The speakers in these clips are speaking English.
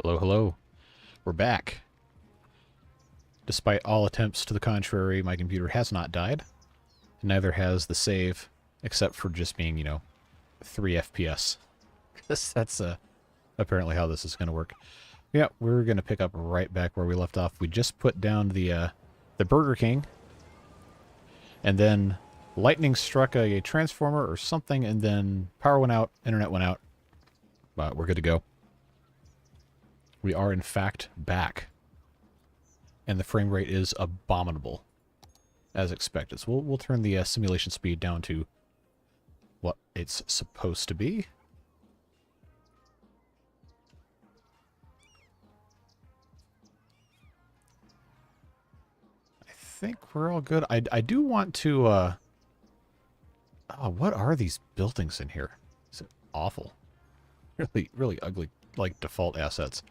Hello, hello. We're back. Despite all attempts to the contrary, my computer has not died. Neither has the save, except for just being, 3 FPS. That's apparently how this is going to work. Yeah, we're going to pick up right back where we left off. We just put down the Burger King, and then lightning struck a transformer or something, and then power went out, internet went out. But we're good to go. We are, in fact, back. And the frame rate is abominable, as expected. So we'll turn the simulation speed down to what it's supposed to be. I think we're all good. I do want to... oh, what are these buildings in here? It's awful. Really, really ugly, like, default assets.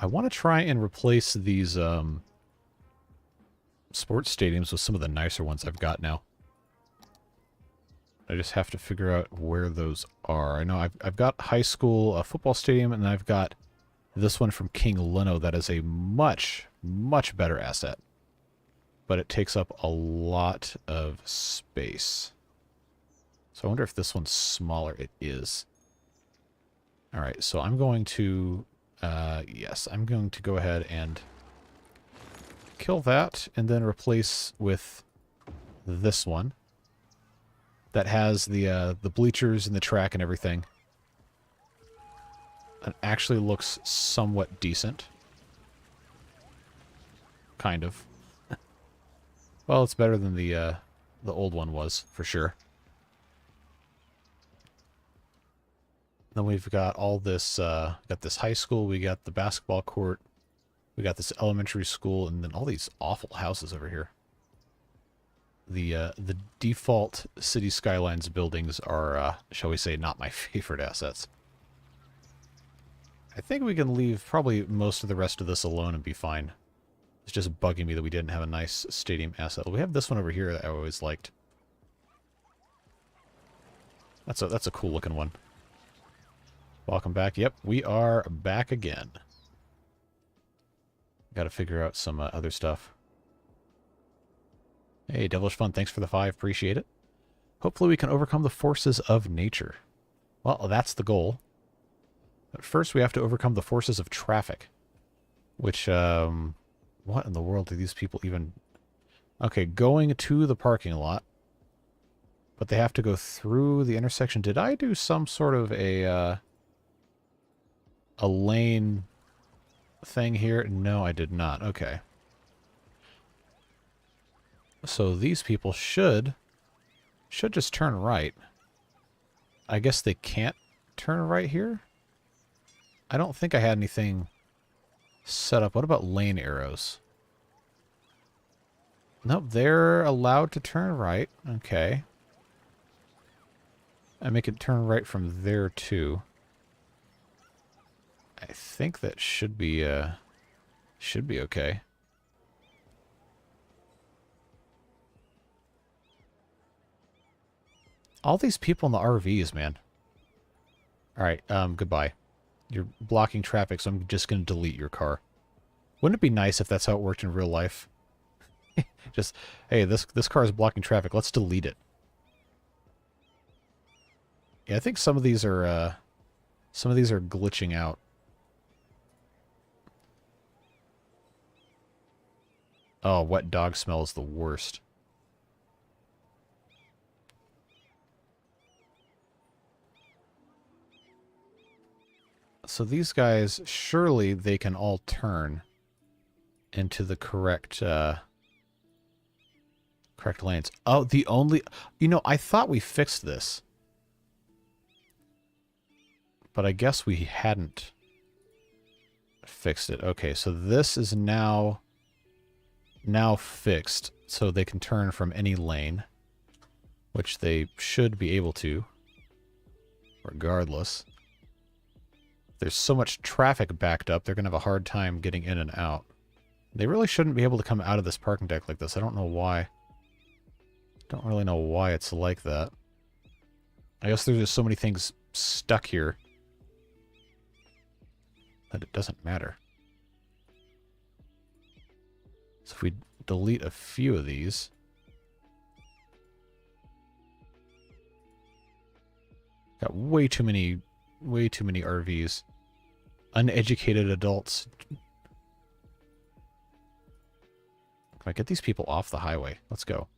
I want to try and replace these sports stadiums with some of the nicer ones I've got now. I just have to figure out where those are. I know I've got high school football stadium, and I've got this one from King Leno that is a much, much better asset. But it takes up a lot of space. So I wonder if this one's smaller. It is. Alright, so I'm going to... yes, I'm going to go ahead and kill that, and then replace with this one that has the bleachers and the track and everything. It actually looks somewhat decent. Kind of. Well, it's better than the old one was, for sure. Then we've got all this, got this high school, we got the basketball court, we got this elementary school, and then all these awful houses over here. The default City Skylines buildings are, shall we say, not my favorite assets. I think we can leave probably most of the rest of this alone and be fine. It's just bugging me that we didn't have a nice stadium asset. We have this one over here that I always liked. That's a cool looking one. Welcome back. Yep, we are back again. Got to figure out some other stuff. Hey, Devilish Fun, thanks for the 5. Appreciate it. Hopefully we can overcome the forces of nature. Well, that's the goal. But first we have to overcome the forces of traffic. Which, what in the world do these people even... Okay, going to the parking lot. But they have to go through the intersection. Did I do some sort of a lane thing here? No, I did not. Okay. So these people should just turn right. I guess they can't turn right here? I don't think I had anything set up. What about lane arrows? Nope, they're allowed to turn right. Okay. I make it turn right from there too. I think that should be okay. All these people in the RVs, man. Alright, goodbye. You're blocking traffic, so I'm just going to delete your car. Wouldn't it be nice if that's how it worked in real life? Just, hey, this car is blocking traffic. Let's delete it. Yeah, I think some of these are glitching out. Oh, wet dog smell is the worst. So these guys, surely they can all turn into the correct correct lanes. Oh, the only... I thought we fixed this. But I guess we hadn't fixed it. Okay, so this is now fixed, so they can turn from any lane, which they should be able to, regardless. There's so much traffic backed up, they're going to have a hard time getting in and out. They really shouldn't be able to come out of this parking deck like this. I don't know why. Don't really know why it's like that. I guess there's just so many things stuck here that it doesn't matter. So if we delete a few of these... Got way too many RVs. Uneducated adults. Can I get these people off the highway? Let's go.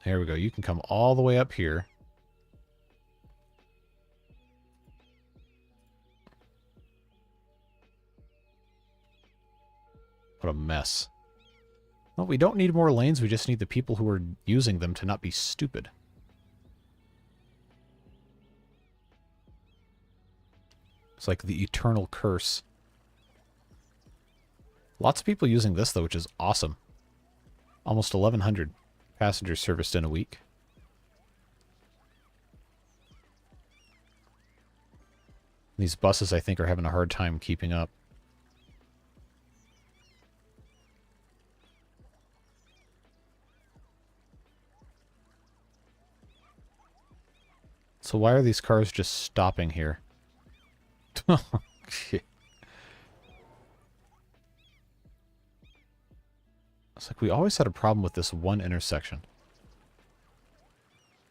There we go. You can come all the way up here. What a mess. Well, we don't need more lanes. We just need the people who are using them to not be stupid. It's like the eternal curse. Lots of people using this, though, which is awesome. Almost 1,100 passengers serviced in a week. These buses, I think, are having a hard time keeping up. So why are these cars just stopping here? Okay. It's like we always had a problem with this one intersection.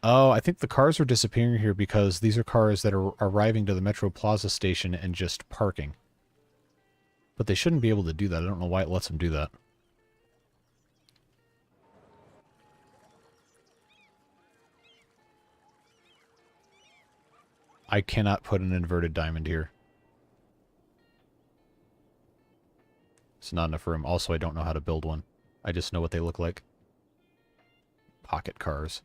Oh, I think the cars are disappearing here because these are cars that are arriving to the Metro Plaza station and just parking. But they shouldn't be able to do that. I don't know why it lets them do that. I cannot put an inverted diamond here. It's not enough room. Also, I don't know how to build one. I just know what they look like. Pocket cars.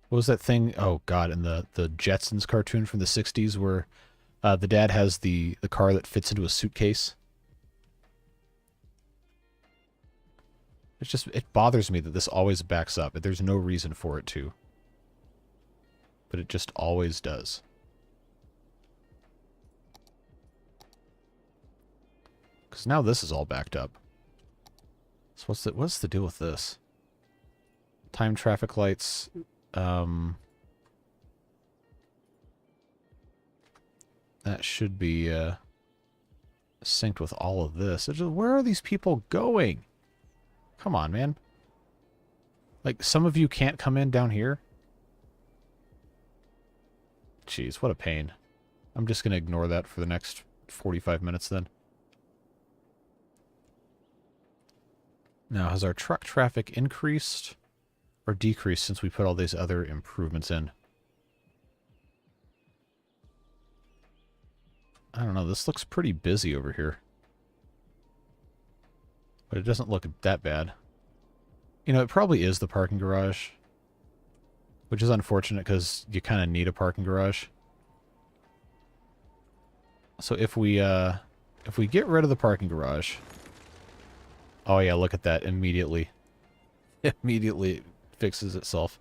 What was that thing? Oh, God, in the Jetsons cartoon from the 60s where the dad has the car that fits into a suitcase? It's just, it bothers me that this always backs up. There's no reason for it to. But it just always does. Because now this is all backed up. So what's the deal with this? Time traffic lights. That should be synced with all of this. Where are these people going? Come on, man. Like, some of you can't come in down here? Jeez, what a pain. I'm just going to ignore that for the next 45 minutes then. Now, has our truck traffic increased or decreased since we put all these other improvements in? I don't know. This looks pretty busy over here. But it doesn't look that bad. You know, it probably is the parking garage. Which is unfortunate because you kind of need a parking garage. So if we get rid of the parking garage... Oh yeah, look at that. Immediately. Immediately it fixes itself.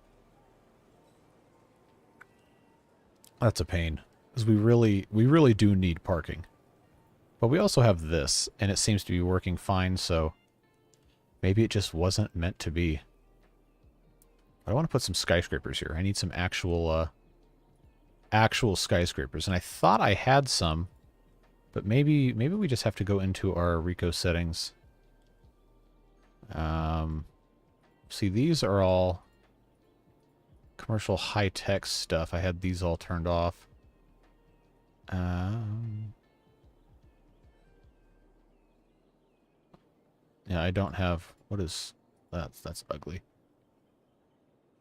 That's a pain. Because we really do need parking. But we also have this, and it seems to be working fine, so... Maybe it just wasn't meant to be. But I want to put some skyscrapers here. I need some actual skyscrapers. And I thought I had some, but maybe we just have to go into our Rico settings. See, these are all commercial high-tech stuff. I had these all turned off. Yeah, I don't have... What is... That's ugly.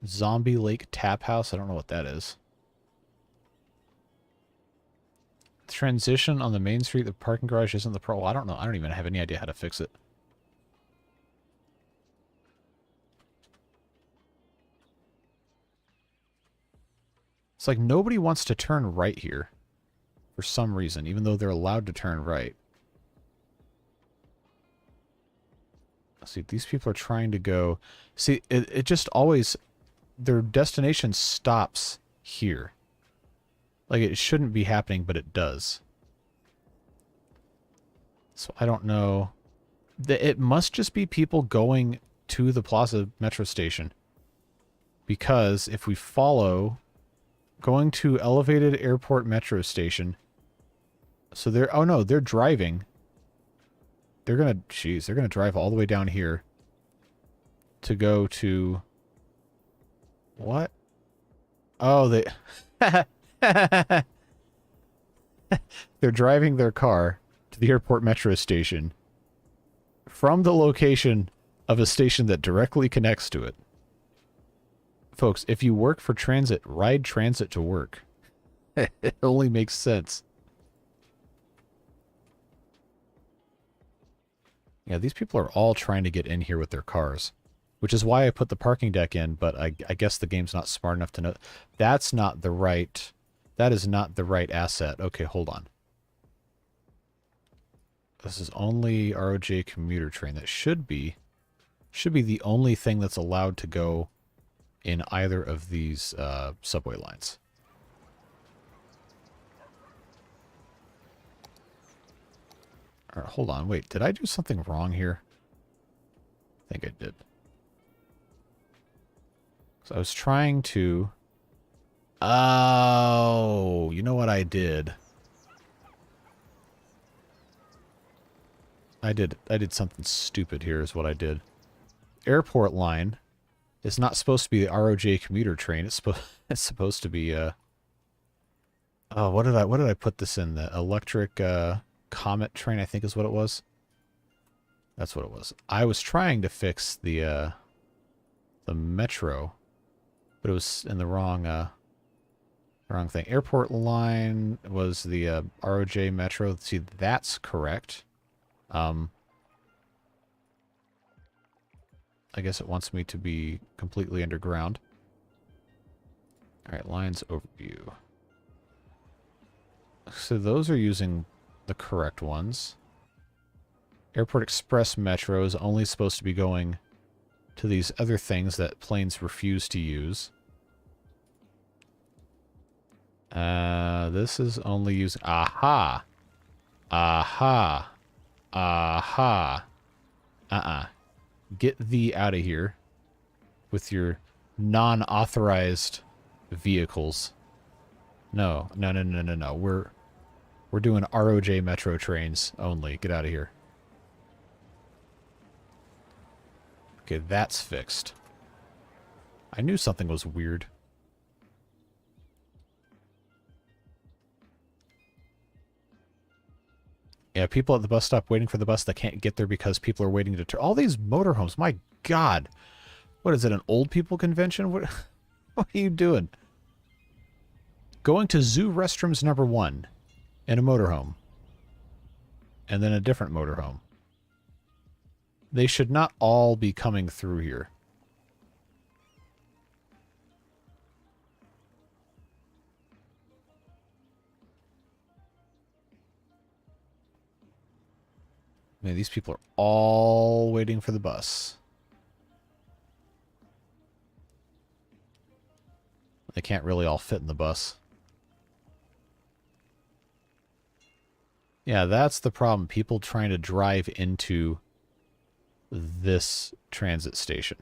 Zombie Lake Tap House? I don't know what that is. Transition on the main street. The parking garage isn't the problem. Well, I don't know. I don't even have any idea how to fix it. It's like nobody wants to turn right here. For some reason. Even though they're allowed to turn right. See, these people are trying to go... See, it just always... Their destination stops here. Like, it shouldn't be happening, but it does. So, I don't know. It must just be people going to the Plaza Metro Station. Because if we follow Going to elevated airport metro station. So they're... Oh, no, they're driving. They're gonna... Jeez, they're gonna drive all the way down here. To go to... What? Oh, they... They're driving their car to the airport metro station from the location of a station that directly connects to it. Folks, if you work for transit, ride transit to work. It only makes sense. Yeah, these people are all trying to get in here with their cars, which is why I put the parking deck in, but I guess the game's not smart enough to know. That's not the right... That is not the right asset. Okay, hold on. This is only ROJ commuter train. That should be the only thing that's allowed to go in either of these subway lines. All right, hold on. Wait, did I do something wrong here? I think I did. So I was trying to... Oh, you know what I did? I did something stupid here is what I did. Airport line is not supposed to be the ROJ commuter train. It's supposed to be oh, what did I put this in? The electric comet train, I think is what it was. That's what it was. I was trying to fix the metro, but it was in the wrong thing. Airport line was the ROJ metro. See, that's correct. I guess it wants me to be completely underground. Alright, lines overview. So those are using the correct ones. Airport Express Metro is only supposed to be going to these other things that planes refuse to use. This is only using... Aha! Aha! Aha! Get thee out of here with your non-authorized vehicles. No. We're doing ROJ metro trains only. Get out of here. Okay, that's fixed. I knew something was weird. Yeah, people at the bus stop waiting for the bus that can't get there because people are waiting to turn. All these motorhomes, my God. What is it, an old people convention? What are you doing? Going to zoo restrooms number 1 in a motorhome. And then a different motorhome. They should not all be coming through here. Man, these people are all waiting for the bus. They can't really all fit in the bus. Yeah, that's the problem. People trying to drive into this transit station.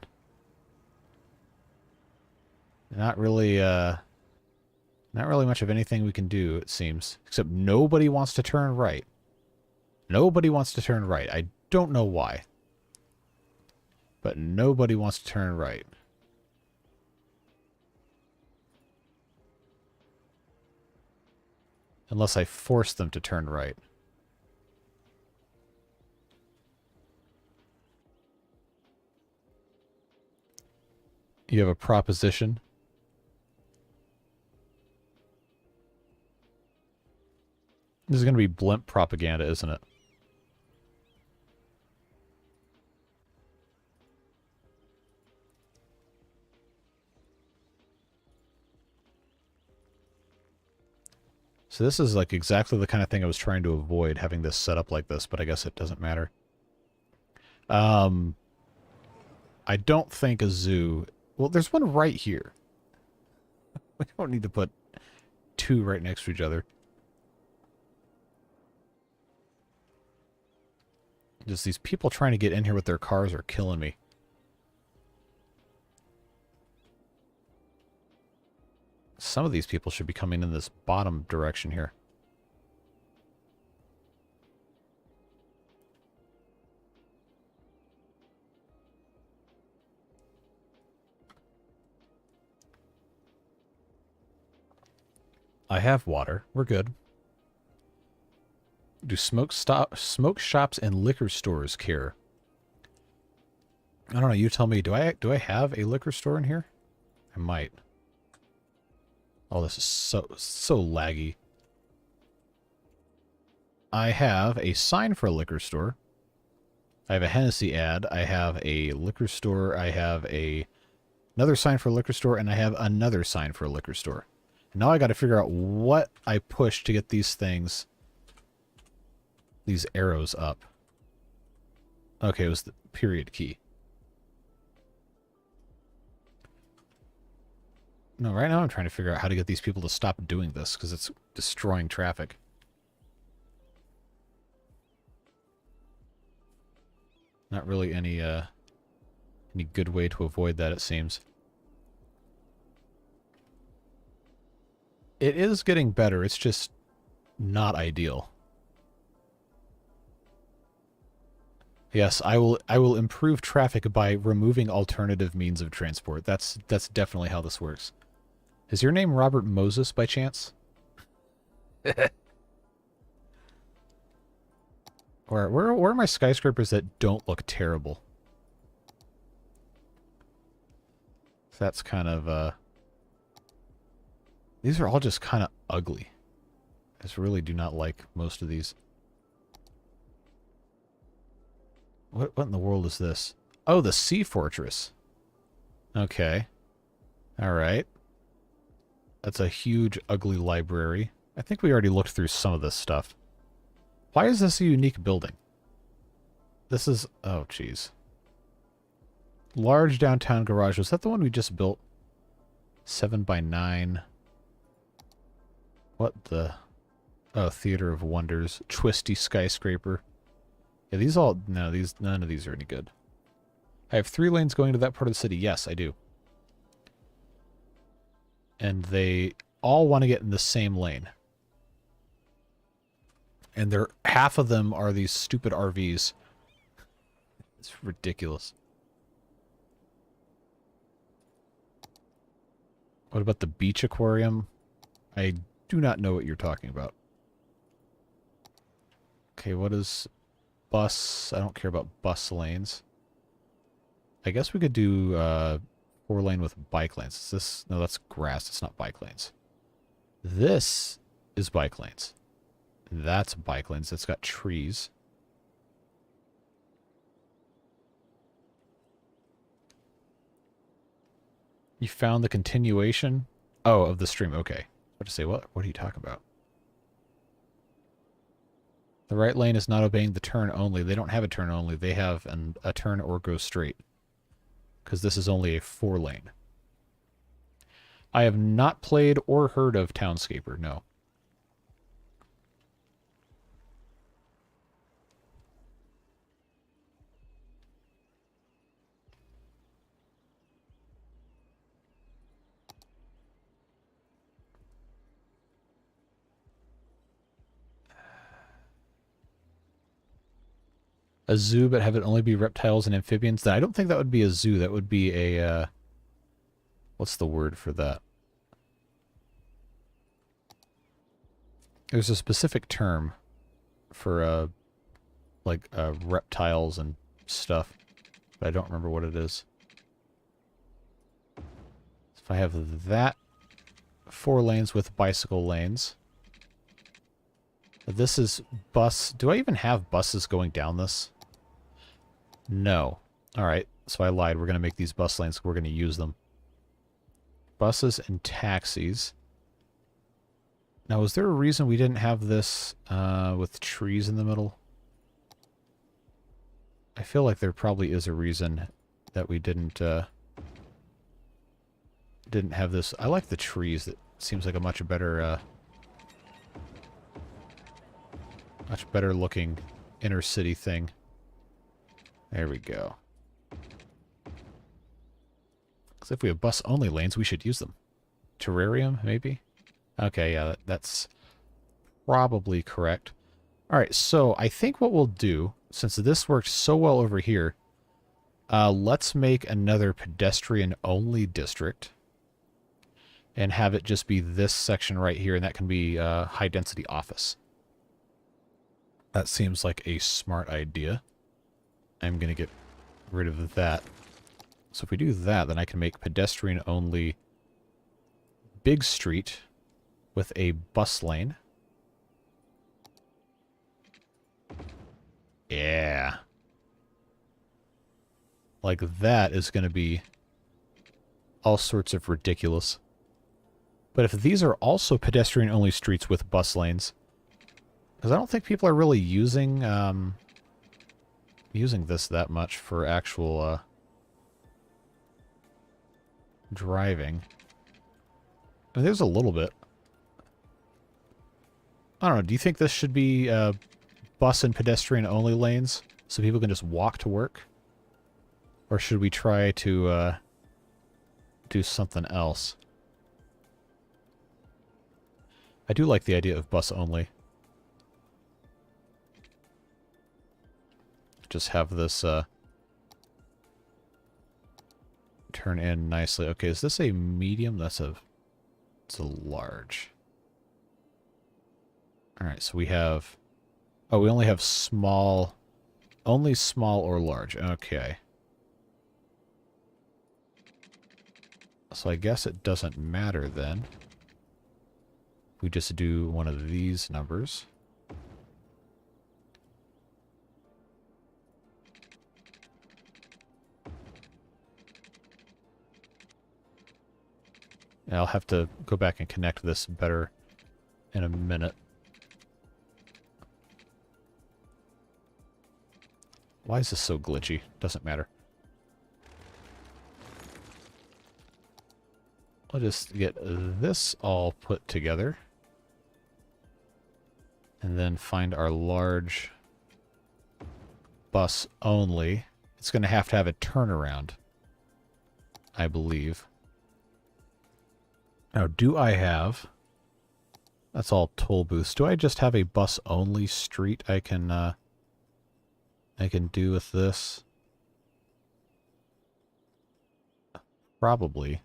Not really much of anything we can do, it seems. Except nobody wants to turn right. Nobody wants to turn right. I don't know why. But nobody wants to turn right. Unless I force them to turn right. You have a proposition? This is going to be blimp propaganda, isn't it? So this is like exactly the kind of thing I was trying to avoid, having this set up like this, but I guess it doesn't matter. I don't think a zoo... Well, there's one right here. We don't need to put 2 right next to each other. Just these people trying to get in here with their cars are killing me. Some of these people should be coming in this bottom direction here. I have water. We're good. Do smoke shops and liquor stores care? I don't know. You tell me. Do I have a liquor store in here? I might. Oh, this is so laggy. I have a sign for a liquor store. I have a Hennessy ad. I have a liquor store. I have another sign for a liquor store, and I have another sign for a liquor store. Now I got to figure out what I push to get these things, these arrows up. Okay, it was the period key. No, right now I'm trying to figure out how to get these people to stop doing this, because it's destroying traffic. Not really any good way to avoid that, it seems. It is getting better, it's just not ideal. Yes, I will improve traffic by removing alternative means of transport. That's definitely how this works. Is your name Robert Moses by chance? Where are my skyscrapers that don't look terrible? That's kind of these are all just kind of ugly. I just really do not like most of these. What in the world is this? Oh, the Sea Fortress. Okay. Alright. That's a huge, ugly library. I think we already looked through some of this stuff. Why is this a unique building? This is... oh, jeez. Large downtown garage. Was that the one we just built? 7 by 9. What the... oh, Theater of Wonders. Twisty skyscraper. Yeah, these all... no, none of these are any good. I have 3 lanes going to that part of the city. Yes, I do. And they all want to get in the same lane. And half of them are these stupid RVs. It's ridiculous. What about the beach aquarium? I do not know what you're talking about. Okay, what is bus? I don't care about bus lanes. I guess we could do 4-lane with bike lanes. Is this... no, that's grass. It's not bike lanes. This is bike lanes. That's bike lanes. It's got trees. You found the continuation? Oh, of the stream. Okay. I was about to say, what are you talking about? The right lane is not obeying the turn only. They don't have a turn only. They have a turn or go straight. Because this is only a 4-lane. I have not played or heard of Townscaper, no. A zoo, but have it only be reptiles and amphibians? Then I don't think that would be a zoo. That would be a, what's the word for that? There's a specific term for, like, reptiles and stuff, but I don't remember what it is. If I have that 4 lanes with bicycle lanes. This is bus. Do I even have buses going down this? No. Alright, so I lied. We're going to make these bus lanes. We're going to use them. Buses and taxis. Now, is there a reason we didn't have this with trees in the middle? I feel like there probably is a reason that we didn't have this. I like the trees. That seems like a much better looking inner city thing. There we go. Because if we have bus-only lanes, we should use them. terrarium, maybe? Okay, yeah, that's probably correct. All right, so I think what we'll do, since this worked so well over here, let's make another pedestrian-only district and have it just be this section right here, and that can be high-density office. That seems like a smart idea. I'm going to get rid of that. So if we do that, then I can make pedestrian-only big street with a bus lane. Yeah. Like that is going to be all sorts of ridiculous. But if these are also pedestrian-only streets with bus lanes, because I don't think people are really using using this that much for actual driving. I mean, there's a little bit. I don't know. Do you think this should be bus and pedestrian-only lanes so people can just walk to work? Or should we try to do something else? I do like the idea of bus only. Just have this turn in nicely. Okay, is this a medium? It's a large. Alright, so we have... Oh, we only have small... Only small or large. Okay. So I guess it doesn't matter then. We just do one of these numbers. And I'll have to go back and connect this better in a minute. Why is this so glitchy? Doesn't matter. I'll just get this all put together. And then find our large bus only. It's going to have a turnaround, I believe. Now, do I have... That's all toll booths. Do I just have a bus-only street I can do with this? Probably.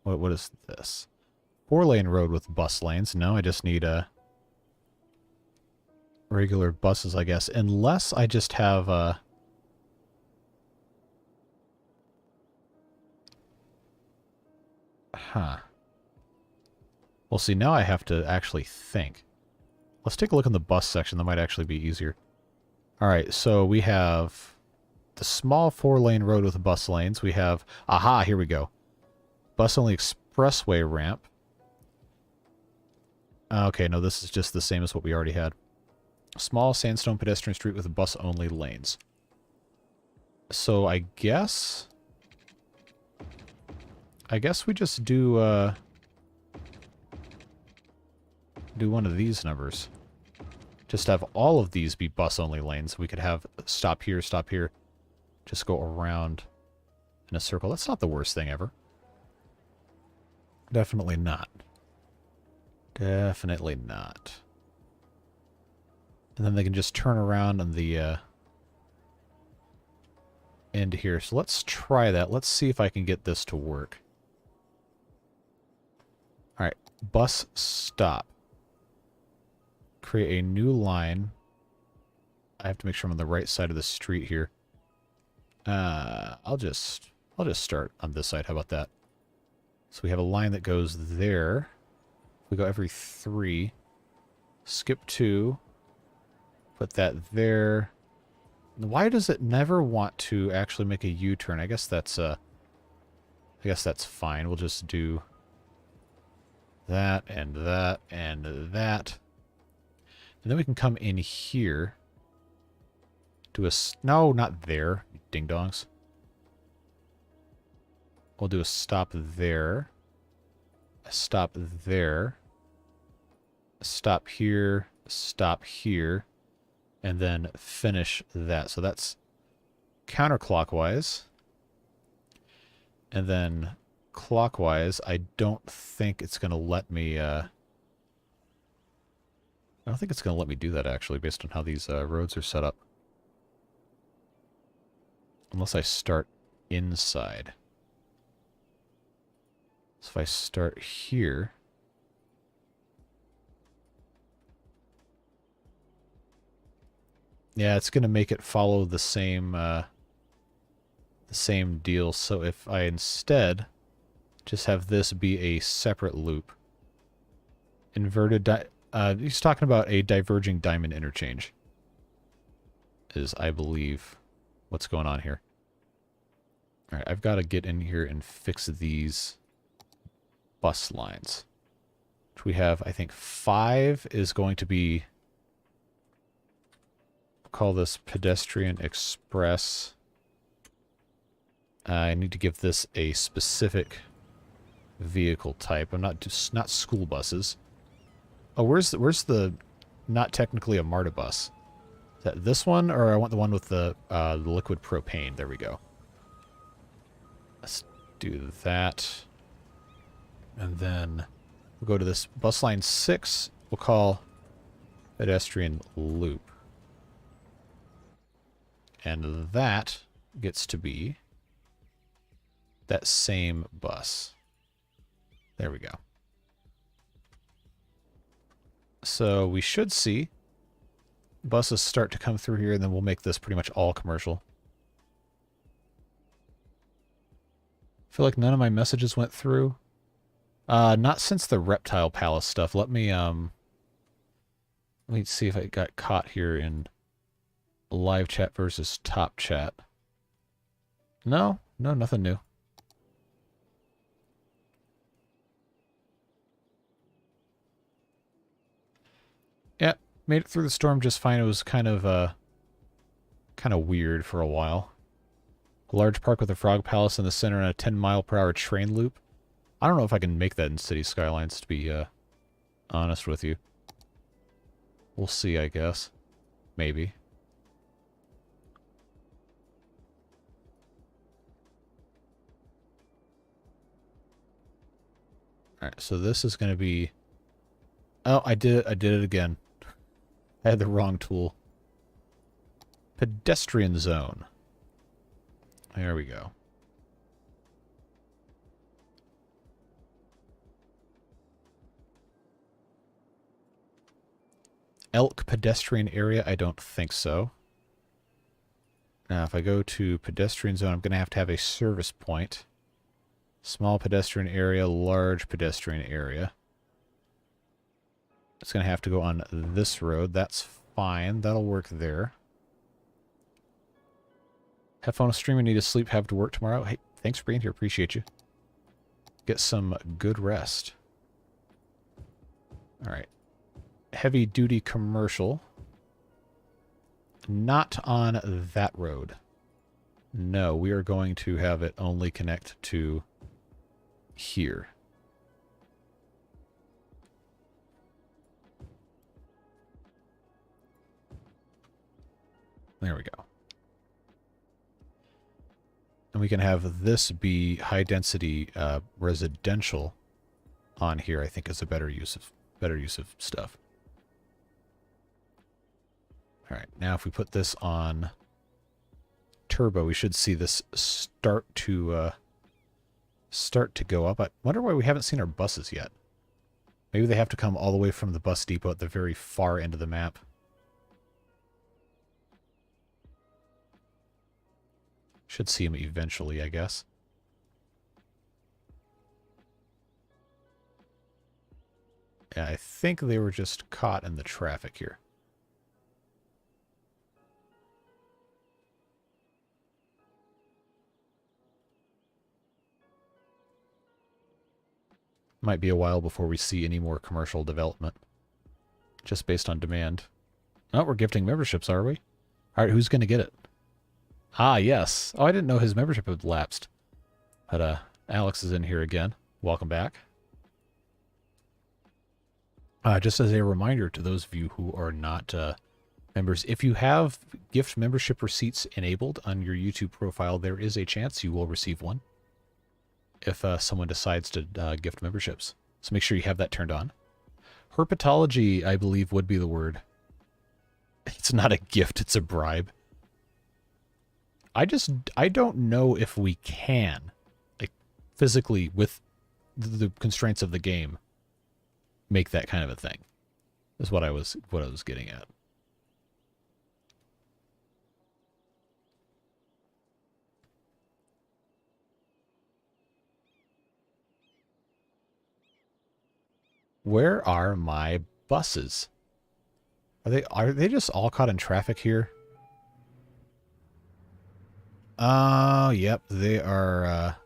What is this? 4-lane road with bus lanes. No, I just need regular buses, I guess. Unless I just have Huh. Well, see, now I have to actually think. Let's take a look in the bus section. That might actually be easier. Alright, so we have the small 4-lane road with bus lanes. We have... Aha, here we go. Bus-only expressway ramp. Okay, no, this is just the same as what we already had. Small sandstone pedestrian street with bus-only lanes. So I guess we just do one of these numbers. Just have all of these be bus-only lanes. We could have stop here, just go around in a circle. That's not the worst thing ever. Definitely not. Definitely not. And then they can just turn around on the end here. So let's try that. Let's see if I can get this to work. Alright, bus stop. Create a new line. I have to make sure I'm on the right side of the street here. I'll just start on this side. How about that? So we have a line that goes there. We go every 3. Skip 2. Put that there. Why does it never want to actually make a U-turn? I guess that's fine. We'll just do that and that and that. And then we can come in here. Do a... No, not there. Ding-dongs. We'll do a stop there. A stop there. A stop here. A stop here. And then finish that. So that's counterclockwise. And then clockwise, I don't think it's going to let me, I don't think it's going to let me do that, actually, based on how these roads are set up. Unless I start inside. So if I start here... Yeah, it's going to make it follow the same deal. So if I instead just have this be a separate loop, inverted, he's talking about a diverging diamond interchange, is, I believe, what's going on here. All right, I've got to get in here and fix these bus lines, which we have, I think, 5 is going to be... Call this pedestrian express. I need to give this a specific vehicle type. I'm not school buses. Oh, where's the not technically a MARTA bus? Is that this one, or I want the one with the liquid propane? There we go. Let's do that, and then we'll go to this bus line 6. We'll call pedestrian loop. And that gets to be that same bus. There we go. So we should see buses start to come through here, and then we'll make this pretty much all commercial. I feel like none of my messages went through. Not since the Reptile Palace stuff. Let me see if I got caught here in live chat versus top chat. No, nothing new. Yeah, made it through the storm just fine. It was kind of weird for a while. A large park with a frog palace in the center and a 10-mile-per-hour train loop. I don't know if I can make that in City Skylines, to be honest with you. We'll see, I guess. Maybe. Alright, so this is going to be... Oh, I did it again. I had the wrong tool. Pedestrian zone. There we go. Elk pedestrian area? I don't think so. Now, if I go to pedestrian zone, I'm going to have a service point. Small pedestrian area, large pedestrian area. It's going to have to go on this road. That's fine. That'll work there. Have fun with streaming. Need to sleep. Have to work tomorrow. Hey, thanks for being here. Appreciate you. Get some good rest. All right. Heavy duty commercial. Not on that road. No, we are going to have it only connect to here. There we go. And we can have this be high density residential on here. I think is a better use of stuff. All right, now if we put this on turbo, we should see this start to go up. I wonder why we haven't seen our buses yet. Maybe they have to come all the way from the bus depot at the very far end of the map. Should see them eventually, I guess. Yeah, I think they were just caught in the traffic here. Might be a while before we see any more commercial development. Just based on demand. Oh, we're gifting memberships, are we? Alright, who's going to get it? Ah, yes. Oh, I didn't know his membership had lapsed. But, Alex is in here again. Welcome back. Just as a reminder to those of you who are not members, if you have gift membership receipts enabled on your YouTube profile, there is a chance you will receive one. if someone decides to gift memberships. So make sure you have that turned on. Herpetology, I believe, would be the word. It's not a gift, it's a bribe. I don't know if we can, like, physically, with the constraints of the game, make that kind of a thing. Is what I was getting at. Where are my buses? Are they just all caught in traffic here? Oh, yep, they are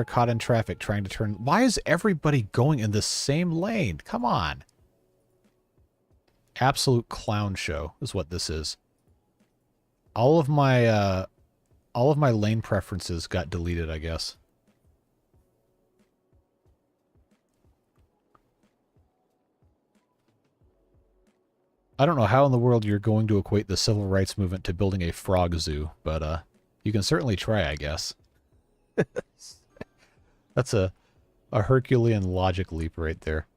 caught in traffic trying to turn. Why is everybody going in the same lane? Come on. Absolute clown show is what this is. All of my lane preferences got deleted, I guess. I don't know how in the world you're going to equate the civil rights movement to building a frog zoo, but you can certainly try, I guess. That's a Herculean logic leap right there.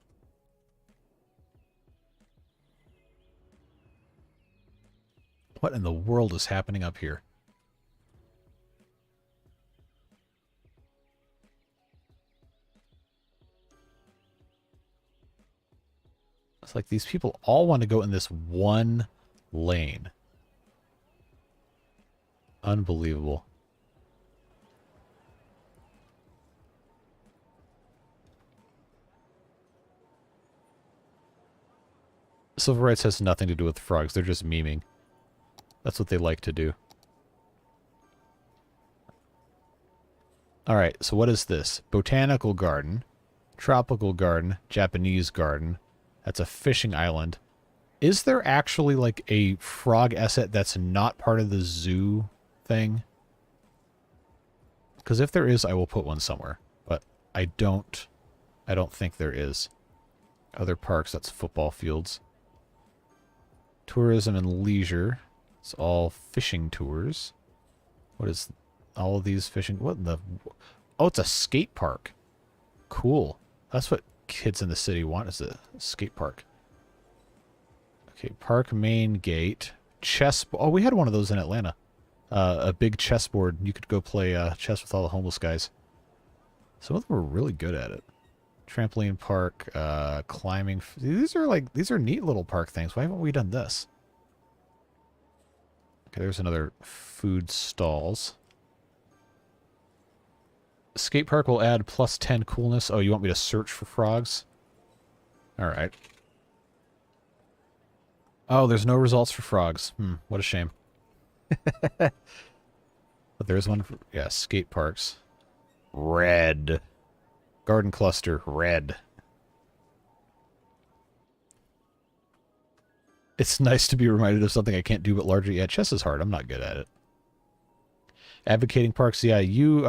What in the world is happening up here? It's like these people all want to go in this one lane. Unbelievable. Civil rights has nothing to do with frogs. They're just memeing. That's what they like to do. Alright, so what is this? Botanical garden, tropical garden, Japanese garden. That's a fishing island. Is there actually like a frog asset that's not part of the zoo thing? Because if there is, I will put one somewhere. But I don't think there is. Other parks, that's football fields. Tourism and leisure. It's all fishing tours. What is all of these fishing? What in the... Oh, it's a skate park. Cool. That's what kids in the city want, is a skate park. Okay, park main gate. Chess... Oh, we had one of those in Atlanta. A big chessboard. You could go play chess with all the homeless guys. Some of them were really good at it. Trampoline park, climbing... These are neat little park things. Why haven't we done this? Okay, there's another food stalls. Skate park will add plus 10 coolness. Oh, you want me to search for frogs? Alright. Oh, there's no results for frogs. What a shame. But there's one for... Yeah, skate parks. Red. Garden cluster, red. It's nice to be reminded of something I can't do but largely. Yeah, chess is hard. I'm not good at it. Advocating parks, yeah,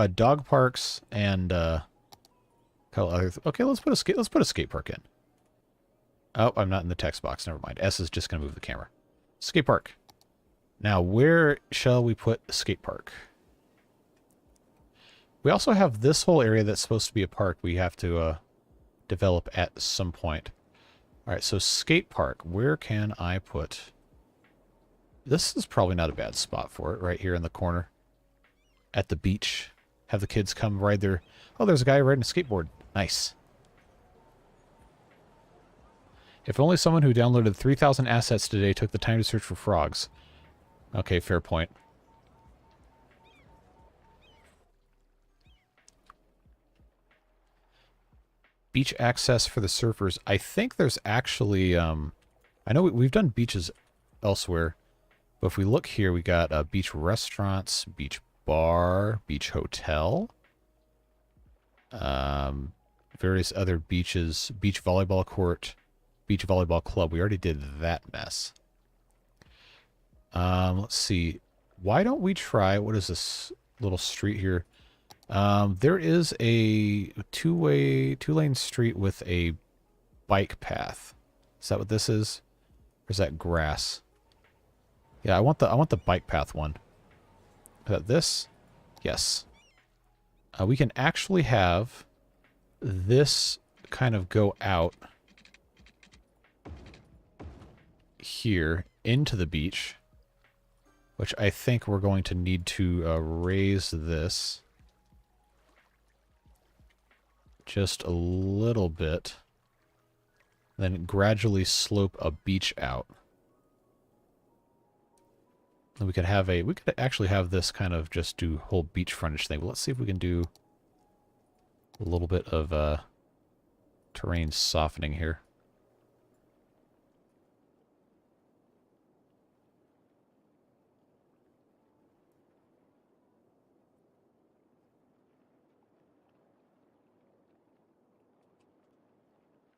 dog parks and okay, let's put a skate park in. Oh, I'm not in the text box. Never mind. S is just gonna move the camera. Skate park. Now, where shall we put the skate park? We also have this whole area that's supposed to be a park we have to develop at some point. All right, so skate park. Where can I put? This is probably not a bad spot for it. Right here in the corner. At the beach. Have the kids come ride their... Oh, there's a guy riding a skateboard. Nice. If only someone who downloaded 3,000 assets today took the time to search for frogs. Okay, fair point. Beach access for the surfers. I think there's actually... I know we've done beaches elsewhere. But if we look here, we got beach restaurants, beach bar, beach hotel, various other beaches, beach volleyball court, beach volleyball club. We already did that mess. Let's see. Why don't we try, what is this little street here? There is a two-lane street with a bike path. Is that what this is? Or is that grass? Yeah, I want the bike path one. Is that this? Yes. We can actually have this kind of go out here into the beach, which I think we're going to need to raise this just a little bit, then gradually slope a beach out. And we could actually have this kind of just do whole beach frontage thing. But let's see if we can do a little bit of terrain softening here.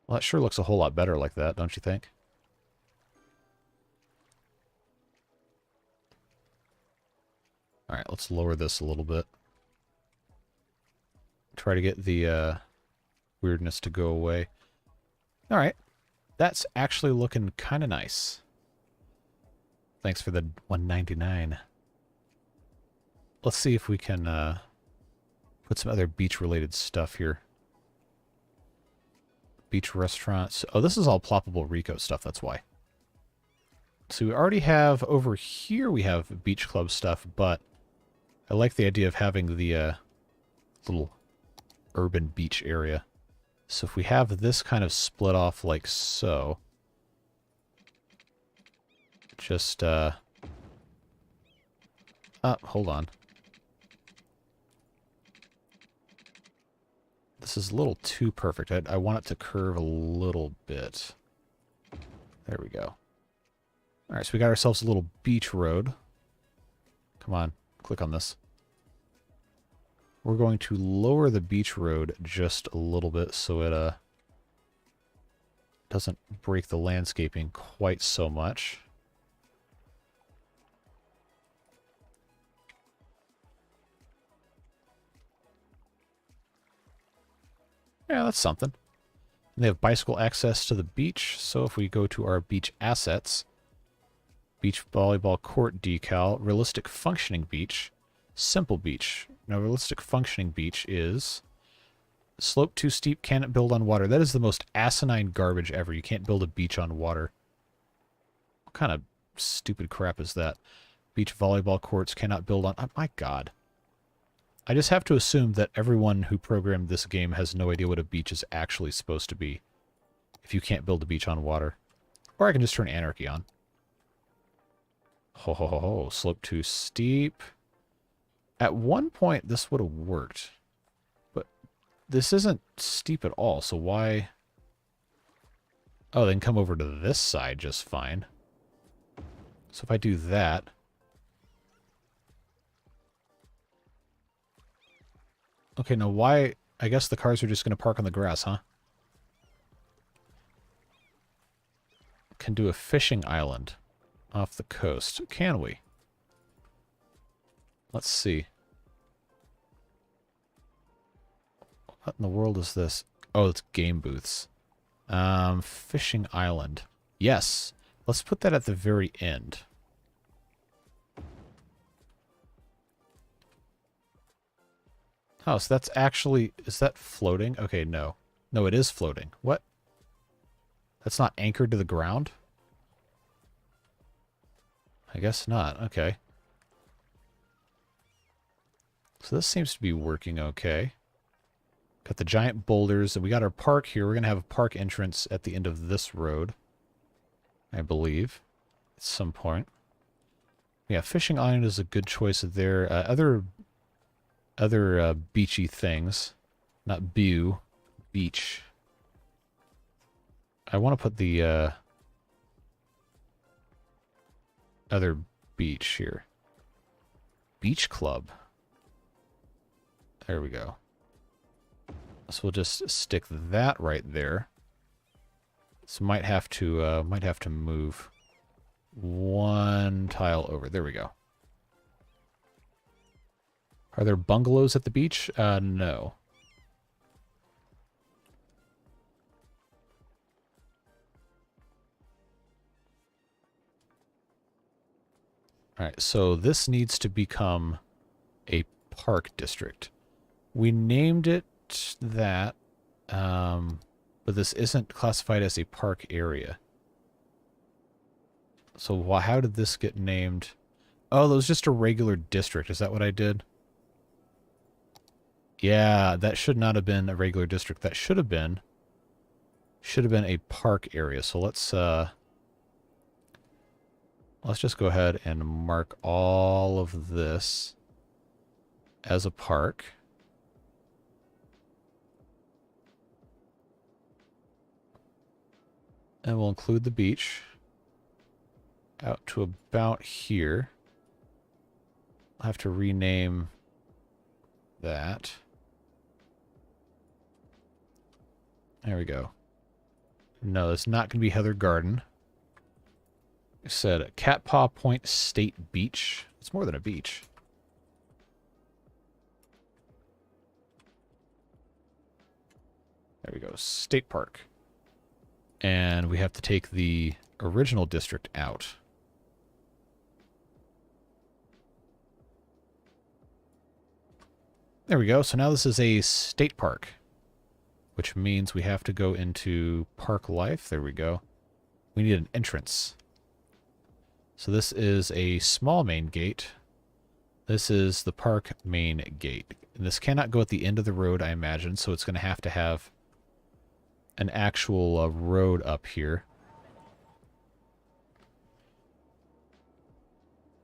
Well, that sure looks a whole lot better like that, don't you think? Alright, let's lower this a little bit. Try to get the weirdness to go away. Alright, that's actually looking kind of nice. Thanks for the $1.99. Let's see if we can put some other beach-related stuff here. Beach restaurants. Oh, this is all ploppable Rico stuff, that's why. So we already have, over here we have beach club stuff, but I like the idea of having the little urban beach area. So if we have this kind of split off like so, just, hold on. This is a little too perfect. I want it to curve a little bit. There we go. Alright, so we got ourselves a little beach road. Come on, click on this. We're going to lower the beach road just a little bit so it doesn't break the landscaping quite so much. Yeah, that's something. And they have bicycle access to the beach, so if we go to our beach assets, beach volleyball court decal, realistic functioning beach, simple beach. Now, realistic functioning beach is slope too steep, cannot build on water. That is the most asinine garbage ever. You can't build a beach on water. What kind of stupid crap is that? Beach volleyball courts cannot build on... Oh, my God. I just have to assume that everyone who programmed this game has no idea what a beach is actually supposed to be if you can't build a beach on water. Or I can just turn anarchy on. Ho ho ho ho, slope too steep. At one point this would have worked, but this isn't steep at all, so why... Oh, they can come over to this side just fine. So if I do that... Okay, now why... I guess the cars are just going to park on the grass, huh? Can do a fishing island off the coast. Can we? Let's see. What in the world is this? Oh, it's game booths. Fishing island. Yes. Let's put that at the very end. Oh, so that's actually... Is that floating? Okay, no. No, it is floating. What? That's not anchored to the ground? I guess not. Okay. So this seems to be working okay. Got the giant boulders, and we got our park here. We're going to have a park entrance at the end of this road, I believe, at some point. Yeah, fishing island is a good choice there. Other beachy things. Not beach. I want to put the other beach here. Beach club. There we go. So we'll just stick that right there. So might have to move one tile over. There we go. Are there bungalows at the beach? No. Alright, so this needs to become a park district. We named it that, but this isn't classified as a park area. So how did this get named? Oh, that was just a regular district. Is that what I did? Yeah, that should not have been a regular district. That should have been a park area. So let's just go ahead and mark all of this as a park. And we'll include the beach out to about here. I'll have to rename that. There we go. No, it's not going to be Heather Garden. I said Cat Paw Point State Beach. It's more than a beach. There we go. State Park. And we have to take the original district out. There we go. So now this is a state park, which means we have to go into park life. There we go. We need an entrance. So this is a small main gate. This is the park main gate. And this cannot go at the end of the road, I imagine, so it's going to have an actual road up here.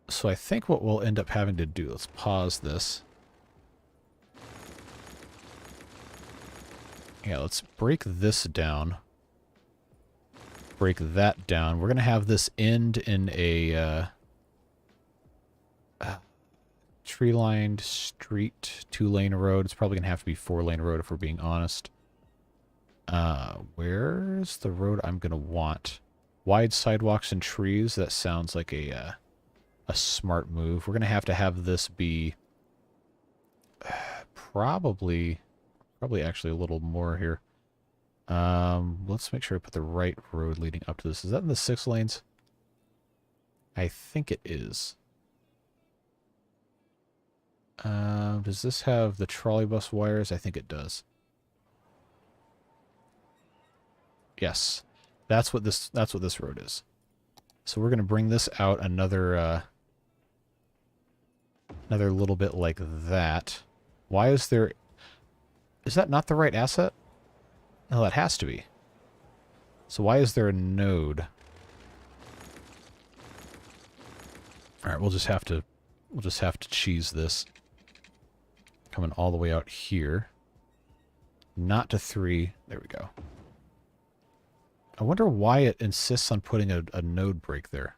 So I think what we'll end up having to do, let's pause this. Yeah, let's break this down. Break that down. We're going to have this end in a tree-lined street, 2-lane road. It's probably going to have to be 4-lane road if we're being honest. Where's the road I'm going to want? Wide sidewalks and trees. That sounds like a smart move. We're going to have this be probably actually a little more here. Let's make sure I put the right road leading up to this. Is that in the 6 lanes? I think it is. Does this have the trolleybus wires? I think it does. Yes, that's what this road is. So we're going to bring this out another little bit like that. Why is there? Is that not the right asset? No, that has to be. So why is there a node? All right, we'll just have to cheese this. Coming all the way out here. Not to 3. There we go. I wonder why it insists on putting a node break there.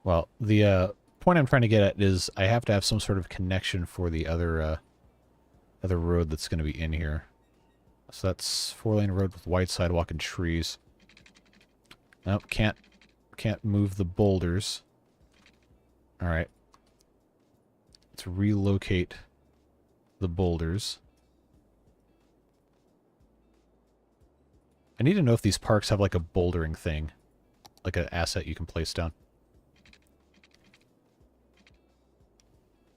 Well, the point I'm trying to get at is I have to have some sort of connection for the other road that's going to be in here. So that's 4-lane road with wide sidewalk and trees. Nope, can't move the boulders. All right. Let's relocate the boulders. I need to know if these parks have like a bouldering thing, like an asset you can place down.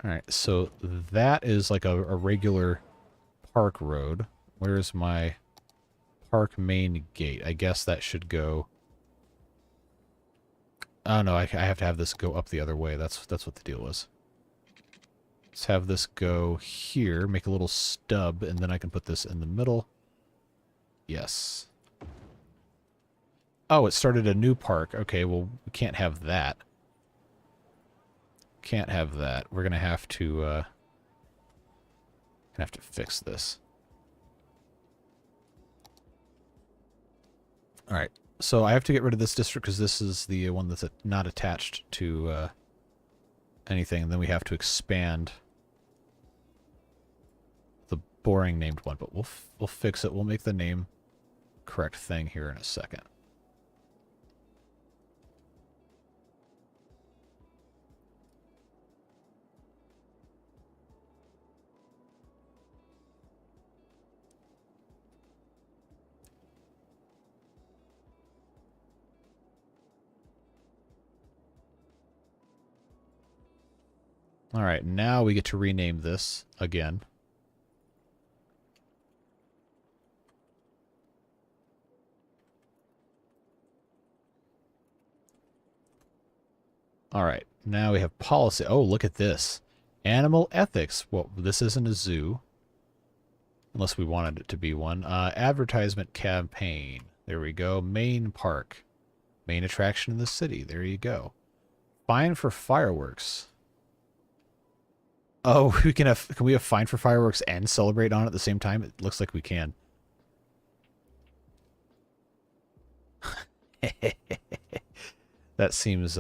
Alright, so that is like a regular park road. Where's my park main gate? I guess that should go... Oh no, I have to have this go up the other way. That's what the deal was. Let's have this go here, make a little stub, and then I can put this in the middle. Yes. Oh, it started a new park. Okay, well, we can't have that. Can't have that. We're gonna have to fix this. All right. So I have to get rid of this district because this is the one that's not attached to anything. And then we have to expand the boring named one. But we'll fix it. We'll make the name correct thing here in a second. All right, now we get to rename this again. All right, now we have policy. Oh, look at this. Animal ethics. Well, this isn't a zoo. Unless we wanted it to be one. Advertisement campaign. There we go. Main park. Main attraction in the city. There you go. Fine for fireworks. Oh, can we have fine for fireworks and celebrate on it at the same time? It looks like we can. That seems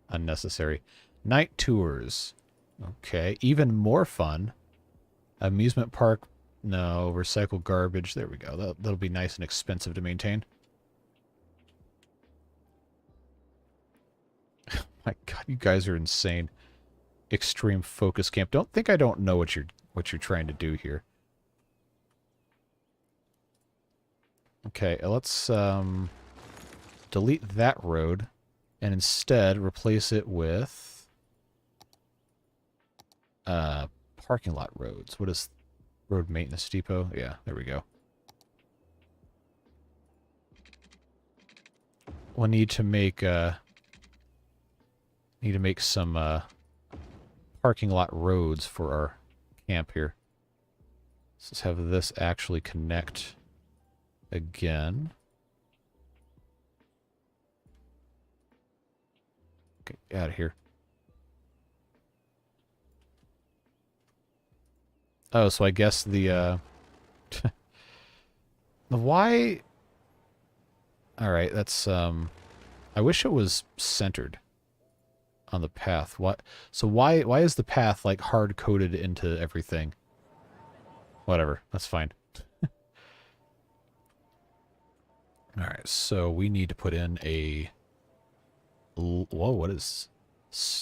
unnecessary. Night tours. Okay. Even more fun. Amusement park. No. Recycle garbage. There we go. That'll be nice and expensive to maintain. My God, you guys are insane. Extreme focus camp. Don't think I don't know what you're trying to do here. Okay, let's delete that road and instead replace it with parking lot roads. What is road maintenance depot? Yeah, there we go. We'll need to make some parking lot roads for our camp here. Let's have this actually connect again. Get out of here. Oh, so I guess the the Y. All right, that's I wish it was centered on the path. What? So why is the path like hard coded into everything? Whatever, that's fine. All right, so we need to put in a. Whoa, what is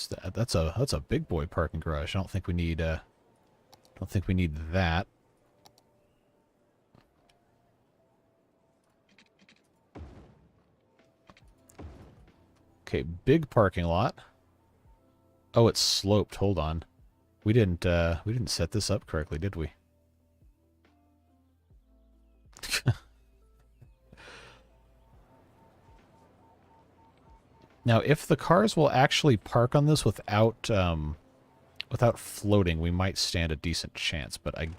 that? That's a big boy parking garage. I don't think we need that. Okay, big parking lot. Oh, it's sloped. Hold on. We didn't set this up correctly, did we? Now, if the cars will actually park on this without floating, we might stand a decent chance, but I'm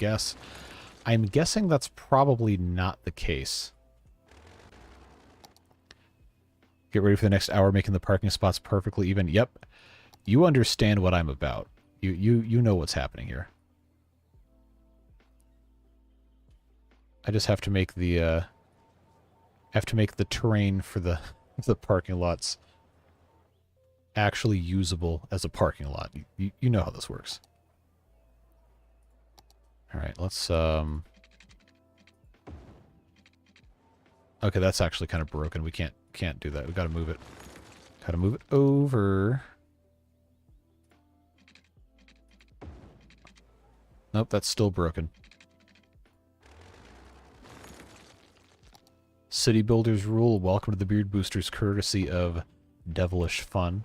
guessing that's probably not the case. Get ready for the next hour, making the parking spots perfectly even. Yep. You understand what I'm about. You know what's happening here. I just have to make the terrain for the parking lots actually usable as a parking lot. You know how this works. All right, let's okay, that's actually kind of broken. We can't do that. We got to move it. Got to move it over. Nope, that's still broken. City Builders rule. Welcome to the Beard Boosters, courtesy of Devilish Fun.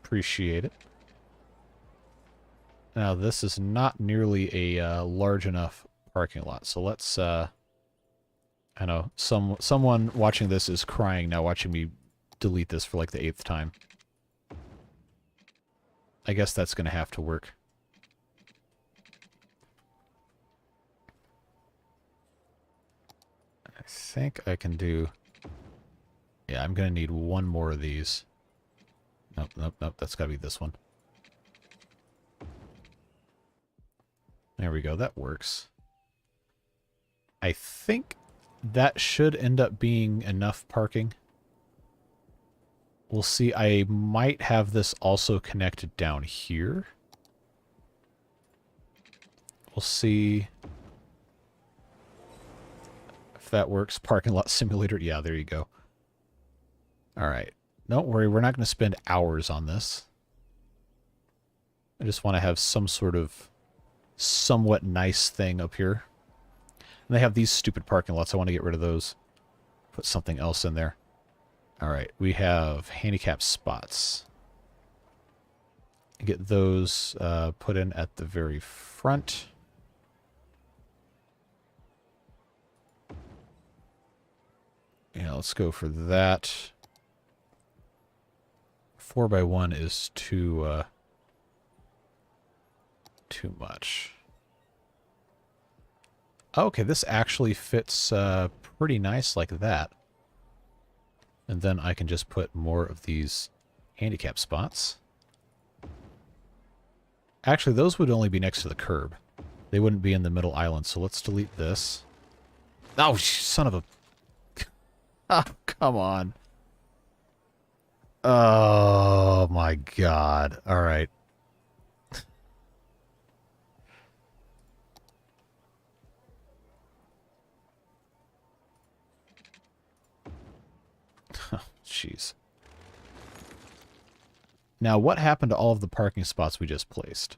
Appreciate it. Now, this is not nearly a large enough parking lot, so let's, I know, someone watching this is crying now, watching me delete this for like the 8th time. I guess that's going to have to work. I think I can do... Yeah, I'm going to need one more of these. Nope, nope, nope, that's got to be this one. There we go, that works. I think that should end up being enough parking. We'll see. I might have this also connected down here. We'll see if that works. Parking lot simulator. Yeah, there you go. All right. Don't worry, we're not going to spend hours on this. I just want to have some sort of somewhat nice thing up here. And they have these stupid parking lots. I want to get rid of those. Put something else in there. All right, we have handicap spots. Get those put in at the very front. Yeah, let's go for that. 4x1 is too much. Okay, this actually fits pretty nice like that. And then I can just put more of these handicap spots. Actually, those would only be next to the curb. They wouldn't be in the middle island, so let's delete this. Oh, son of a... Oh, come on. Oh, my God. All right. Oh, jeez. Now, what happened to all of the parking spots we just placed?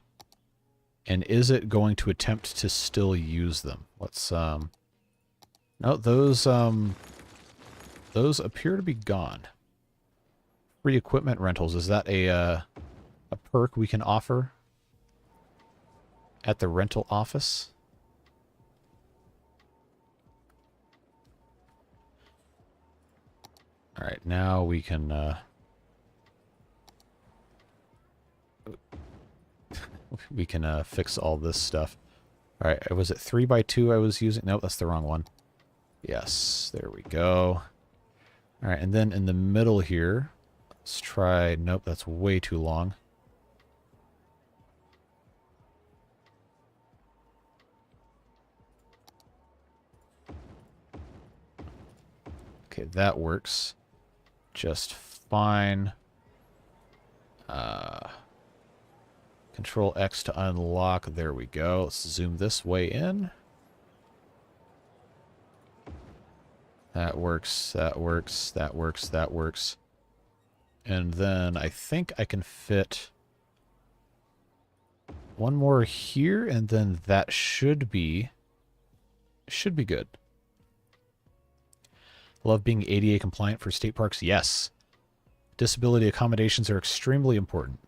And is it going to attempt to still use them? Let's, no, those appear to be gone. Free equipment rentals, is that a perk we can offer at the rental office? All right, now we can, we can fix all this stuff. All right, was it 3x2 I was using? Nope, that's the wrong one. Yes, there we go. All right, and then in the middle here, let's try... Nope, that's way too long. Okay, that works just fine. Control X to unlock. There we go. Let's zoom this way in. That works, that works, that works, that works. And then I think I can fit one more here, and then that should be good. Love being ADA compliant for state parks? Yes. Disability accommodations are extremely important.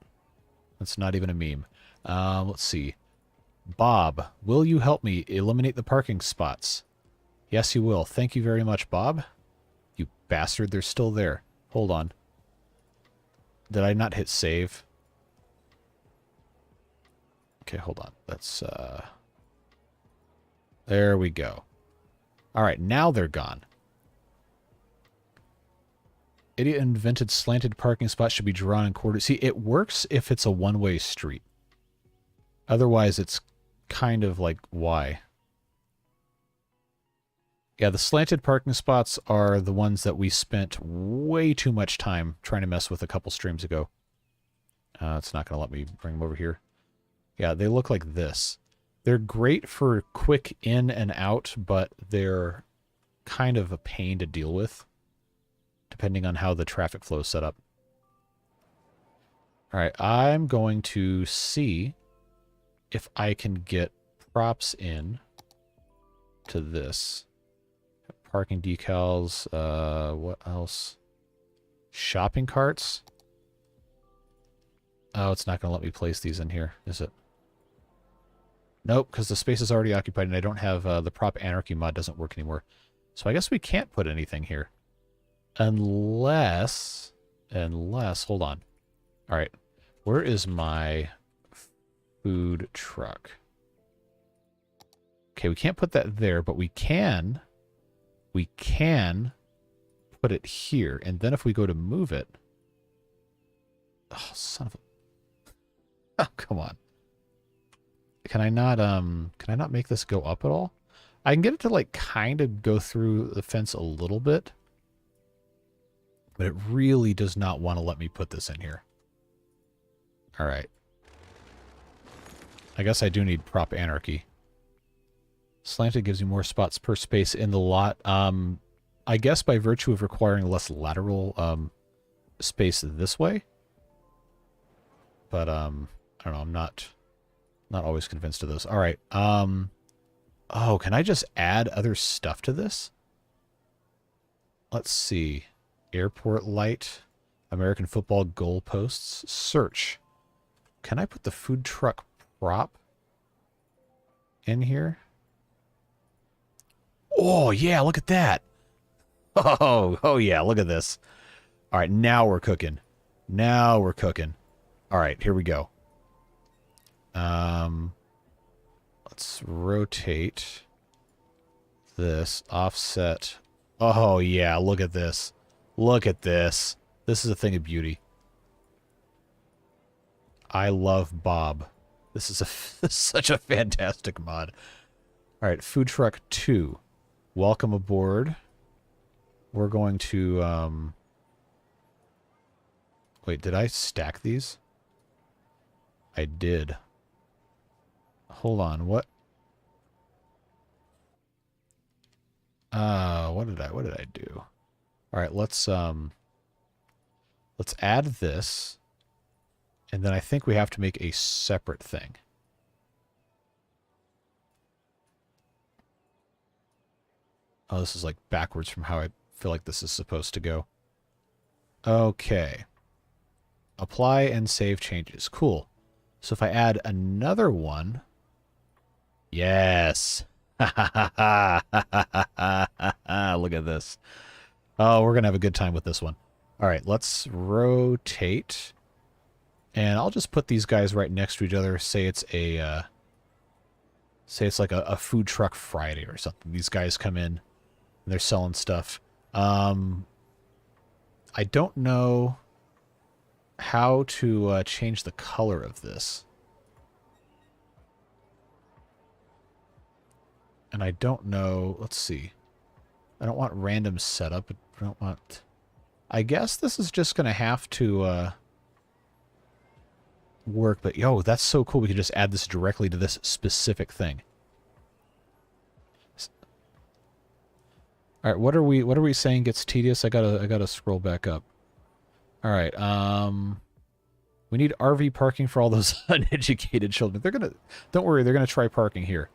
That's not even a meme. Let's see. Bob, will you help me eliminate the parking spots? Yes, you will. Thank you very much, Bob. You bastard, they're still there. Hold on. Did I not hit save? Okay, hold on. That's, there we go. Alright, now they're gone. Idiot invented slanted parking spots should be drawn and quartered. See, it works if it's a one-way street. Otherwise, it's kind of like, why? Yeah, the slanted parking spots are the ones that we spent way too much time trying to mess with a couple streams ago. It's not going to let me bring them over here. Yeah, they look like this. They're great for quick in and out, but they're kind of a pain to deal with, depending on how the traffic flow is set up. All right, I'm going to see if I can get props in to this. Parking decals, what else? Shopping carts? Oh, it's not going to let me place these in here, is it? Nope, because the space is already occupied and I don't have, the prop anarchy mod doesn't work anymore. So I guess we can't put anything here. Unless, hold on. All right, where is my food truck? Okay, we can't put that there, but we can put it here. And then if we go to move it, oh, son of a, oh, come on. Can I not make this go up at all? I can get it to like kind of go through the fence a little bit. But it really does not want to let me put this in here. All right. I guess I do need prop anarchy. Slanted gives you more spots per space in the lot. I guess by virtue of requiring less lateral space this way. But I don't know. I'm not always convinced of this. All right. Oh, can I just add other stuff to this? Let's see. Airport light, American football goalposts, search. Can I put the food truck prop in here? Oh, yeah, look at that. Oh yeah, look at this. All right, now we're cooking. Now we're cooking. All right, here we go. Let's rotate this, offset. Oh yeah, look at this. Look at this. This is a thing of beauty. I love Bob. This is such a fantastic mod. All right, food truck 2. Welcome aboard. We're going to, wait, did I stack these? I did. Hold on, what? What did I do? All right, let's add this, and then I think we have to make a separate thing. Oh, this is like backwards from how I feel like this is supposed to go. Okay. Apply and save changes. Cool. So if I add another one... Yes! Look at this. Oh, we're going to have a good time with this one. All right, let's rotate. And I'll just put these guys right next to each other. Say it's a... say it's like a food truck Friday or something. These guys come in and they're selling stuff. I don't know how to change the color of this. And I don't know, let's see. I don't want random setup. I don't want... I guess this is just going to have to work, but yo, that's so cool. We can just add this directly to this specific thing. All right, what are we saying gets tedious? I gotta scroll back up. All right, we need RV parking for all those uneducated children. Don't worry, they're gonna try parking here.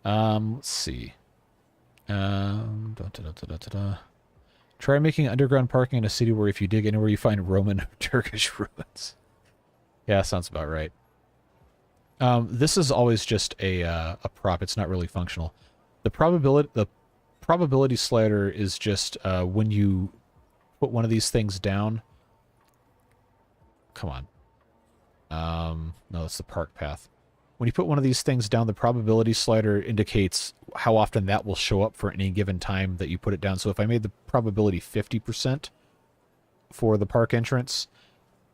Let's see. Try making underground parking in a city where if you dig anywhere you find Roman or Turkish ruins. Yeah, sounds about right. This is always just a prop. It's not really functional. The probability slider is just when you put one of these things down. Come on. No, that's the park path. When you put one of these things down, the probability slider indicates how often that will show up for any given time that you put it down. So if I made the probability 50% for the park entrance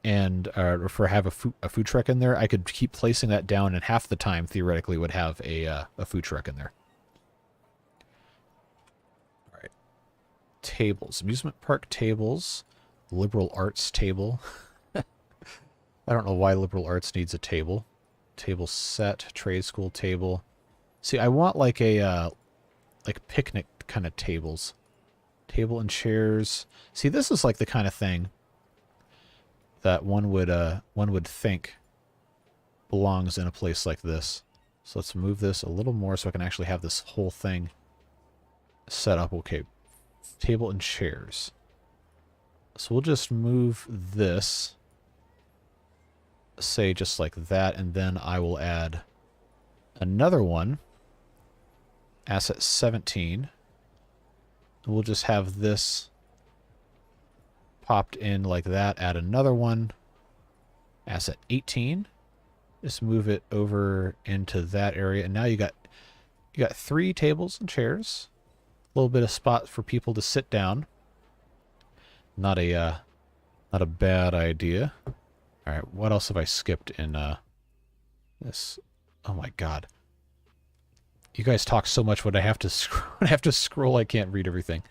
and for have a food truck in there, I could keep placing that down, and half the time theoretically would have a food truck in there. All right, tables, amusement park tables, liberal arts table. I don't know why liberal arts needs a table. Table set, trade school table. See, I want like a like picnic kind of tables. Table and chairs. See, this is like the kind of thing that one would think belongs in a place like this. So let's move this a little more so I can actually have this whole thing set up. Okay, table and chairs. So we'll just move this, say just like that, and then I will add another one, asset 17. We'll just have this popped in like that, add another one, asset 18. Just move it over into that area, and now you got 3 tables and chairs, a little bit of spot for people to sit down. Not a bad idea. All right, what else have I skipped in this? Oh my god. You guys talk so much when I have to scroll, I can't read everything.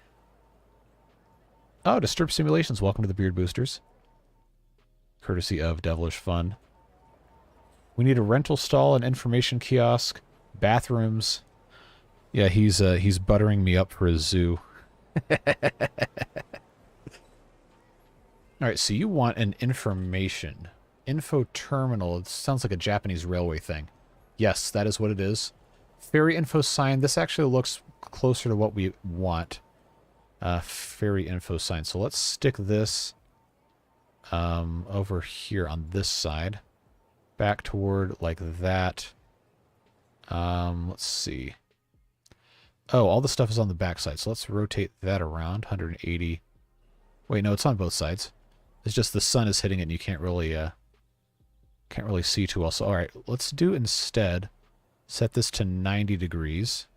Oh, Disturb Simulations, welcome to the Beard Boosters. Courtesy of Devilish Fun. We need a rental stall, an information kiosk, bathrooms. Yeah, he's buttering me up for a zoo. All right, so you want an information. Info terminal. It sounds like a Japanese railway thing. Yes, that is what it is. Ferry info sign. This actually looks closer to what we want. Ferry info sign. So let's stick this over here on this side. back toward like that. Let's see. Oh, all the stuff is on the back side, so let's rotate that around 180. Wait, no, it's on both sides. It's just the sun is hitting it and you can't really see too well. So all right, let's do instead set this to 90 degrees.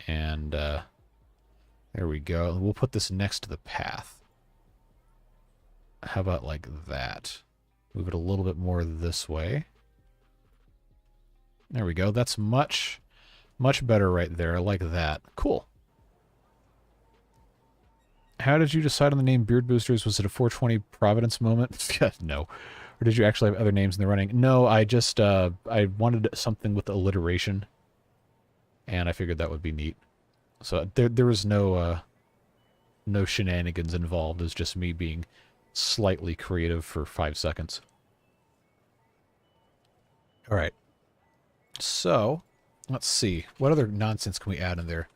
And there we go. We'll put this next to the path. How about like that? Move it a little bit more this way. There we go. That's much better right there. I like that. Cool. How did you decide on the name Beard Boosters? Was it a 420 Providence moment? No. Or did you actually have other names in the running? No, I just, I wanted something with alliteration. And I figured that would be neat. So there was no shenanigans involved. It was just me being slightly creative for 5 seconds. All right. So, let's see. What other nonsense can we add in there?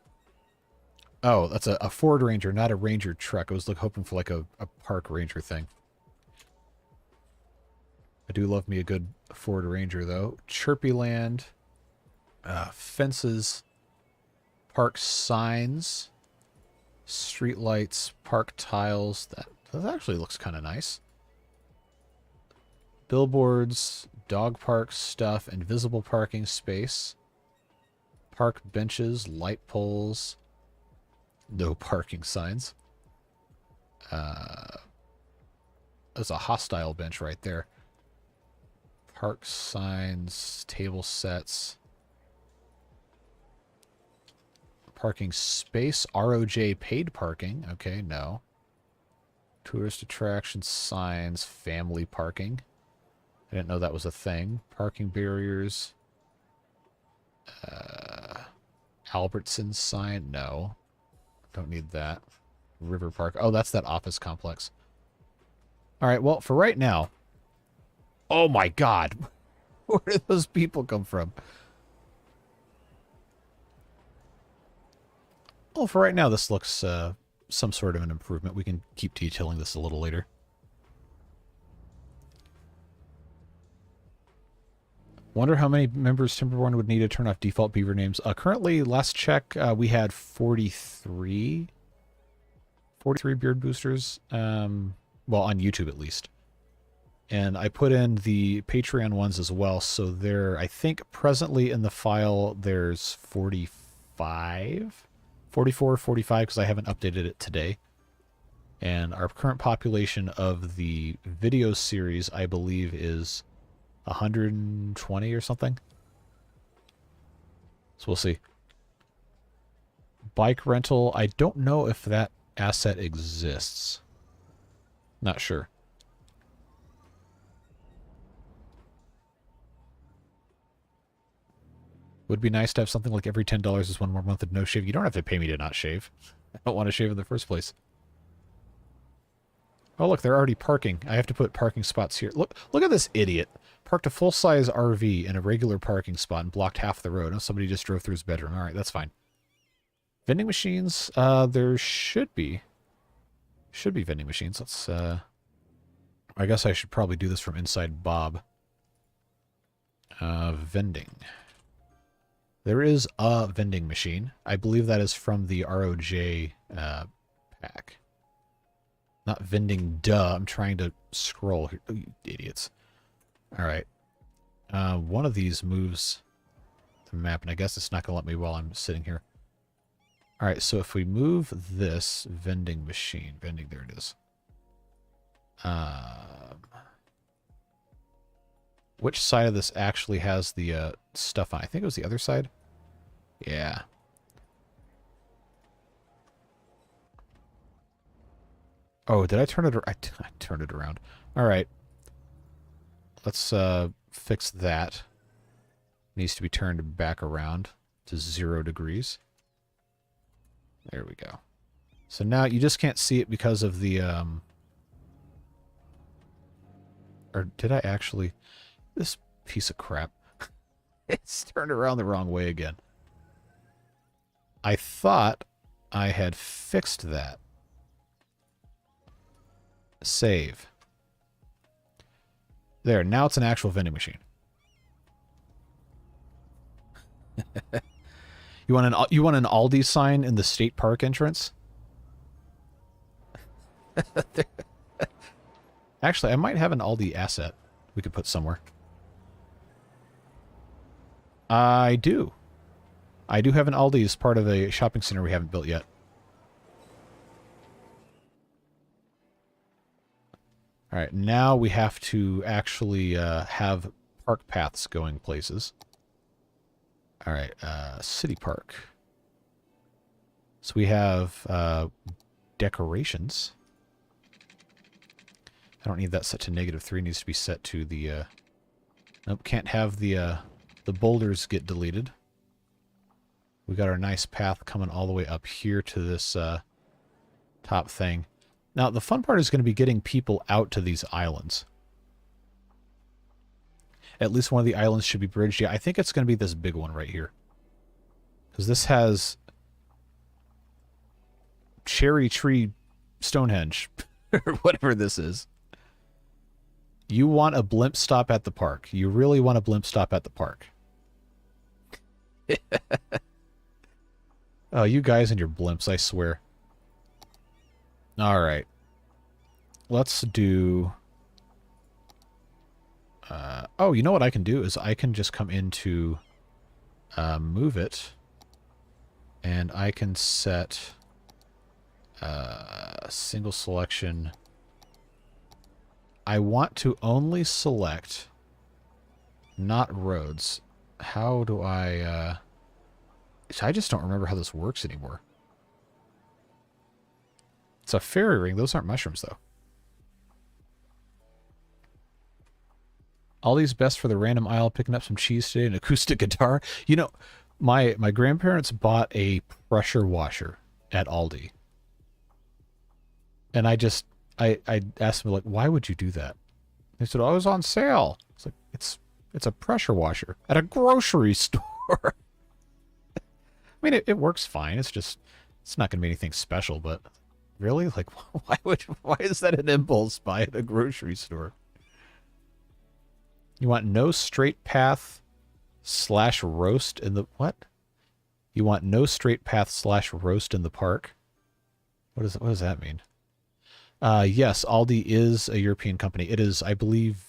Oh, that's a Ford Ranger, not a Ranger truck. I was hoping for like a park Ranger thing. I do love me a good Ford Ranger, though. Chirpy Land, fences, park signs, street lights, park tiles. That actually looks kind of nice. Billboards, dog park stuff, invisible parking space, park benches, light poles, no parking signs. There's a hostile bench right there. Park signs, table sets, parking space, ROJ paid parking. Okay, no. Tourist attraction signs, family parking. I didn't know that was a thing. Parking barriers. Albertson's sign. No. Don't need that. River Park. Oh, that's that office complex. All right, well, for right now. Oh, my God. Where did those people come from? Well, for right now, this looks some sort of an improvement. We can keep detailing this a little later. Wonder how many members Timberborn would need to turn off default beaver names. Currently, last check, we had 43 beard boosters. Well, on YouTube at least. And I put in the Patreon ones as well. So there, I think presently in the file, there's 45, 44, 45, because I haven't updated it today. And our current population of the video series, I believe, is 120 or something. So we'll see. Bike rental. I don't know if that asset exists. Not sure. Would be nice to have something like every $10 is one more month of no shave. You don't have to pay me to not shave. I don't want to shave in the first place. Oh, look, they're already parking. I have to put parking spots here. Look at this idiot. Parked a full-size RV in a regular parking spot and blocked half the road. Oh, somebody just drove through his bedroom. All right, that's fine. Vending machines, there should be. Should be vending machines. Let's, I guess I should probably do this from inside Bob. Vending. There is a vending machine. I believe that is from the ROJ pack. Not vending, duh. I'm trying to scroll here. Oh, you idiots. All right. One of these moves the map, and I guess it's not going to let me while I'm sitting here. All right, so if we move this vending machine, there it is. Which side of this actually has the stuff on? I think it was the other side. Yeah. Oh, did I turn it? I turned it around. All right. Let's fix that. Needs to be turned back around to 0 degrees. There we go. So now you just can't see it because of the or did I actually? This piece of crap. It's turned around the wrong way again. I thought I had fixed that. Save. There, now it's an actual vending machine. You want an Aldi sign in the state park entrance? Actually, I might have an Aldi asset we could put somewhere. I do. I do have an Aldi as part of a shopping center we haven't built yet. Alright, now we have to actually have park paths going places. Alright, city park. So we have decorations. I don't need that set to -3. It needs to be set to the... nope, can't have the boulders get deleted. We got our nice path coming all the way up here to this top thing. Now, the fun part is going to be getting people out to these islands. At least one of the islands should be bridged. Yeah, I think it's going to be this big one right here. Because this has Cherry Tree Stonehenge, or whatever this is. You want a blimp stop at the park. You really want a blimp stop at the park. Oh, you guys and your blimps, I swear. Alright. Let's do... oh, you know what I can do is I can just come into move it, and I can set single selection. I want to only select not roads. How do I just don't remember how this works anymore. It's a fairy ring. Those aren't mushrooms, though. Aldi's best for the random aisle, picking up some cheese today, an acoustic guitar. You know, my grandparents bought a pressure washer at Aldi. And I asked them, like, why would you do that? They said, oh, it was on sale. It's like, it's a pressure washer at a grocery store. I mean, it works fine. It's just, it's not going to be anything special, but really? Like, why is that an impulse buy at a grocery store? You want no straight path / roast in the... What? You want no straight path / roast in the park? What does that mean? Yes, Aldi is a European company. It is, I believe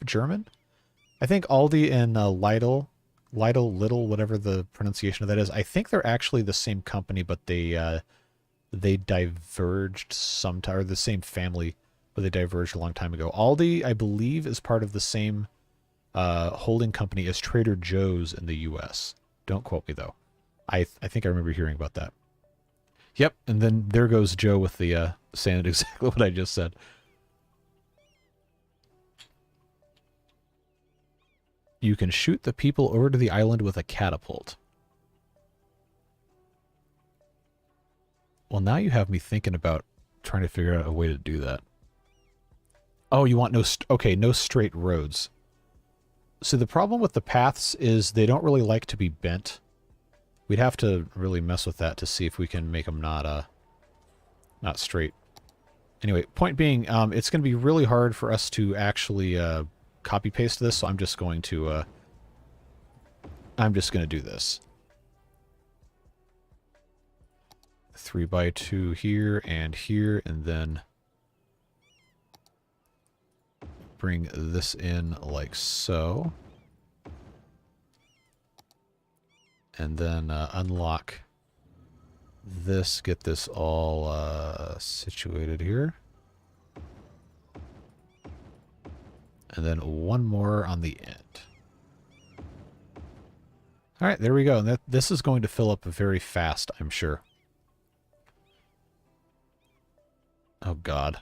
German? I think Aldi and Lidl, whatever the pronunciation of that is, I think they're actually the same company, but they diverged sometime, or the same family, but they diverged a long time ago. Aldi, I believe, is part of the same holding company as Trader Joe's in the U.S. Don't quote me, though. I think I remember hearing about that. Yep, and then there goes Joe with the saying exactly what I just said. You can shoot the people over to the island with a catapult. Well, now you have me thinking about trying to figure out a way to do that. Oh, you want no straight roads. So the problem with the paths is they don't really like to be bent. We'd have to really mess with that to see if we can make them not straight. Anyway, point being, it's going to be really hard for us to actually copy paste this, so I'm just going to do this. 3x2 here, and then bring this in like so. And then unlock this, get this all situated here. And then one more on the end. Alright, there we go. And this is going to fill up very fast, I'm sure. Oh, God.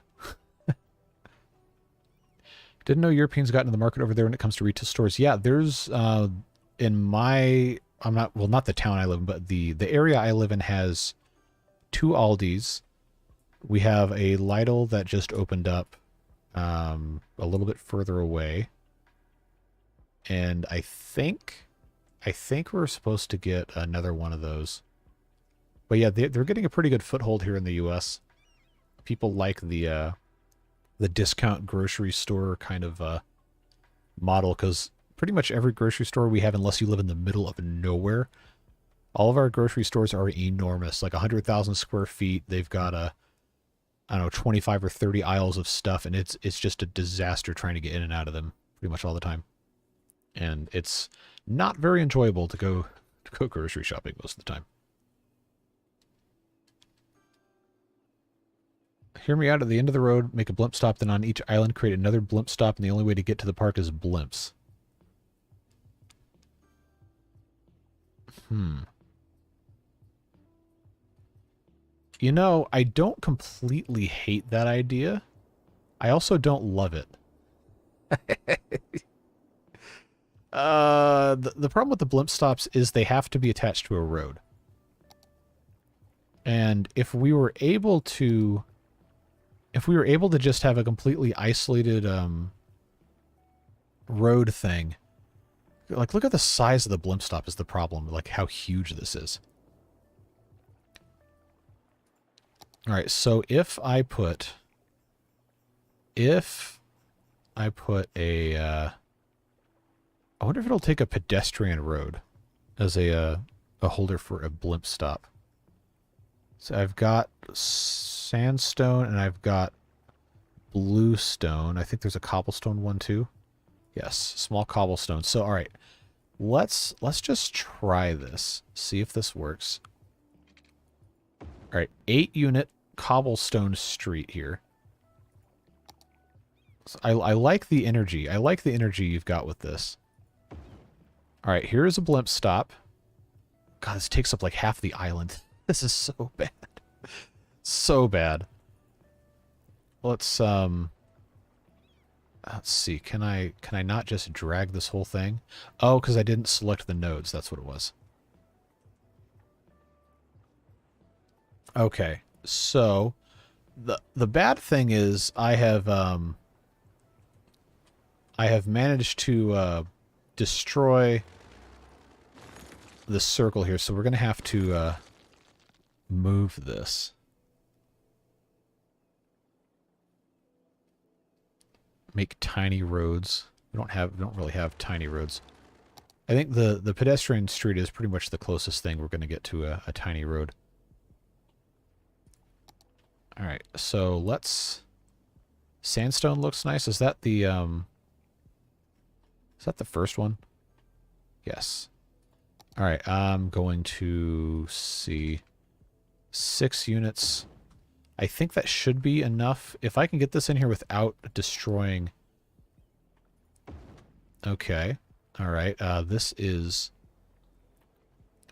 Didn't know Europeans got into the market over there when it comes to retail stores. Yeah, there's, in my... not the town I live in, but the area I live in has 2 Aldis. We have a Lidl that just opened up a little bit further away. And I think we're supposed to get another one of those. But yeah, they're getting a pretty good foothold here in the U.S. People like the discount grocery store kind of model, because pretty much every grocery store we have, unless you live in the middle of nowhere. All of our grocery stores are enormous, like 100,000 square feet. They've got I don't know, 25 or 30 aisles of stuff, and it's just a disaster trying to get in and out of them pretty much all the time. And it's not very enjoyable to go grocery shopping most of the time. Hear me out. At the end of the road, make a blimp stop, then on each island create another blimp stop, and the only way to get to the park is blimps. You know, I don't completely hate that idea. I also don't love it. The problem with the blimp stops is they have to be attached to a road. And if we were able to just have a completely isolated road thing, like, look at the size of the blimp stop is the problem, like how huge this is. All right, so if I put a, I wonder if it'll take a pedestrian road as a holder for a blimp stop. So I've got sandstone and I've got bluestone. I think there's a cobblestone one too. Yes, small cobblestone. So all right, let's just try this. See if this works. All right, 8-unit cobblestone street here. So I like the energy. I like the energy you've got with this. All right, here's a blimp stop. God, this takes up like half the island. This is so bad. So bad. Let's see. Can I not just drag this whole thing? Oh, because I didn't select the nodes. That's what it was. Okay, so the bad thing is I have managed to destroy the circle here, so we're gonna have to move this. Make tiny roads. We don't really have tiny roads. I think the pedestrian street is pretty much the closest thing we're gonna get to a tiny road. All right, so let's... Sandstone looks nice. Is that the first one? Yes. All right, I'm going to see 6 units. I think that should be enough. If I can get this in here without destroying... Okay. All right, this is...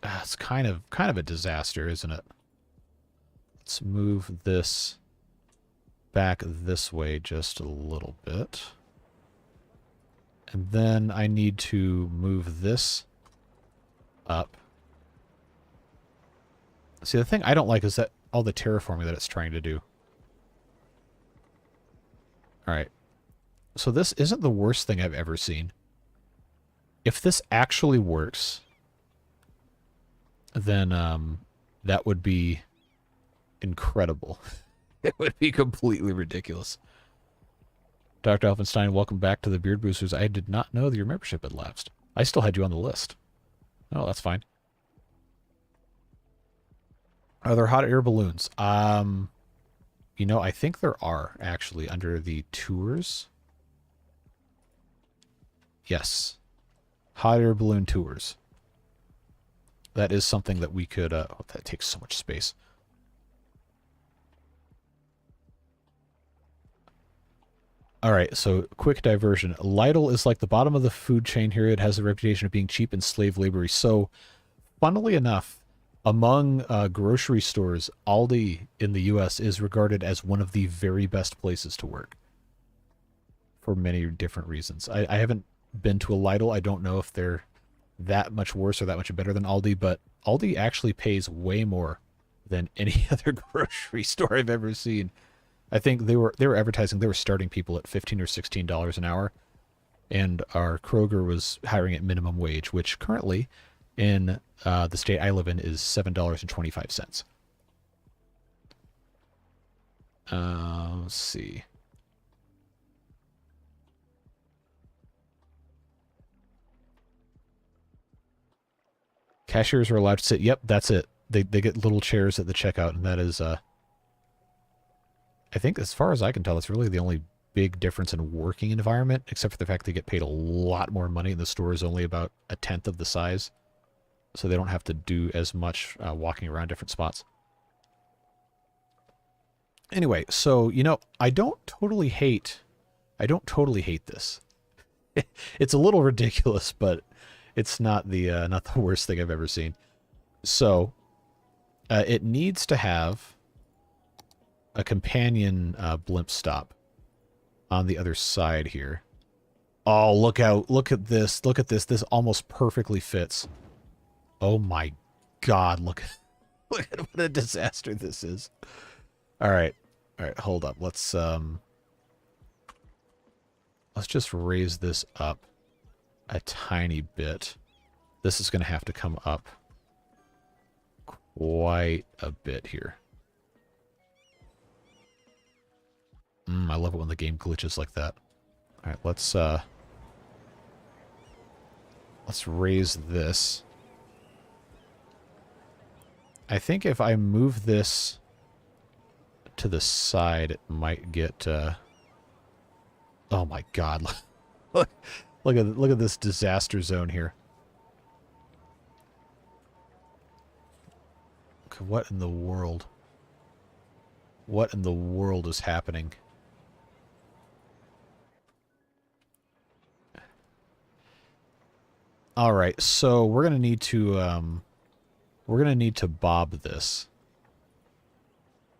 it's kind of a disaster, isn't it? Let's move this back this way just a little bit. And then I need to move this up. See, the thing I don't like is that all the terraforming that it's trying to do. Alright. So this isn't the worst thing I've ever seen. If this actually works, then that would be incredible. It would be completely ridiculous. Dr. Helfenstein, welcome back to the Beard Boosters. I did not know that your membership had lapsed. I still had you on the list. Oh, that's fine. Are there hot air balloons? You know, I think there are, actually, under the tours. Yes. Hot air balloon tours. That is something that we could... oh, that takes so much space. All right, so quick diversion. Lidl is like the bottom of the food chain here. It has a reputation of being cheap and slave labory. So, funnily enough, among grocery stores, Aldi in the U.S. is regarded as one of the very best places to work for many different reasons. I haven't been to a Lidl. I don't know if they're that much worse or that much better than Aldi, but Aldi actually pays way more than any other grocery store I've ever seen. I think they were advertising, they were starting people at $15 or $16 an hour, and our Kroger was hiring at minimum wage, which currently in the state I live in is $7.25. Let's see. Cashiers are allowed to sit. Yep, that's it. They get little chairs at the checkout, and that is, I think as far as I can tell, it's really the only big difference in working environment, except for the fact they get paid a lot more money, and the store is only about 1/10 of the size. So they don't have to do as much walking around different spots. Anyway, so, you know, I don't totally hate this. It's a little ridiculous, but it's not the worst thing I've ever seen. So, it needs to have a companion blimp stop on the other side here. Oh, look out. Look at this. Look at this. This almost perfectly fits. Oh my god, look at what a disaster this is. Alright. Alright, hold up. Let's just raise this up a tiny bit. This is gonna have to come up quite a bit here. I love it when the game glitches like that. Alright, let's raise this. I think if I move this to the side, it might get, oh my god. look at this disaster zone here. Okay, what in the world? What in the world is happening? Alright, so we're gonna need to, bob this.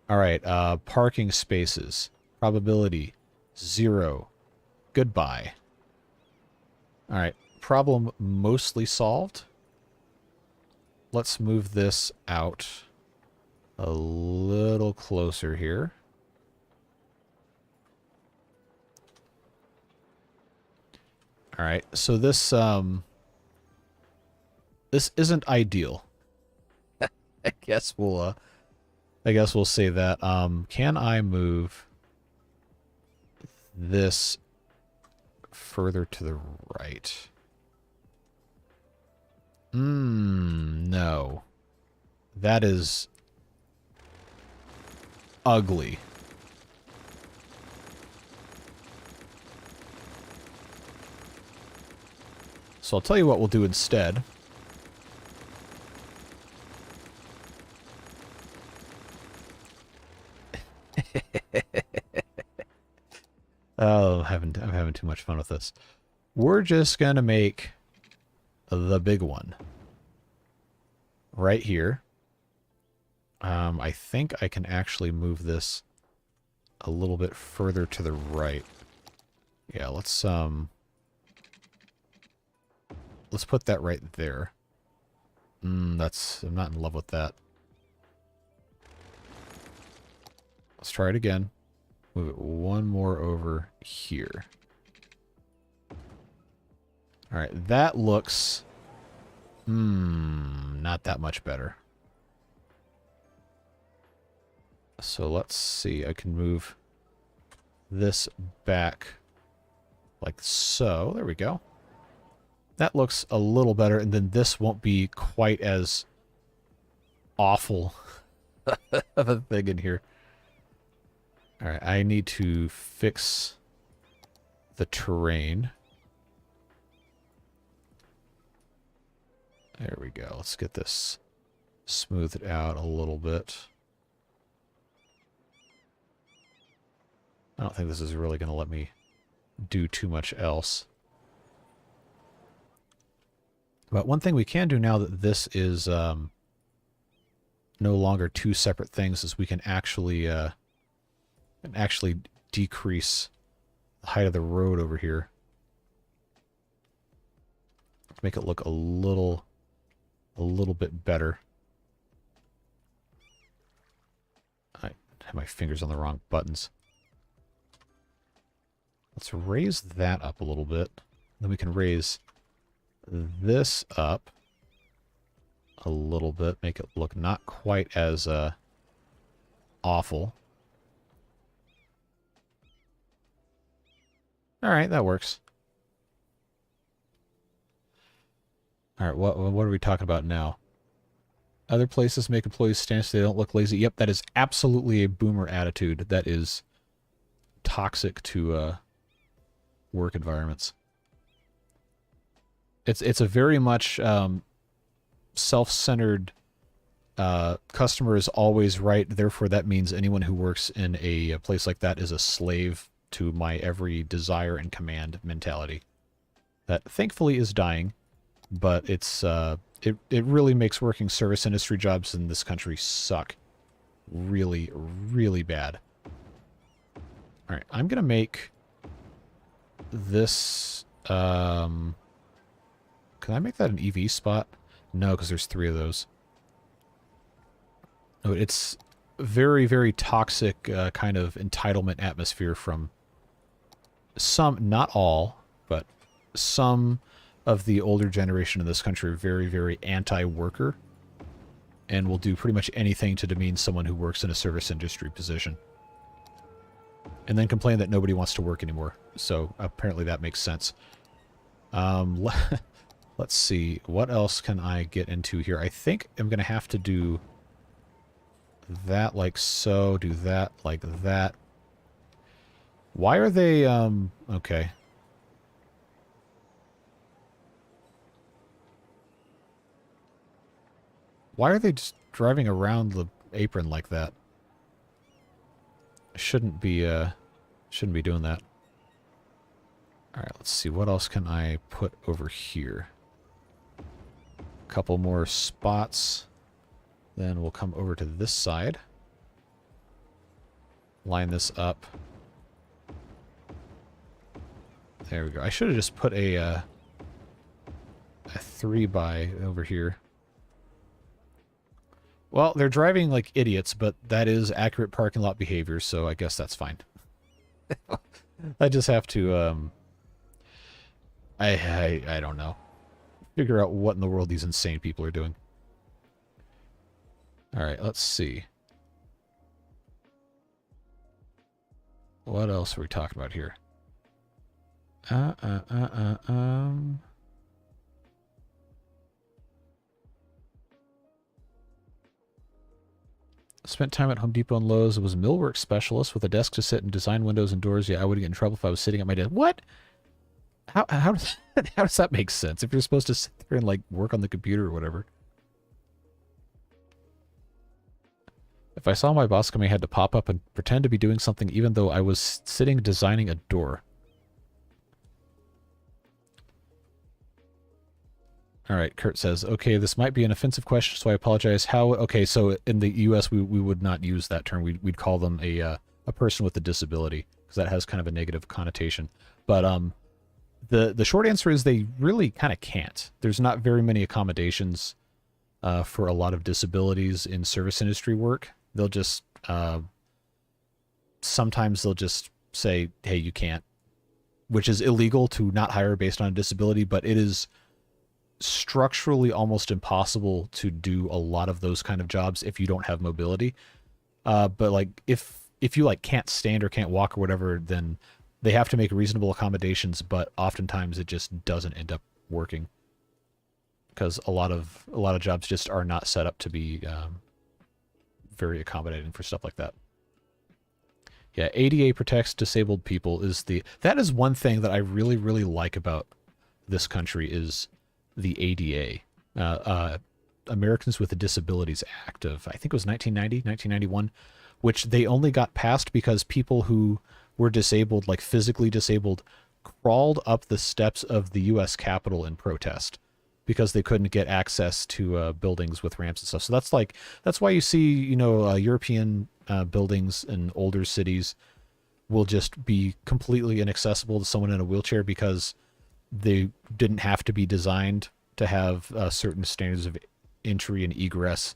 Alright, parking spaces. Probability 0. Goodbye. Alright, problem mostly solved. Let's move this out a little closer here. Alright, so this isn't ideal. I guess we'll say that. Can I move this further to the right? No. That is ugly. So I'll tell you what we'll do instead. Oh, I'm having too much fun with this. We're just gonna make the big one right here. I think I can actually move this a little bit further to the right. Yeah, let's put that right there. I'm not in love with that. Let's try it again. Move it one more over here. Alright, that looks... not that much better. So let's see, I can move this back like so. There we go. That looks a little better, and then this won't be quite as awful of a thing in here. Alright, I need to fix the terrain. There we go. Let's get this smoothed out a little bit. I don't think this is really going to let me do too much else. But one thing we can do now that this is no longer two separate things is we can actually decrease the height of the road over here to make it look a little bit better. I have my fingers on the wrong buttons. Let's raise that up a little bit. Then we can raise this up a little bit, make it look not quite as awful. Alright, that works. Alright, what are we talking about now? Other places make employees stand so they don't look lazy. Yep, that is absolutely a boomer attitude. That is toxic to work environments. It's a very much self-centered customer is always right, therefore that means anyone who works in a place like that is a slave to my every desire and command mentality. That thankfully is dying, but it's it really makes working service industry jobs in this country suck. Really, really bad. Alright, I'm gonna make this can I make that an EV spot? No, because there's 3 of those. Oh, it's very, very toxic kind of entitlement atmosphere from some, not all, but some of the older generation in this country are very, very anti-worker and will do pretty much anything to demean someone who works in a service industry position. And then complain that nobody wants to work anymore. So apparently that makes sense. Let's see, what else can I get into here? I think I'm going to have to do that like so, do that like that. Why are they, okay. Why are they just driving around the apron like that? Shouldn't be doing that. Alright, let's see, what else can I put over here? Couple more spots. Then we'll come over to this side. Line this up. There we go. I should have just put a 3x over here. Well, they're driving like idiots, but that is accurate parking lot behavior, so I guess that's fine. I just have to, I don't know. Figure out what in the world these insane people are doing. Alright, let's see. What else are we talking about here? Spent time at Home Depot and Lowe's. Was a millwork specialist with a desk to sit and design windows and doors. Yeah, I wouldn't get in trouble if I was sitting at my desk. What? How does that make sense? If you're supposed to sit there and like work on the computer or whatever. If I saw my boss coming, I had to pop up and pretend to be doing something even though I was sitting designing a door. Alright, Kurt says, okay, this might be an offensive question, so I apologize. How? Okay, so in the US, we would not use that term. We'd call them a person with a disability, because that has kind of a negative connotation. But the short answer is they really kind of can't. There's not very many accommodations for a lot of disabilities in service industry work. They'll just, sometimes they'll just say, hey, you can't, which is illegal to not hire based on a disability, but it is structurally almost impossible to do a lot of those kind of jobs if you don't have mobility. But like if you like can't stand or can't walk or whatever, then they have to make reasonable accommodations, but oftentimes it just doesn't end up working because a lot of jobs just are not set up to be very accommodating for stuff like that. Yeah, ADA protects disabled people that is one thing that I really, really like about this country is the ADA, Americans with Disabilities Act of, I think it was 1991, which they only got passed because people who were disabled, like physically disabled, crawled up the steps of the U.S. Capitol in protest because they couldn't get access to buildings with ramps and stuff. So that's why you see, European buildings in older cities will just be completely inaccessible to someone in a wheelchair because they didn't have to be designed to have certain standards of entry and egress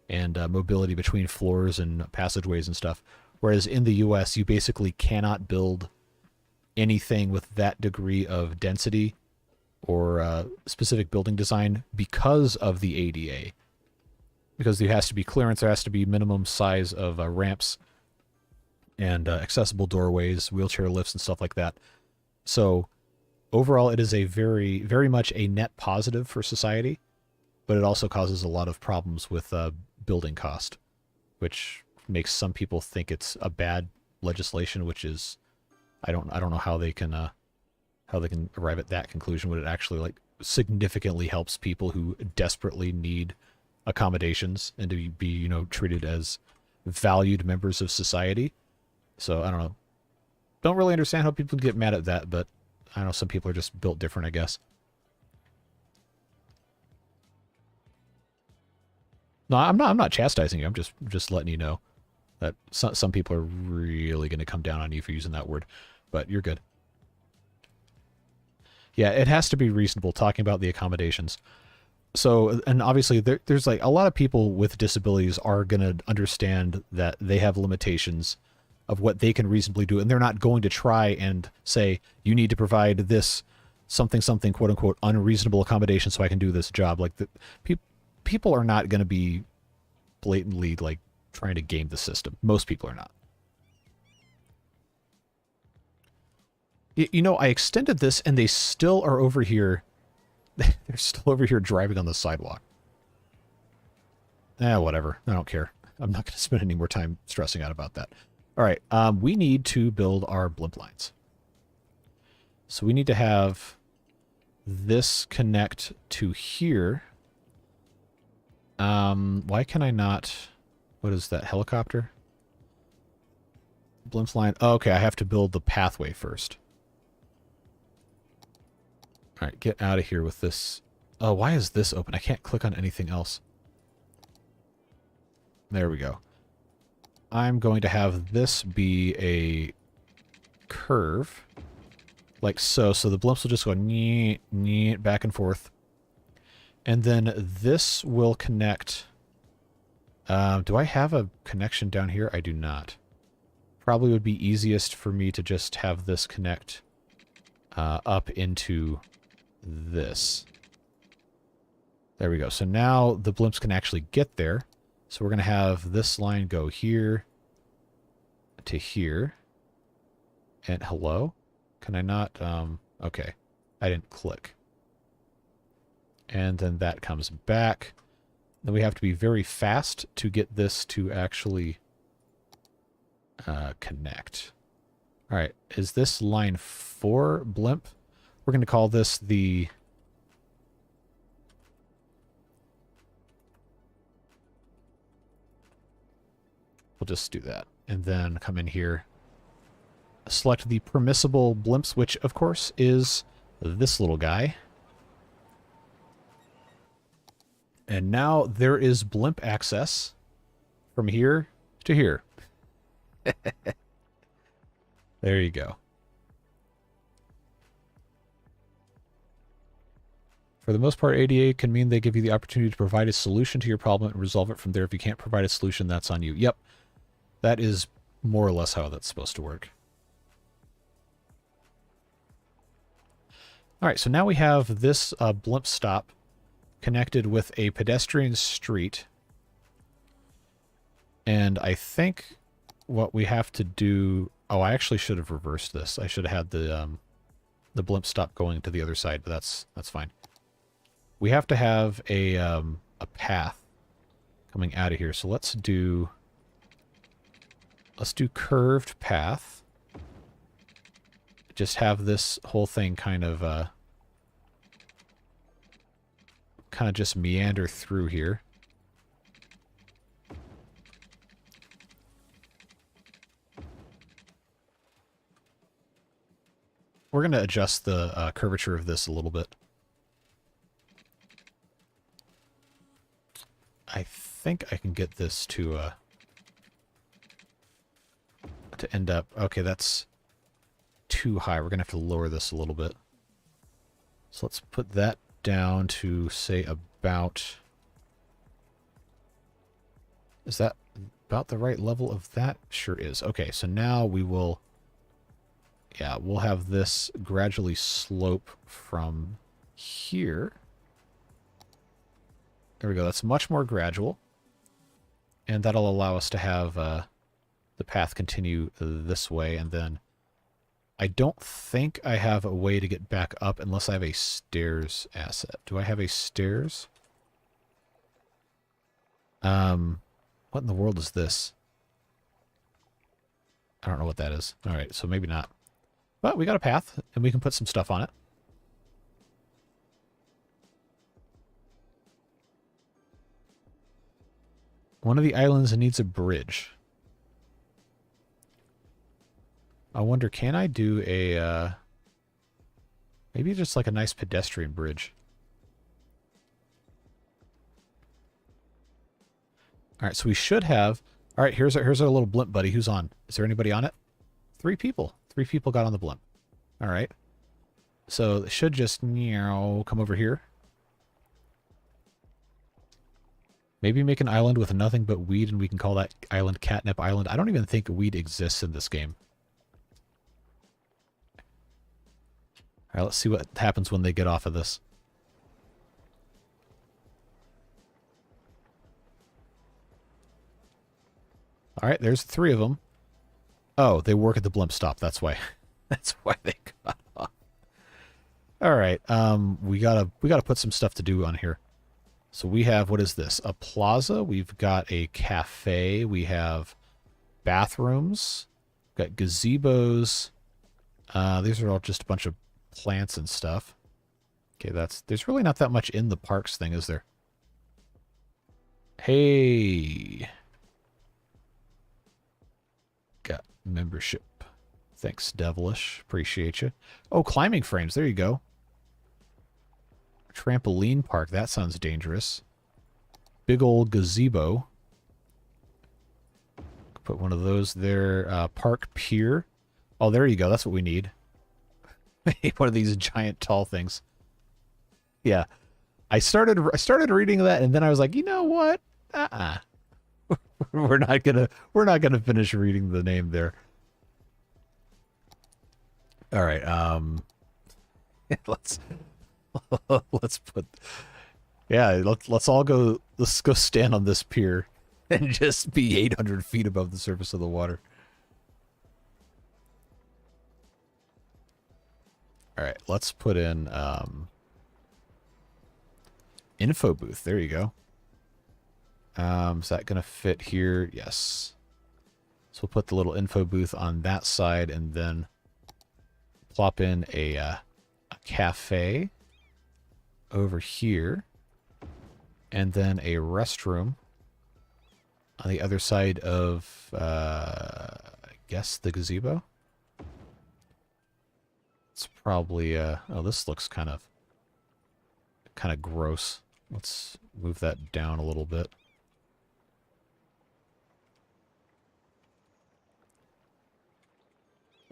and mobility between floors and passageways and stuff. Whereas in the U.S., you basically cannot build anything with that degree of density or specific building design because of the ADA. Because there has to be clearance, there has to be minimum size of ramps and accessible doorways, wheelchair lifts and stuff like that. So overall, it is a very, very much a net positive for society but it also causes a lot of problems with building cost, which makes some people think it's a bad legislation, which is I don't know how they can arrive at that conclusion when it actually like significantly helps people who desperately need accommodations and to be, you know, treated as valued members of society. So I don't know. Don't really understand how people get mad at that, but I don't know, some people are just built different, I guess. No, I'm not chastising you. I'm just letting you know that some people are really going to come down on you for using that word, but you're good. Yeah, it has to be reasonable talking about the accommodations. So, and obviously there's like a lot of people with disabilities are going to understand that they have limitations of what they can reasonably do, and they're not going to try and say, you need to provide this something, quote unquote, unreasonable accommodation so I can do this job. Like, people are not going to be blatantly, like, trying to game the system. Most people are not. You know, I extended this, and they still are over here. They're still over here driving on the sidewalk. Whatever. I don't care. I'm not going to spend any more time stressing out about that. All right, we need to build our blimp lines. So we need to have this connect to here. Why can I not... What is that, helicopter? Blimp line. Oh, okay, I have to build the pathway first. All right, get out of here with this. Oh, why is this open? I can't click on anything else. There we go. I'm going to have this be a curve, like so. So the blimps will just go back and forth. And then this will connect. Do I have a connection down here? I do not. Probably would be easiest for me to just have this connect up into this. There we go. So now the blimps can actually get there. So we're going to have this line go here to here. And hello? Can I not? Okay. I didn't click. And then that comes back. Then we have to be very fast to get this to actually connect. All right. Is this line 4 blimp? We're going to call this the... We'll just do that. And then come in here. Select the permissible blimps, which, of course, is this little guy. And now there is blimp access from here to here. There you go. For the most part, ADA can mean they give you the opportunity to provide a solution to your problem and resolve it from there. If you can't provide a solution, that's on you. Yep. That is more or less how that's supposed to work. All right, so now we have this blimp stop connected with a pedestrian street. And I think what we have to do... Oh, I actually should have reversed this. I should have had the blimp stop going to the other side, but that's fine. We have to have a path coming out of here. So let's do curved path. Just have this whole thing kind of just meander through here. We're going to adjust the curvature of this a little bit. I think I can get this to end up... Okay, that's too high. We're going to have to lower this a little bit. So let's put that down to, say, about... Is that about the right level of that? Sure is. Okay, so now we will... Yeah, we'll have this gradually slope from here. There we go. That's much more gradual. And that'll allow us to have the path continue this way. And then I don't think I have a way to get back up unless I have a stairs asset. Do I have a stairs? What in the world is this? I don't know what that is. Alright, so maybe not. But we got a path, and we can put some stuff on it. One of the islands needs a bridge. I wonder, can I do a, maybe just like a nice pedestrian bridge? Alright, so we should have... Alright, here's our little blimp buddy. Who's on? Is there anybody on it? 3 people. 3 people got on the blimp. Alright. So it should just, come over here. Maybe make an island with nothing but weed, and we can call that island Catnip Island. I don't even think weed exists in this game. Alright, let's see what happens when they get off of this. Alright, there's 3 of them. Oh, they work at the blimp stop. That's why. That's why they got off. Alright, we gotta put some stuff to do on here. So we have, what is this? A plaza. We've got a cafe. We have bathrooms. We've got gazebos. These are all just a bunch of plants and stuff. Okay, there's really not that much in the parks thing, is there? Hey. Got membership. Thanks, Devilish. Appreciate you. Oh, climbing frames. There you go. Trampoline park. That sounds dangerous. Big old gazebo. Put one of those there. Park pier. Oh, there you go. That's what we need. One of these giant tall things. Yeah. I started reading that, and then I was like, you know what? We're not gonna finish reading the name there. All right. Let's put. Yeah. Let's all go. Let's go stand on this pier and just be 800 feet above the surface of the water. All right. Let's put in info booth. There you go. Is that going to fit here? Yes. So we'll put the little info booth on that side, and then plop in a cafe over here, and then a restroom on the other side of, I guess, the gazebo. It's probably, oh, this looks kind of gross. Let's move that down a little bit.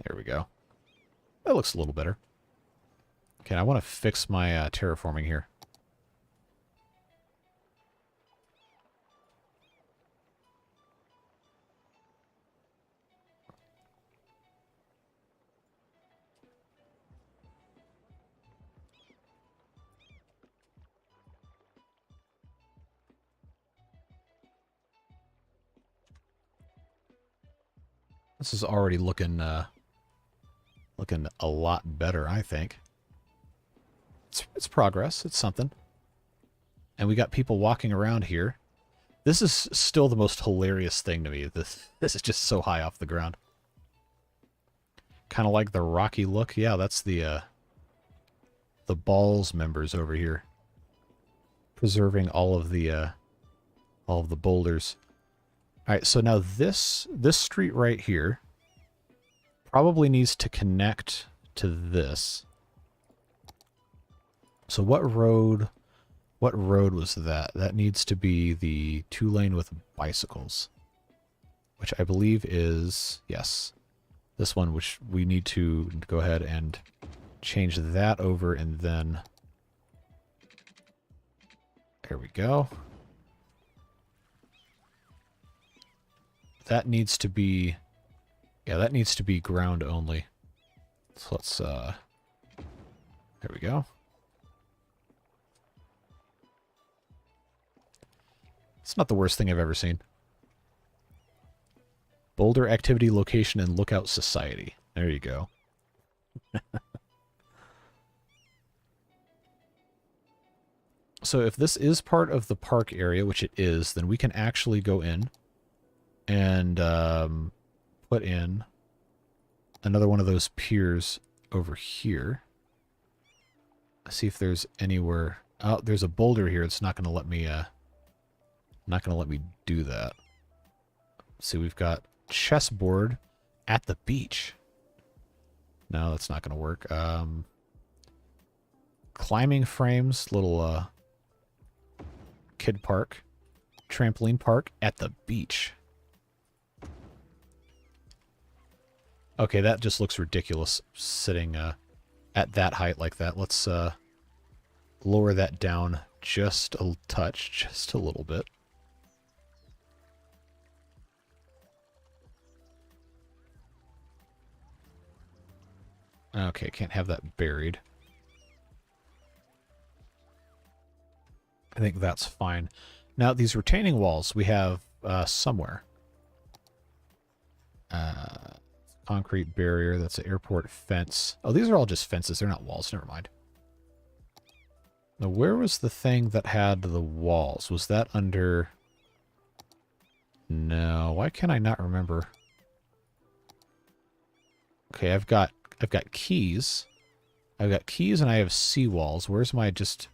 There we go. That looks a little better. Okay, I want to fix my terraforming here. This is already looking a lot better, I think. It's progress. It's something. And we got people walking around here. This is still the most hilarious thing to me. This is just so high off the ground. Kind of like the rocky look. Yeah, that's the Balls members over here, preserving all of the boulders. All right, so now this street right here probably needs to connect to this. So what road was that? That needs to be the 2-lane with bicycles, which I believe is, yes, this one, which we need to go ahead and change that over, and then there we go. That needs to be, yeah, that needs to be ground only. So let's, there we go. It's not the worst thing I've ever seen. Boulder activity, location, and lookout society. There you go. So if this is part of the park area, which it is, then we can actually go in and put in another one of those piers over here. See if there's anywhere. Oh, there's a boulder here. It's not going to let me. Not going to let me do that. See, we've got chessboard at the beach. No, that's not going to work. Climbing frames, little kid park, trampoline park at the beach. Okay, that just looks ridiculous sitting at that height like that. Let's lower that down just a touch, just a little bit. Okay, can't have that buried. I think that's fine. Now, these retaining walls we have somewhere. Concrete barrier, that's an airport fence. Oh, these are all just fences. They're not walls. Never mind. Now, where was the thing that had the walls? Was that under... No, why can I not remember? Okay, I've got keys. I've got keys and I have seawalls. Where's my just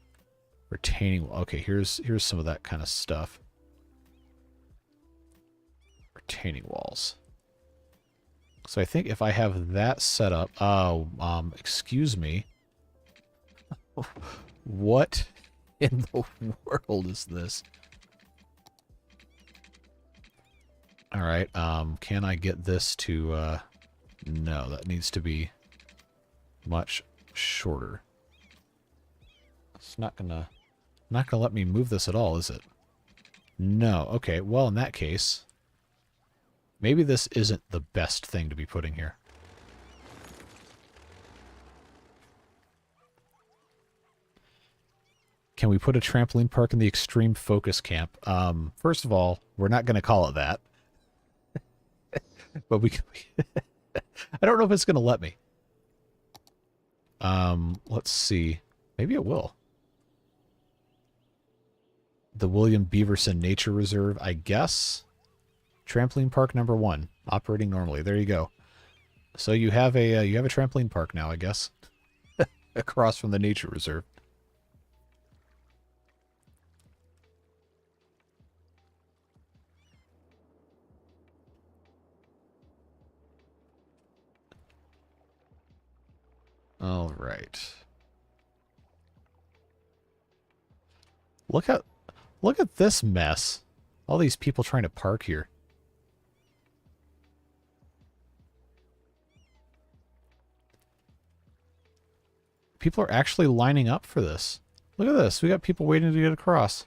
retaining wall? Okay, here's some of that kind of stuff. Retaining walls. So I think if I have that set up... Oh, excuse me. What in the world is this? Alright, can I get this to... No, that needs to be much shorter. It's not gonna let me move this at all, is it? No. Okay, well, in that case... Maybe this isn't the best thing to be putting here. Can we put a trampoline park in the extreme focus camp? First of all, we're not going to call it that. But we can... I don't know if it's going to let me. Let's see. Maybe it will. The William Beaverson Nature Reserve, I guess. Trampoline park number 1, operating normally. There you go. So you have a trampoline park now, I guess, across from the nature reserve. All right. Look at this mess. All these people trying to park here. People are actually lining up for this. Look at this. We got people waiting to get across.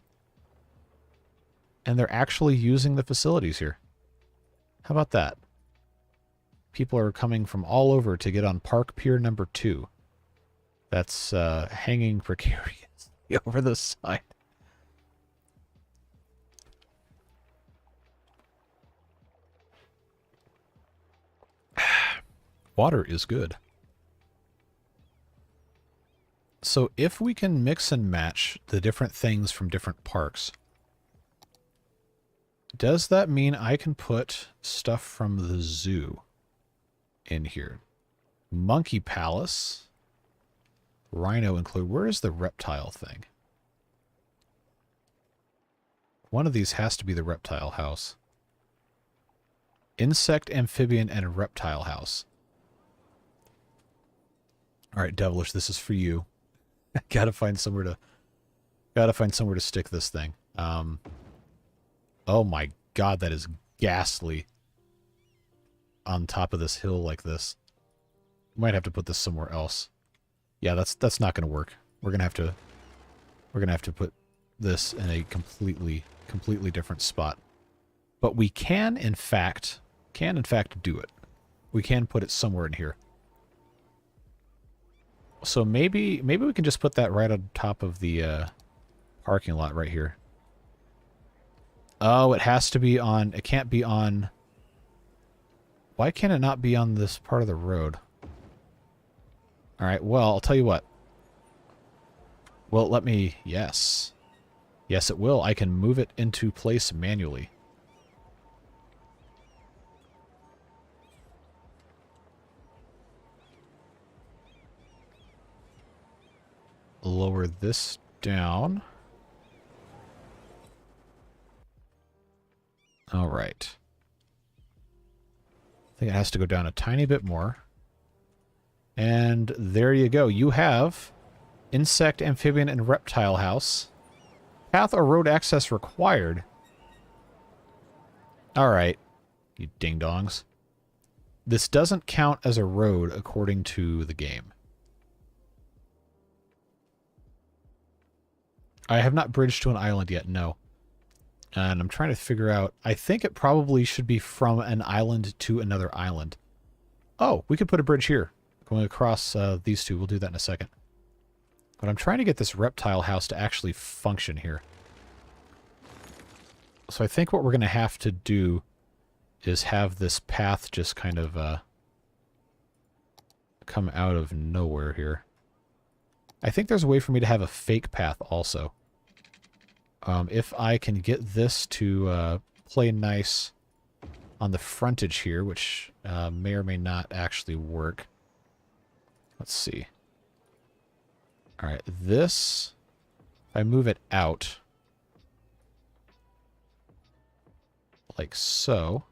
And they're actually using the facilities here. How about that? People are coming from all over to get on Park Pier number 2. That's hanging precariously over the side. Water is good. So if we can mix and match the different things from different parks, does that mean I can put stuff from the zoo in here? Monkey Palace, Rhino include. Where is the reptile thing? One of these has to be the reptile house. Insect, amphibian, and reptile house. All right, Devilish, this is for you. Gotta find somewhere to stick this thing. Oh my god, that is ghastly. On top of this hill like this. Might have to put this somewhere else. Yeah, that's not gonna work. We're gonna have to put this in a completely different spot. But we can in fact do it. We can put it somewhere in here. So maybe we can just put that right on top of the parking lot right here. Oh, it has to be on... It can't be on... Why can it not be on this part of the road? Alright, well, I'll tell you what. Well, let me... Yes. Yes, it will. I can move it into place manually. Lower this down. All right. I think it has to go down a tiny bit more. And there you go. You have insect, amphibian, and reptile house. Path or road access required. All right, you ding-dongs. This doesn't count as a road according to the game. I have not bridged to an island yet, no. And I'm trying to figure out... I think it probably should be from an island to another island. Oh, we could put a bridge here. Going across these two. We'll do that in a second. But I'm trying to get this reptile house to actually function here. So I think what we're going to have to do is have this path just kind of come out of nowhere here. I think there's a way for me to have a fake path also. If I can get this to play nice on the frontage here, which may or may not actually work. Let's see. Alright, this, if I move it out, like so.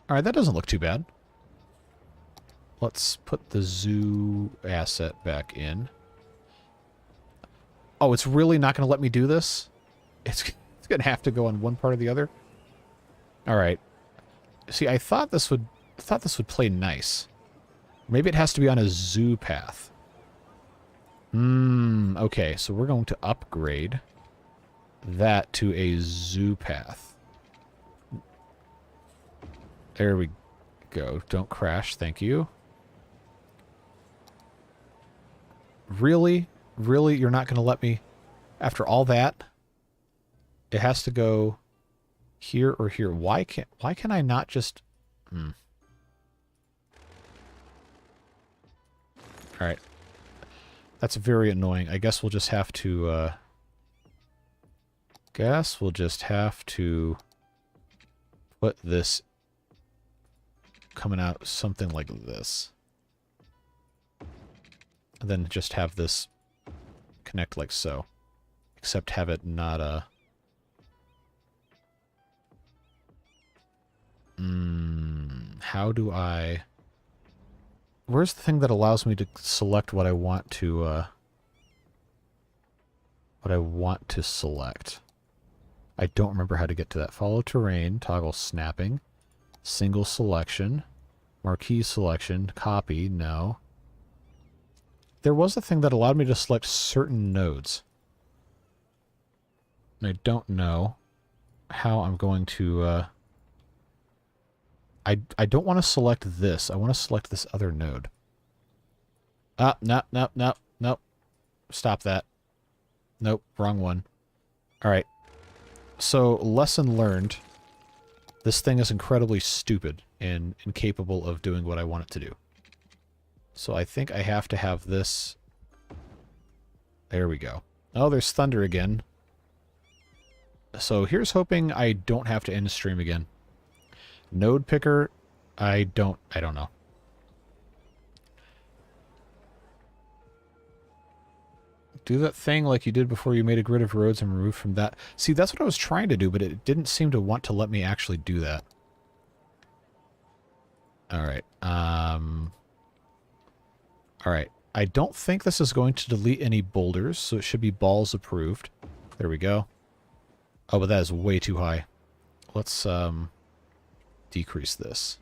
Alright, that doesn't look too bad. Let's put the zoo asset back in. Oh, it's really not going to let me do this? It's going to have to go on one part or the other? Alright. See, I thought this would play nice. Maybe it has to be on a zoo path. Okay, so we're going to upgrade that to a zoo path. There we go. Don't crash, thank you. Really? Really? You're not going to let me... After all that? It has to go here or here. Why can I not just... Alright. That's very annoying. I guess we'll just have to... put this coming out something like this. And then just have this connect like so. Except have it not how do I... Where's the thing that allows me to select what I want to select? I don't remember how to get to that. Follow terrain, toggle snapping, single selection, marquee selection, copy, no. There was a thing that allowed me to select certain nodes. And I don't know how I'm going to... I don't want to select this. I want to select this other node. Nope. Stop that. Nope, wrong one. Alright. So, lesson learned. This thing is incredibly stupid and incapable of doing what I want it to do. So I think I have to have this... There we go. Oh, there's thunder again. So here's hoping I don't have to end stream again. Node picker, I don't know. Do that thing like you did before you made a grid of roads and remove from that. See, that's what I was trying to do, but it didn't seem to want to let me actually do that. Alright, Alright, I don't think this is going to delete any boulders, so it should be balls approved. There we go. Oh, but that is way too high. Let's, decrease this.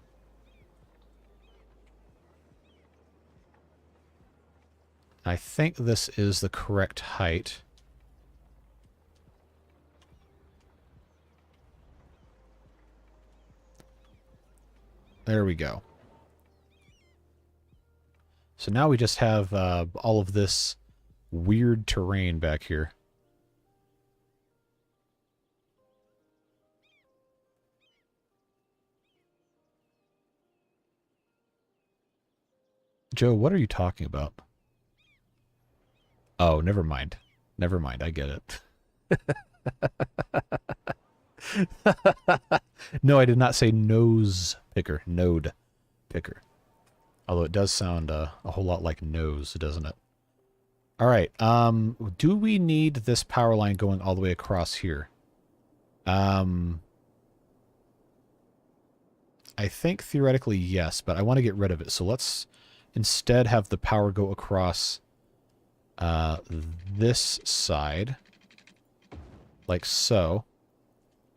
I think this is the correct height. There we go. So now we just have all of this weird terrain back here. Joe, what are you talking about? Oh, never mind. Never mind. I get it. No, I did not say nose picker. Node picker. Although it does sound a whole lot like nose, doesn't it? All right. Do we need this power line going all the way across here? I think theoretically yes, but I want to get rid of it. So let's instead have the power go across this side, like so.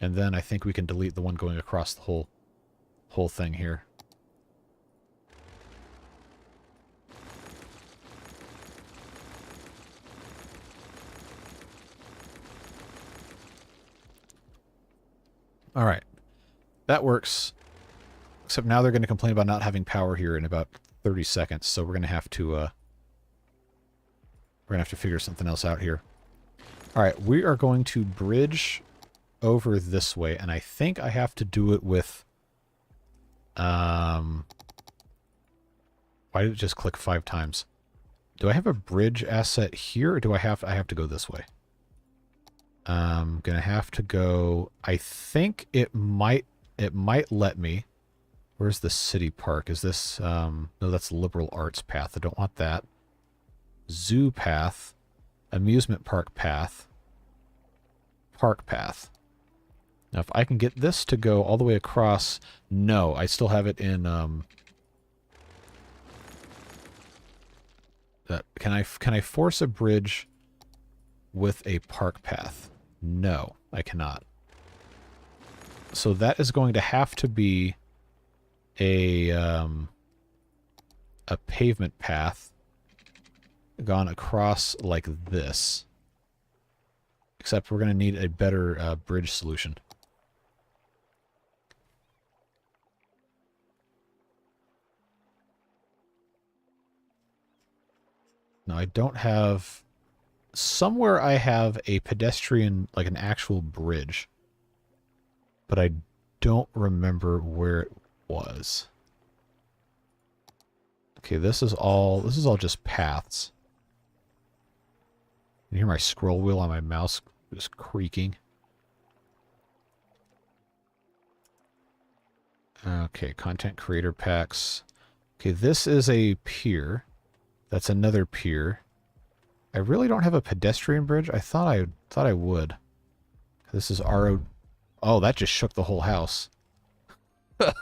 And then I think we can delete the one going across the whole thing here. All right. That works. Except now they're going to complain about not having power here in about 30 seconds, so we're going to have to figure something else out here. All right, we are going to bridge over this way, and I think I have to do it with why did it just click 5 times? Do I have a bridge asset here, or do I have to go this way? I'm gonna have to go. I think it might let me. Where's the city park? Is this no, that's liberal arts path. I don't want that. Zoo path, amusement park path, park path. Now, if I can get this to go all the way across, no, I still have it in. Can I force a bridge with a park path? No, I cannot. So that is going to have to be a pavement path gone across like this. Except we're going to need a better bridge solution. Now, I don't have... Somewhere I have a pedestrian, like an actual bridge. But I don't remember where it was. Okay, this is all just paths. You hear my scroll wheel on my mouse just creaking. Okay, content creator packs. Okay, this is a pier. That's another pier. I really don't have a pedestrian bridge. I thought I would. This is RO. Oh, that just shook the whole house. I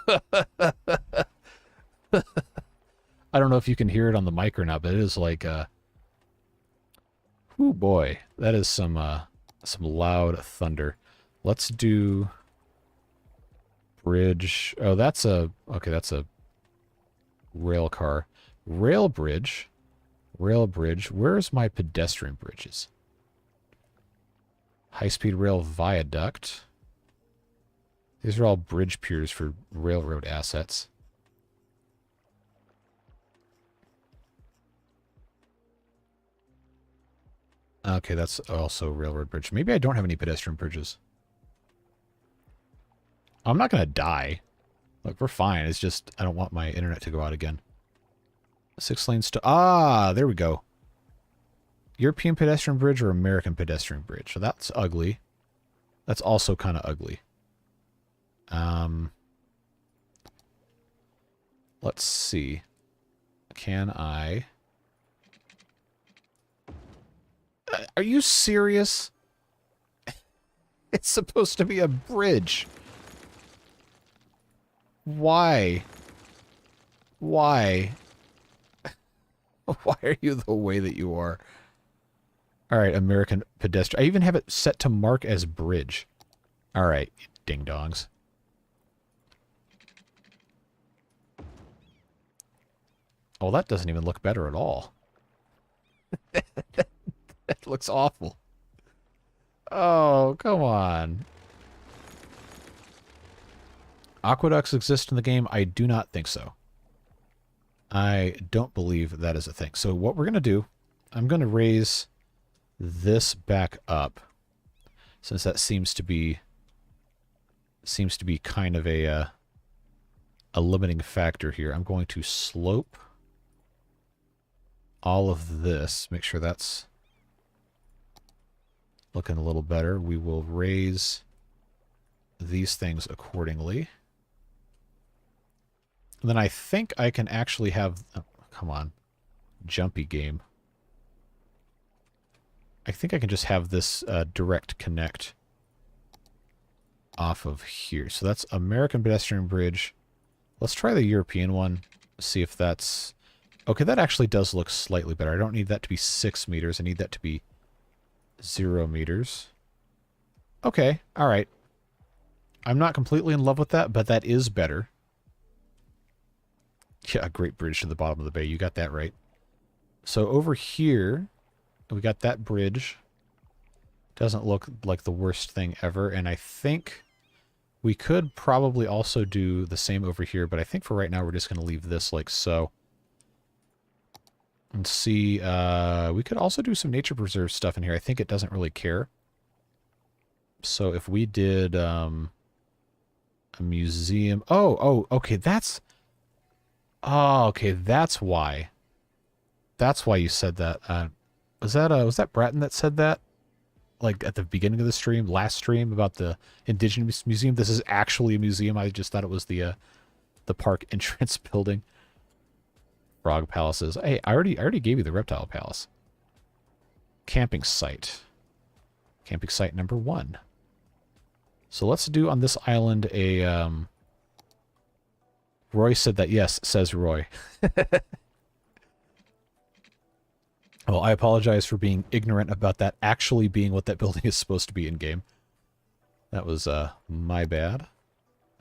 don't know if you can hear it on the mic or not, but it is like oh boy, that is some loud thunder. Let's do bridge. Oh, that's a rail car. Rail bridge. Rail bridge. Where's my pedestrian bridges? High-speed rail viaduct. These are all bridge piers for railroad assets. Okay, that's also railroad bridge. Maybe I don't have any pedestrian bridges. I'm not going to die. Look, we're fine. It's just I don't want my internet to go out again. 6 lanes to... Ah, there we go. European pedestrian bridge or American pedestrian bridge. So that's ugly. That's also kind of ugly. Let's see. Can I... Are you serious? It's supposed to be a bridge. Why? Why? Why are you the way that you are? All right, American pedestrian. I even have it set to mark as bridge. All right, ding-dongs. Oh, that doesn't even look better at all. That looks awful. Oh, come on. Aqueducts exist in the game? I do not think so. I don't believe that is a thing. So what we're going to do, I'm going to raise this back up, since that seems to be kind of a limiting factor here. I'm going to slope all of this, make sure that's Looking a little better. We will raise these things accordingly. And then I think I can actually have... Oh, come on. Jumpy game. I think I can just have this direct connect off of here. So that's American Pedestrian Bridge. Let's try the European one. See if that's... Okay, that actually does look slightly better. I don't need that to be 6 meters. I need that to be 0 meters. Okay, alright. I'm not completely in love with that, but that is better. Yeah, a great bridge to the bottom of the bay. You got that right. So over here, we got that bridge. Doesn't look like the worst thing ever, and I think we could probably also do the same over here, but I think for right now we're just going to leave this like so. And see, we could also do some nature preserve stuff in here. I think it doesn't really care. So if we did a museum... Oh, okay, that's... Oh, okay, that's why. That's why you said that. Was that Bratton that said that? Like at the beginning of the stream, last stream, about the Indigenous Museum? This is actually a museum. I just thought it was the park entrance building. Frog palaces. Hey, I already gave you the reptile palace. Camping site. Camping site number 1. So let's do on this island a... Roy said that. Yes, says Roy. Well, I apologize for being ignorant about that actually being what that building is supposed to be in-game. That was my bad.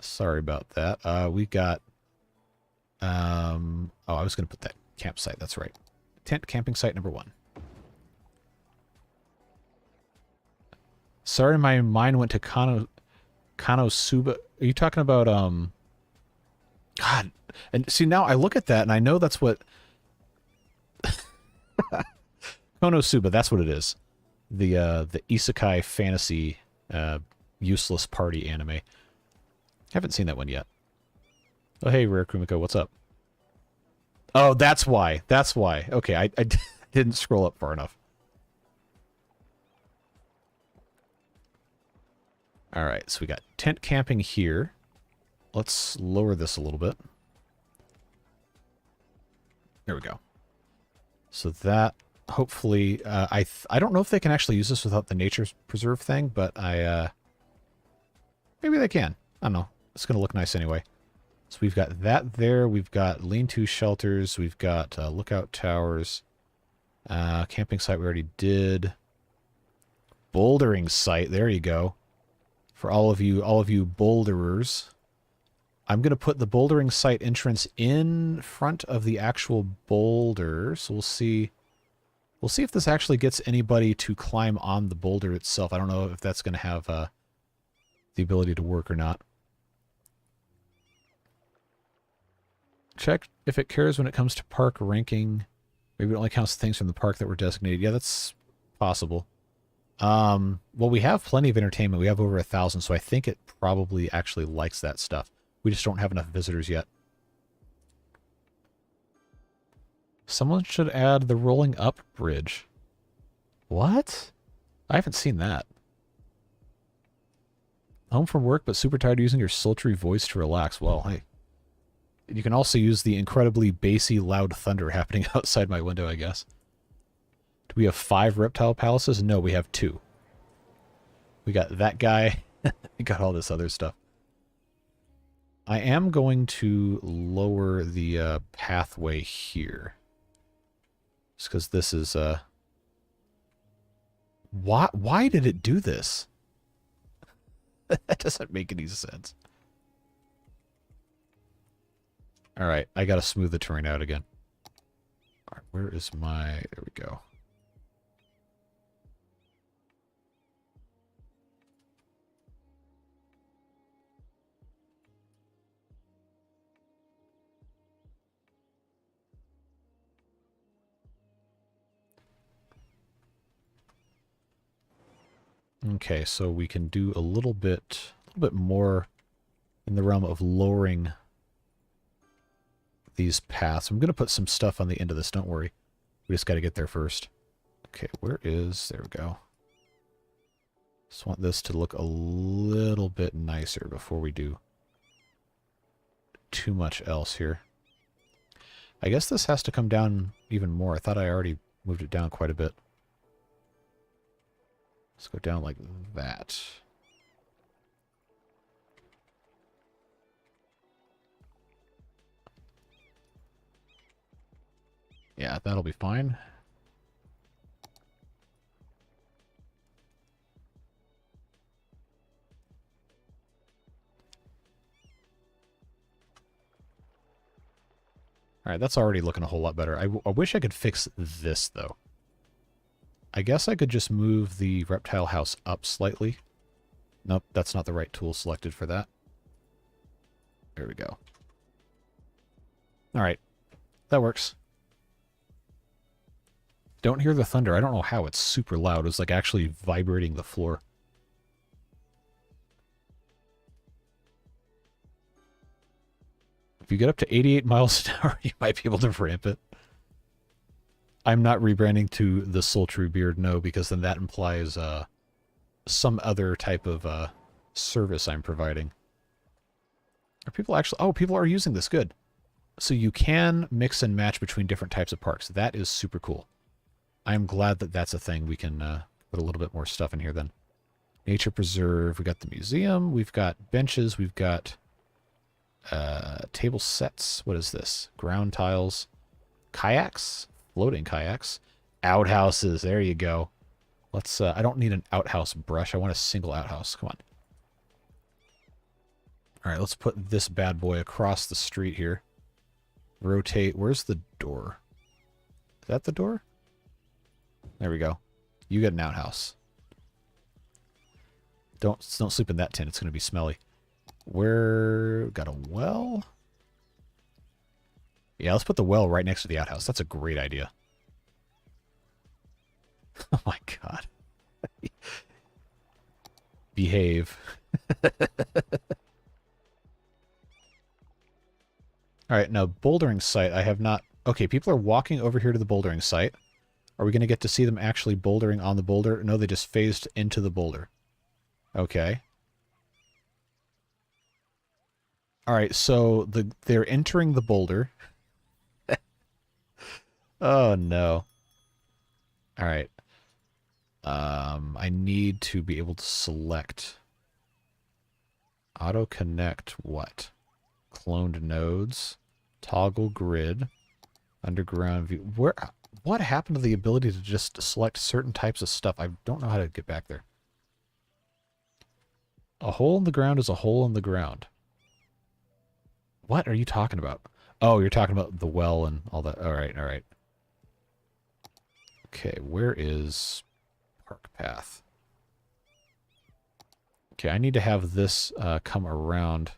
Sorry about that. We got... oh, I was going to put that campsite. That's right. Tent camping site number 1. Sorry, my mind went to Konosuba. Are you talking about, God. And see, now I look at that and I know that's what... Konosuba, that's what it is. The isekai fantasy useless party anime. Haven't seen that one yet. Oh, hey, Rare Kumiko, what's up? Oh, that's why. That's why. Okay, I didn't scroll up far enough. Alright, so we got tent camping here. Let's lower this a little bit. There we go. So that, hopefully, I don't know if they can actually use this without the nature preserve thing, but maybe they can. I don't know. It's going to look nice anyway. So we've got that there. We've got lean-to shelters. We've got lookout towers. Camping site we already did. Bouldering site. There you go. For all of you boulderers. I'm going to put the bouldering site entrance in front of the actual boulder. So we'll see. We'll see if this actually gets anybody to climb on the boulder itself. I don't know if that's going to have the ability to work or not. Check if it cares when it comes to park ranking. Maybe it only counts things from the park that were designated. Yeah, that's possible. Well, we have plenty of entertainment. We have over 1,000, so I think it probably actually likes that stuff. We just don't have enough visitors yet. Someone should add the rolling up bridge. What? I haven't seen that. Home from work, but super tired using your sultry voice to relax. Well, hey. You can also use the incredibly bassy, loud thunder happening outside my window, I guess. Do we have 5 reptile palaces? No, we have 2. We got that guy. We got all this other stuff. I am going to lower the pathway here. Just because this is... Why did it do this? That doesn't make any sense. Alright, I gotta smooth the terrain out again. Alright, where is my... There we go. Okay, so we can do a little bit more in the realm of lowering these paths. I'm going to put some stuff on the end of this, don't worry. We just got to get there first. Okay, where is... There we go. Just want this to look a little bit nicer before we do too much else here. I guess this has to come down even more. I thought I already moved it down quite a bit. Let's go down like that. Yeah, that'll be fine. Alright, that's already looking a whole lot better. I wish I could fix this, though. I guess I could just move the reptile house up slightly. Nope, that's not the right tool selected for that. There we go. Alright, that works. Don't hear the thunder. I don't know how. It's super loud. It's like actually vibrating the floor. If you get up to 88 miles an hour, you might be able to ramp it. I'm not rebranding to the Sultry Beard, no, because then that implies some other type of service I'm providing. Are people actually... Oh, people are using this. Good. So you can mix and match between different types of parks. That is super cool. I'm glad that that's a thing. We can put a little bit more stuff in here then. Nature Preserve. We got the museum. We've got benches. We've got table sets. What is this? Ground tiles. Kayaks. Floating kayaks. Outhouses. There you go. Let's... I don't need an outhouse brush. I want a single outhouse. Come on. Alright, let's put this bad boy across the street here. Rotate. Where's the door? Is that the door? There we go. You get an outhouse. Don't sleep in that tent. It's going to be smelly. Where... Got a well? Yeah, let's put the well right next to the outhouse. That's a great idea. Oh my god. Behave. Alright, now, bouldering site, I have not... Okay, people are walking over here to the bouldering site. Are we going to get to see them actually bouldering on the boulder? No, they just phased into the boulder. Okay. Alright, so they're entering the boulder. Oh, no. Alright. I need to be able to select... Auto-connect what? Cloned nodes. Toggle grid. Underground view. Where... What happened to the ability to just select certain types of stuff? I don't know how to get back there. A hole in the ground is a hole in the ground. What are you talking about? Oh, you're talking about the well and all that. All right, all right. Okay, where is Park Path? Okay, I need to have this come around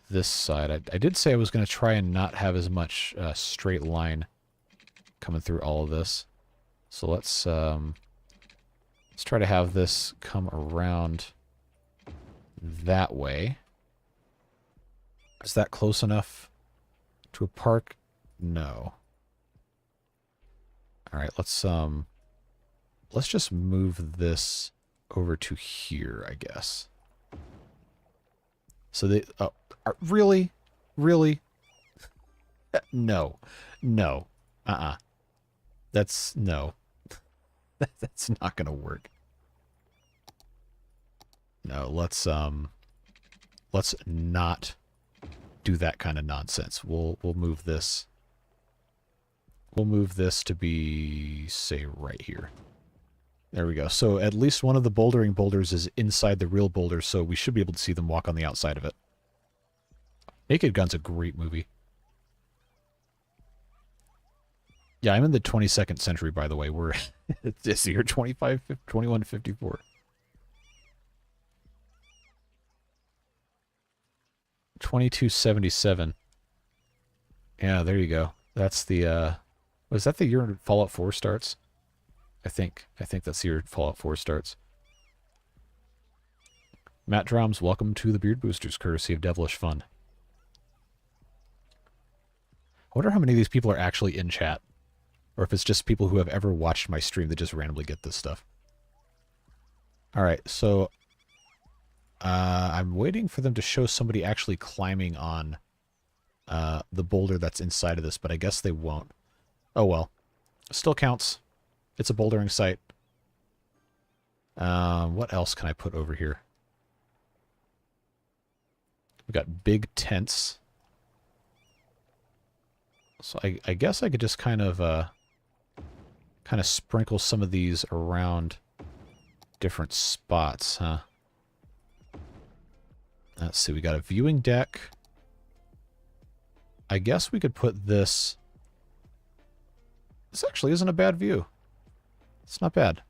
this side. I did say I was going to try and not have as much straight line coming through all of this. So let's try to have this come around that way. Is that close enough to a park? No. All right, let's just move this over to here, I guess. So they... Oh, really? Really? No. No. That's... No. That's not gonna work. No, let's not do that kind of nonsense. We'll move this. We'll move this to be, say, right here. There we go. So at least one of the bouldering boulders is inside the real boulder, so we should be able to see them walk on the outside of it. Naked Gun's a great movie. Yeah, I'm in the 22nd century, by the way. We're it's the year 2154. 2277. Yeah, there you go. That's the was that the year Fallout 4 starts? I think that's the year Fallout 4 starts. Matt Drums, welcome to the Beard Boosters, courtesy of Devilish Fun. I wonder how many of these people are actually in chat. Or if it's just people who have ever watched my stream that just randomly get this stuff. Alright, so I'm waiting for them to show somebody actually climbing on the boulder that's inside of this, but I guess they won't. Oh well. Still counts. It's a bouldering site. What else can I put over here? We've got big tents. So I guess I could just kind of sprinkle some of these around different spots, huh? Let's see, we got a viewing deck. I guess we could put this... This actually isn't a bad view. It's not bad.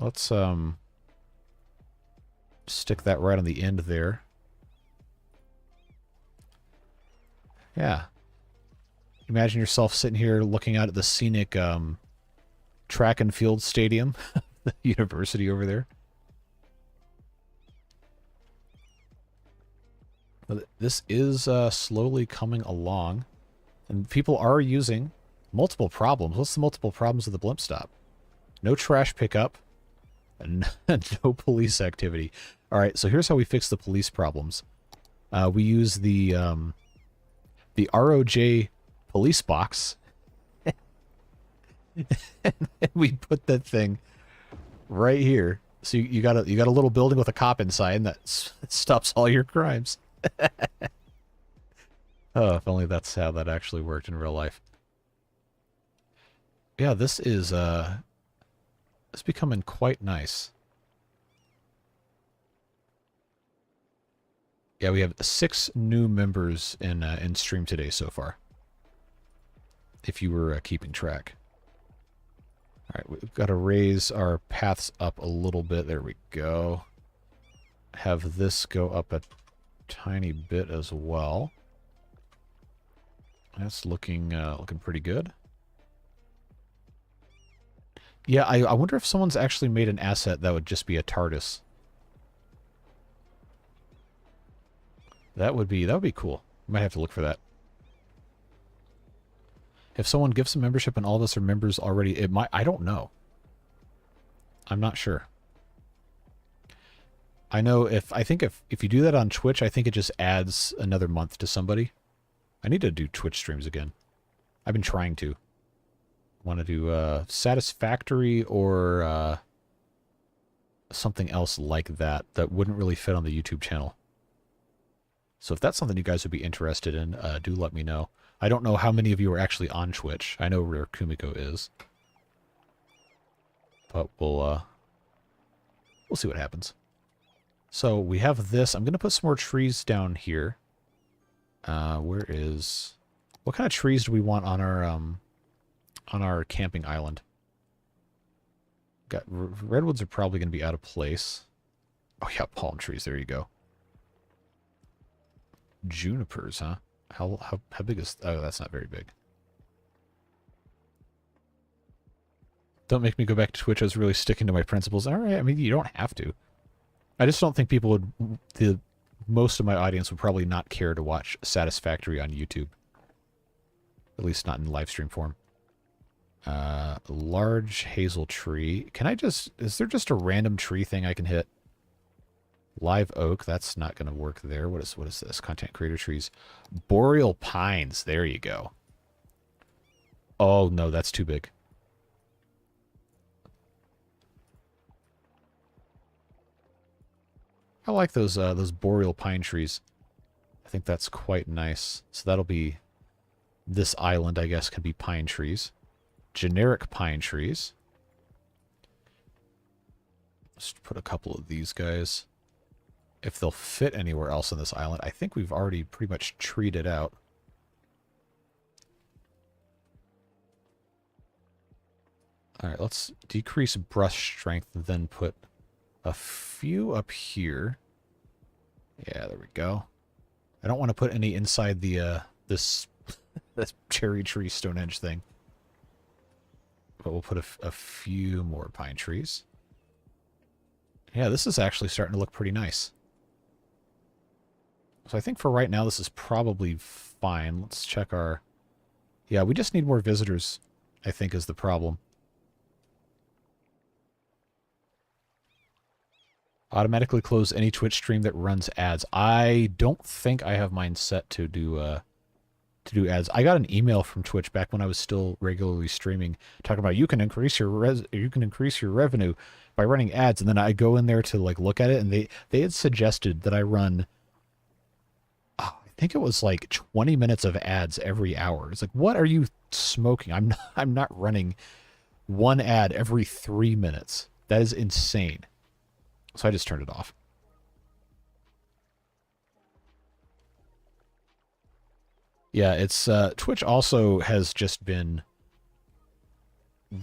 Let's stick that right on the end there. Yeah. Imagine yourself sitting here looking out at the scenic track and field stadium, the university over there. This is slowly coming along, and people are using multiple problems. What's the multiple problems of the blimp stop? No trash pickup, and no police activity. All right, so here's how we fix the police problems. We use the ROJ police box, and we put that thing right here. So you got a little building with a cop inside that stops all your crimes. Oh, if only that's how that actually worked in real life. Yeah, this is it's becoming quite nice. Yeah, we have 6 new members in stream today so far. If you were keeping track. All right, we've got to raise our paths up a little bit. There we go. Have this go up a tiny bit as well. That's looking pretty good. Yeah, I wonder if someone's actually made an asset that would just be a TARDIS. That would be cool. Might have to look for that. If someone gives a membership and all of us are members already, it might. I don't know. I'm not sure. I know I think if you do that on Twitch, I think it just adds another month to somebody. I need to do Twitch streams again. I've been trying to. Want to do Satisfactory or something else like that wouldn't really fit on the YouTube channel. So if that's something you guys would be interested in, do let me know. I don't know how many of you are actually on Twitch. I know where Kumiko is. But we'll see what happens. So we have this. I'm going to put some more trees down here. What kind of trees do we want on our camping island? Got redwoods are probably going to be out of place. Oh yeah, palm trees. There you go. Junipers, huh? How big is... Oh, that's not very big. Don't make me go back to Twitch. I was really sticking to my principles. All right, I mean, you don't have to. I just don't think people would... Most of my audience would probably not care to watch Satisfactory on YouTube. At least not in live stream form. Large hazel tree. Can I just... Is there just a random tree thing I can hit? Live oak. That's not going to work there. What is this? Content creator trees. Boreal pines. There you go. Oh, no, that's too big. I like those boreal pine trees. I think that's quite nice. So that'll be... This island, I guess, can be pine trees. Generic pine trees. Let's put a couple of these guys. If they'll fit anywhere else on this island. I think we've already pretty much treed it out. Alright, let's decrease brush strength, then put a few up here. Yeah, there we go. I don't want to put any inside the this cherry tree Stonehenge thing. But we'll put a few more pine trees. Yeah, this is actually starting to look pretty nice. So I think for right now this is probably fine. Let's check our... Yeah, we just need more visitors, I think, is the problem. Automatically close any Twitch stream that runs ads. I don't think I have mine set to do ads. I got an email from Twitch back when I was still regularly streaming, talking about you can increase your revenue by running ads. And then I go in there to like look at it, and they had suggested that I run, I think it was like 20 minutes of ads every hour. It's like, what are you smoking? I'm not running one ad every 3 minutes. That is insane. So I just turned it off. Yeah, it's Twitch also has just been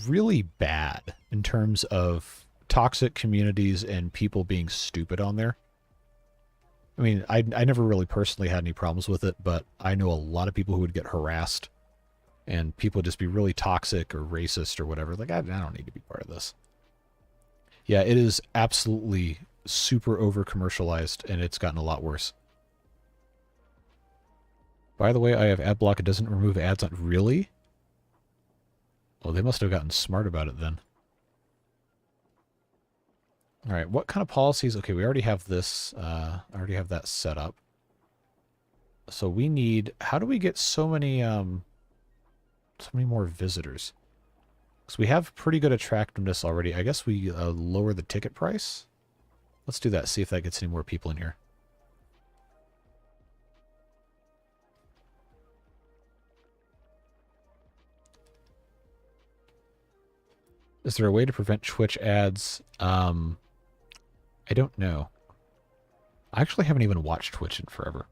really bad in terms of toxic communities and people being stupid on there. I mean, I never really personally had any problems with it, but I know a lot of people who would get harassed and people would just be really toxic or racist or whatever. Like, I don't need to be part of this. Yeah, it is absolutely super over-commercialized, and it's gotten a lot worse. By the way, I have ad block. It doesn't remove ads on... Really? Well, they must have gotten smart about it then. Alright, what kind of policies... Okay, we already have this. I already have that set up. So we need... How do we get so many more visitors? So we have pretty good attractiveness already. I guess we lower the ticket price. Let's do that. See if that gets any more people in here. Is there a way to prevent Twitch ads? I don't know. I actually haven't even watched Twitch in forever.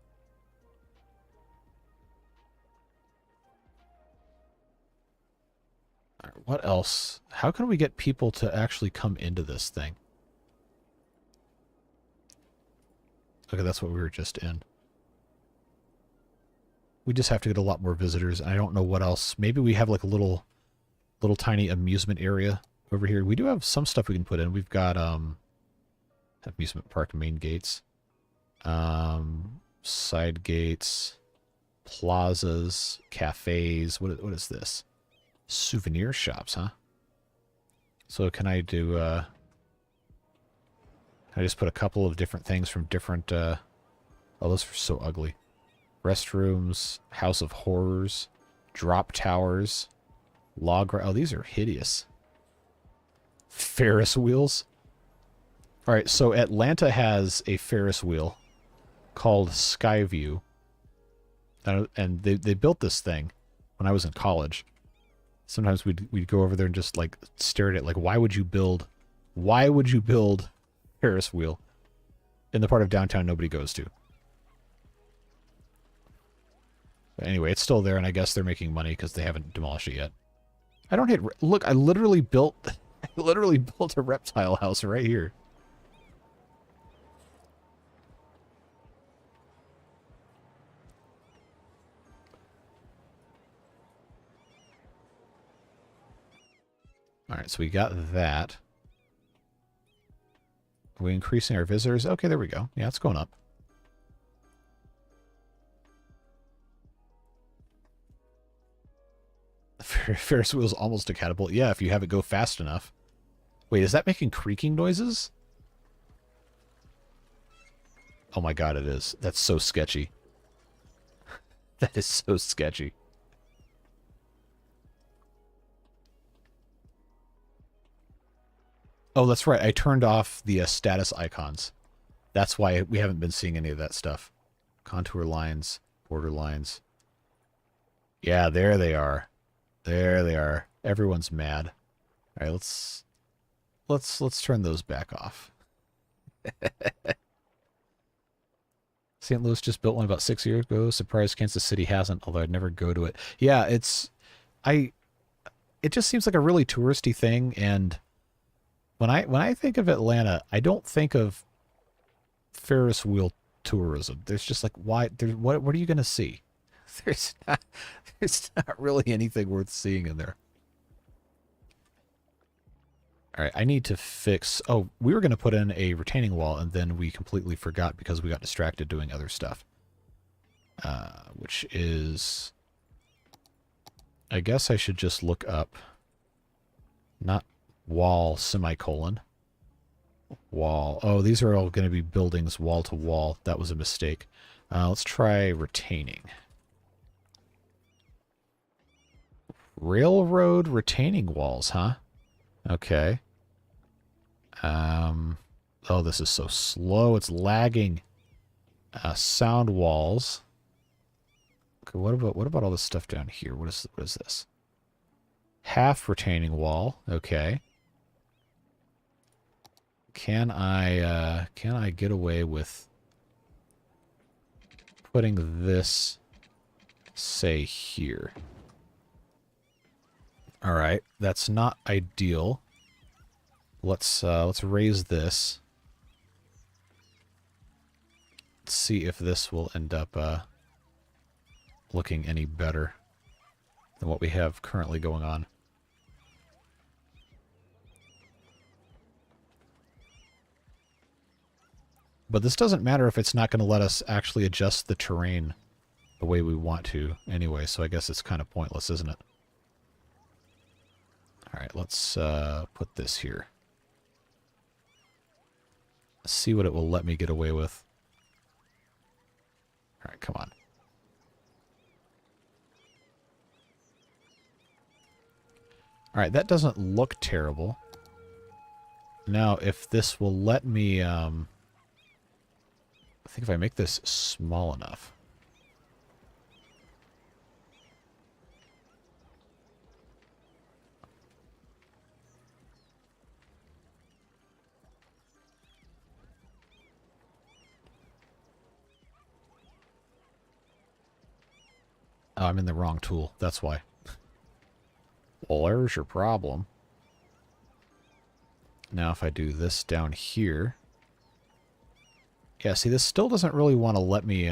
What else? How can we get people to actually come into this thing? Okay, that's what we were just in. We just have to get a lot more visitors. I don't know what else. Maybe we have like a little tiny amusement area over here. We do have some stuff we can put in. We've got amusement park main gates, side gates, plazas, cafes. What is this? Souvenir shops, huh? So can I do, can I just put a couple of different things from different, oh, those are so ugly. Restrooms, House of Horrors, drop towers, oh, these are hideous. Ferris wheels. Alright, so Atlanta has a Ferris wheel called Skyview. And they built this thing when I was in college. Sometimes we'd go over there and just like stare at it like, why would you build Ferris wheel in the part of downtown nobody goes to? But anyway, it's still there, and I guess they're making money because they haven't demolished it yet. I don't hate... Look, I literally built a reptile house right here. Alright, so we got that. Are we increasing our visitors? Okay, there we go. Yeah, it's going up. Ferris wheel's almost a catapult. Yeah, if you have it go fast enough. Wait, is that making creaking noises? Oh my god, it is. That's so sketchy. That is so sketchy. Oh, that's right. I turned off the status icons. That's why we haven't been seeing any of that stuff. Contour lines, border lines. Yeah, there they are. There they are. Everyone's mad. All right, let's turn those back off. St. Louis just built one about 6 years ago. Surprised Kansas City hasn't, although I'd never go to it. Yeah, it just seems like a really touristy thing, and when I think of Atlanta, I don't think of Ferris wheel tourism. There's just like, why? What are you going to see? There's not really anything worth seeing in there. All right, I need to fix... Oh, we were going to put in a retaining wall, and then we completely forgot because we got distracted doing other stuff. Which is... I guess I should just look up... Not wall, semicolon. Wall. Oh, these are all going to be buildings wall to wall. That was a mistake. Let's try retaining. Railroad retaining walls, huh? Okay. Oh, this is so slow. It's lagging. Sound walls. Okay, what about all this stuff down here? What is this? Half retaining wall. Okay. Can I get away with putting this, say, here? All right, that's not ideal. Let's raise this. Let's see if this will end up looking any better than what we have currently going on. But this doesn't matter if it's not going to let us actually adjust the terrain the way we want to anyway, so I guess it's kind of pointless, isn't it? Alright, let's put this here. Let's see what it will let me get away with. Alright, come on. Alright, that doesn't look terrible. Now, if this will let me... I think if I make this small enough. Oh, I'm in the wrong tool. That's why. Well, there's your problem. Now if I do this down here... Yeah, see, this still doesn't really want to let me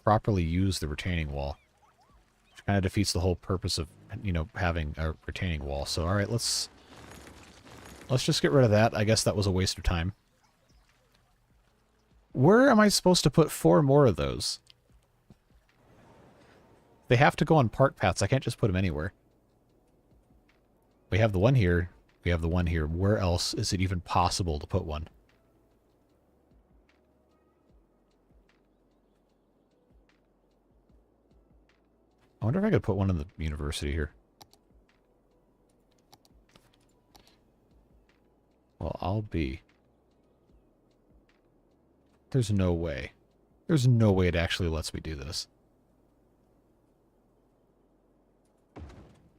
properly use the retaining wall. Which kind of defeats the whole purpose of, you know, having a retaining wall. So, alright, let's just get rid of that. I guess that was a waste of time. Where am I supposed to put 4 more of those? They have to go on park paths. I can't just put them anywhere. We have the one here. We have the one here. Where else is it even possible to put one? I wonder if I could put one in the university here. Well, I'll be... There's no way. There's no way it actually lets me do this.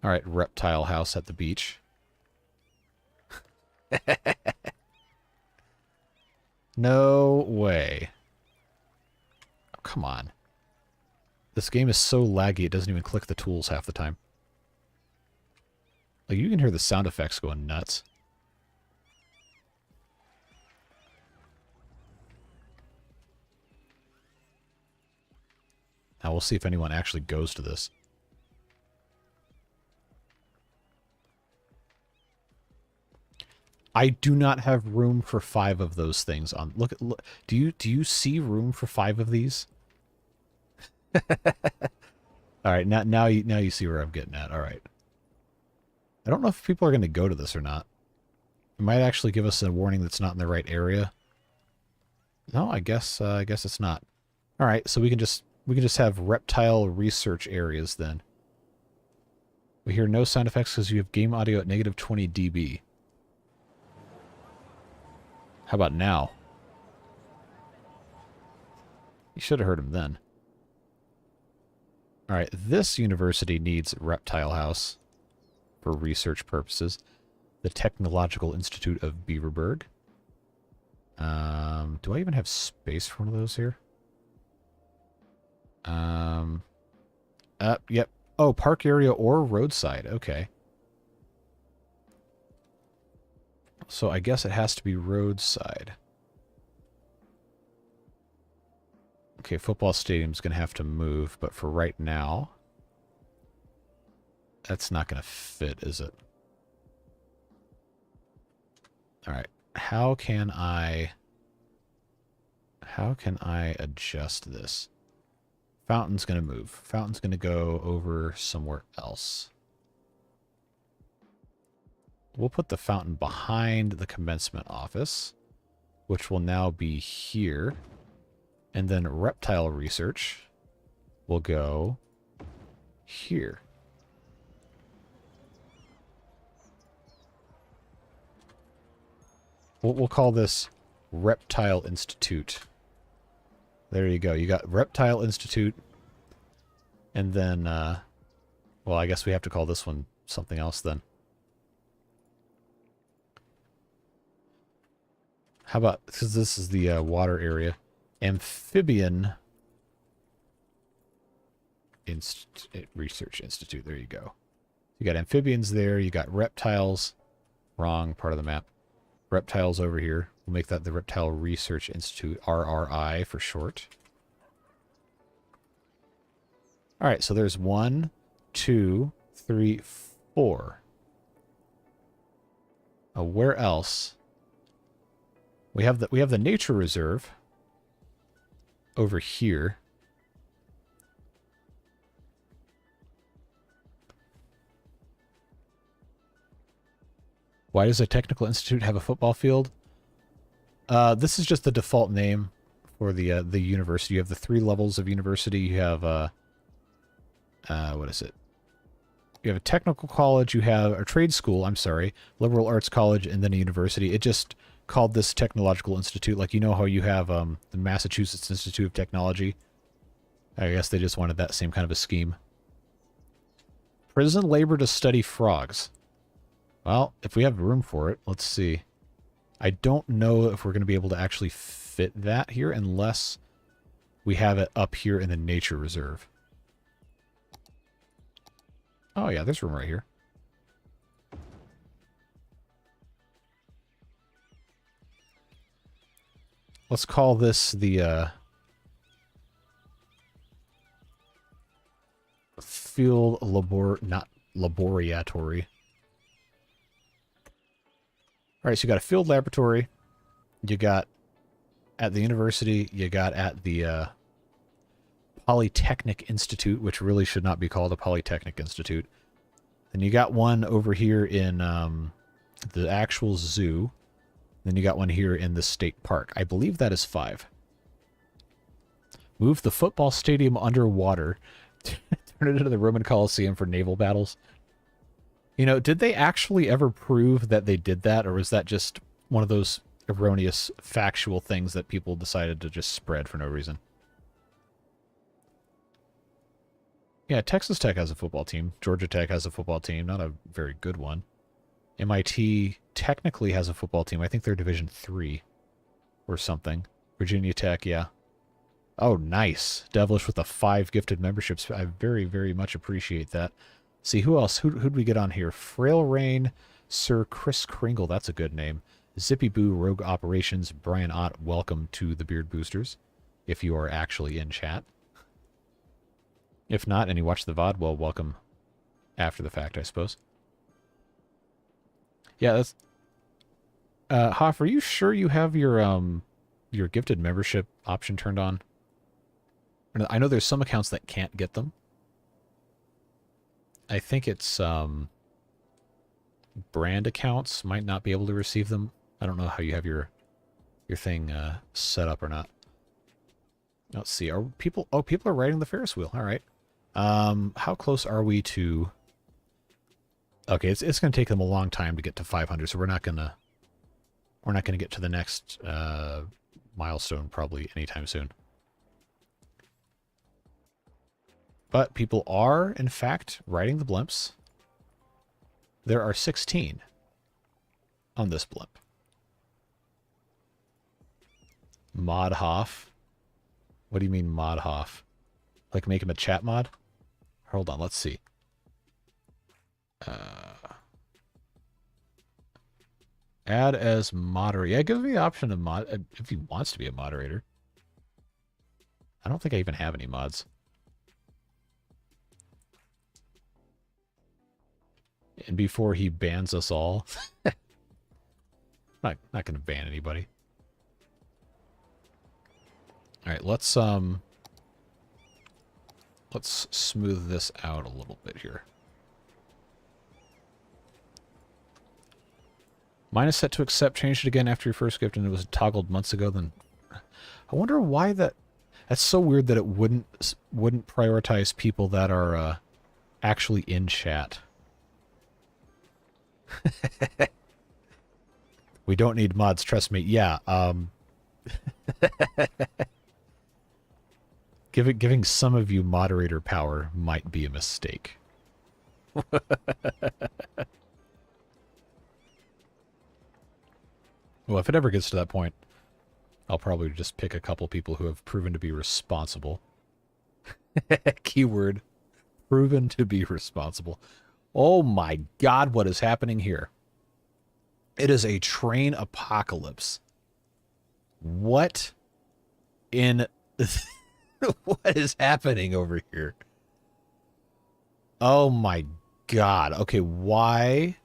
Alright, reptile house at the beach. No way. Oh, come on. This game is so laggy it doesn't even click the tools half the time. Like, you can hear the sound effects going nuts. Now we'll see if anyone actually goes to this. I do not have room for 5 of those things on. Look. Do you see room for 5 of these? All right, now you see where I'm getting at. All right. I don't know if people are going to go to this or not. It might actually give us a warning that's not in the right area. No, I guess it's not. All right, so we can just have reptile research areas then. We hear no sound effects because you have game audio at negative 20 dB. How about now? You should have heard him then. Alright, this university needs Reptile House for research purposes. The Technological Institute of Beaverburg. Do I even have space for one of those here? Yep. Oh, park area or roadside. Okay. So I guess it has to be roadside. Okay, football stadium's going to have to move, but for right now, that's not going to fit, is it? All right. How can I adjust this? Fountain's going to move. Fountain's going to go over somewhere else. we'll put the fountain behind the commencement office, which will now be here. And then reptile research will go here. We'll call this Reptile Institute. There you go. You got Reptile Institute. And then, well, I guess we have to call this one something else then. How about, because this is the water area, Amphibian Research Institute. There you go. You got amphibians there. You got reptiles. Wrong part of the map. Reptiles over here. We'll make that the Reptile Research Institute, RRI for short. All right, so there's 1, 2, 3, 4. Where else? We have the nature reserve over here. Why does a technical institute have a football field? This is just the default name for the university. You have the 3 levels of university. You have what is it? You have a technical college. You have a trade school. I'm sorry, liberal arts college, and then a university. It just called this technological institute. Like, you know how you have the Massachusetts Institute of Technology. I guess they just wanted that same kind of a scheme. Prison labor to study frogs. Well, if we have room for it, let's see. I don't know if we're going to be able to actually fit that here unless we have it up here in the nature reserve. Oh yeah, there's room right here. Let's call this the field laboratory. All right, so you got a field laboratory, you got at the university, you got at the Polytechnic Institute, which really should not be called a Polytechnic Institute. Then you got one over here in the actual zoo. Then you got one here in the state park. I believe that is 5. Move the football stadium underwater. Turn it into the Roman Colosseum for naval battles. You know, did they actually ever prove that they did that, or was that just one of those erroneous factual things that people decided to just spread for no reason? Yeah, Texas Tech has a football team. Georgia Tech has a football team. Not a very good one. MIT technically has a football team. I think they're Division 3 or something. Virginia Tech, yeah. Oh, nice. Devilish with the 5 gifted memberships. I very, very much appreciate that. See, who else? Who'd we get on here? Frail Rain, Sir Chris Kringle. That's a good name. Zippy Boo, Rogue Operations, Brian Ott. Welcome to the Beard Boosters, if you are actually in chat. If not, and you watch the VOD, well, welcome after the fact, I suppose. Yeah, that's... Hoff, are you sure you have your gifted membership option turned on? I know there's some accounts that can't get them. I think it's brand accounts might not be able to receive them. I don't know how you have your thing set up or not. Let's see. Are people? Oh, people are riding the Ferris wheel. All right. How close are we to? Okay, it's going to take them a long time to get to 500, so we're not gonna get to the next milestone probably anytime soon. But people are, in fact, riding the blimps. There are 16 on this blimp. Modhoff. What do you mean Modhoff? Like make him a chat mod? Hold on, let's see. Add as moderator. Yeah, give me the option of mod if he wants to be a moderator. I don't think I even have any mods. And before he bans us all. not going to ban anybody. All right, let's smooth this out a little bit here. Mine is set to accept. Changed it again after your first gift, and it was toggled months ago. Then I wonder why that. That's so weird that it wouldn't prioritize people that are actually in chat. We don't need mods, trust me. Yeah. Giving some of you moderator power might be a mistake. Well, if it ever gets to that point, I'll probably just pick a couple people who have proven to be responsible. Keyword, proven to be responsible. Oh my god, what is happening here? It is a train apocalypse. What in... what is happening over here? Oh my god. Okay, why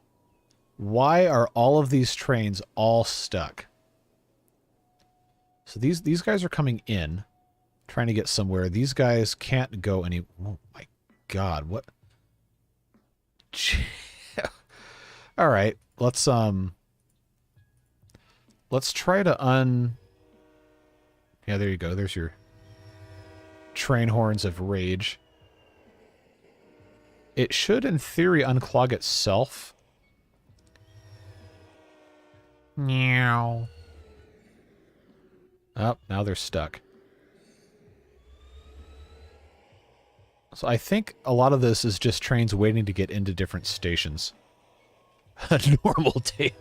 are all of these trains all stuck? So these guys are coming in, trying to get somewhere. These guys can't go any... Oh my god, what... All right, let's try to Yeah, there you go. There's your train horns of rage. It should, in theory, unclog itself. Meow. Oh, now they're stuck. So I think a lot of this is just trains waiting to get into different stations. A normal day.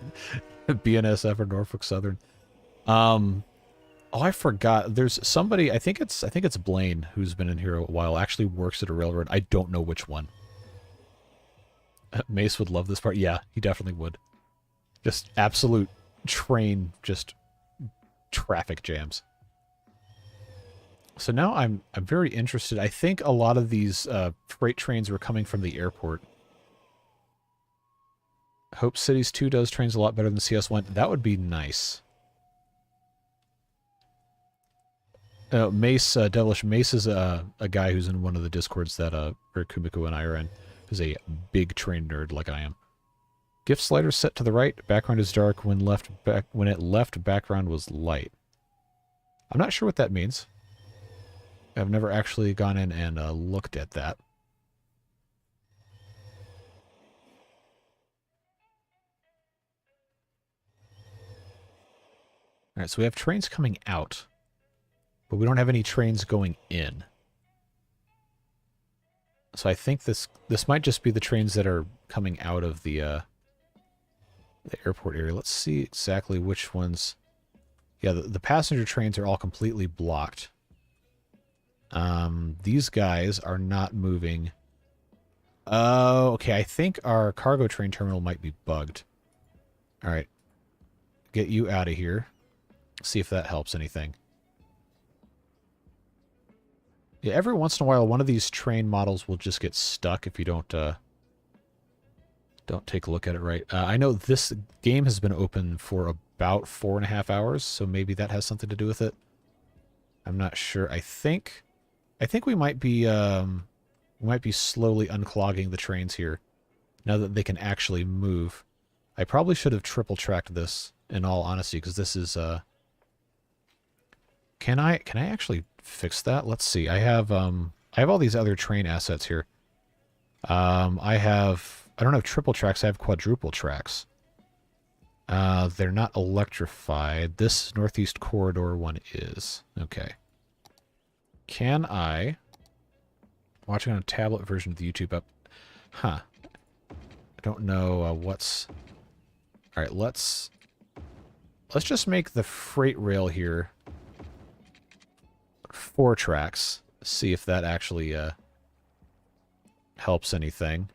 BNSF or Norfolk Southern. Oh, I forgot. There's somebody, I think it's Blaine, who's been in here a while, actually works at a railroad. I don't know which one. Mace would love this part. Yeah, he definitely would. Just absolute train, just traffic jams. So now I'm very interested. I think a lot of these freight trains were coming from the airport. Hope Cities 2 does trains a lot better than CS1. That would be nice. Mace, Devilish, Mace is a guy who's in one of the discords that where Kumiko and I are in. Who's a big train nerd like I am. Gift slider set to the right. Background is dark. When it left, background was light. I'm not sure what that means. I've never actually gone in and looked at that. Alright, so we have trains coming out, but we don't have any trains going in. So I think this might just be the trains that are coming out of the airport area. Let's see exactly which ones. Yeah, the passenger trains are all completely blocked. These guys are not moving. Oh, okay. I think our cargo train terminal might be bugged. All right. Get you out of here. See if that helps anything. Yeah, every once in a while, one of these train models will just get stuck if you don't take a look at it right. I know this game has been open for about 4.5 hours, so maybe that has something to do with it. I'm not sure. I think we might be slowly unclogging the trains here now that they can actually move. I probably should have triple tracked this in all honesty, because this is Can I actually fix that? Let's see. I have all these other train assets here. I don't have triple tracks, I have quadruple tracks. They're not electrified. This Northeast Corridor one is. Okay. Can I... Watching on a tablet version of the YouTube app. Huh. I don't know what's... Alright, let's just make the freight rail here 4 tracks. See if that actually helps anything.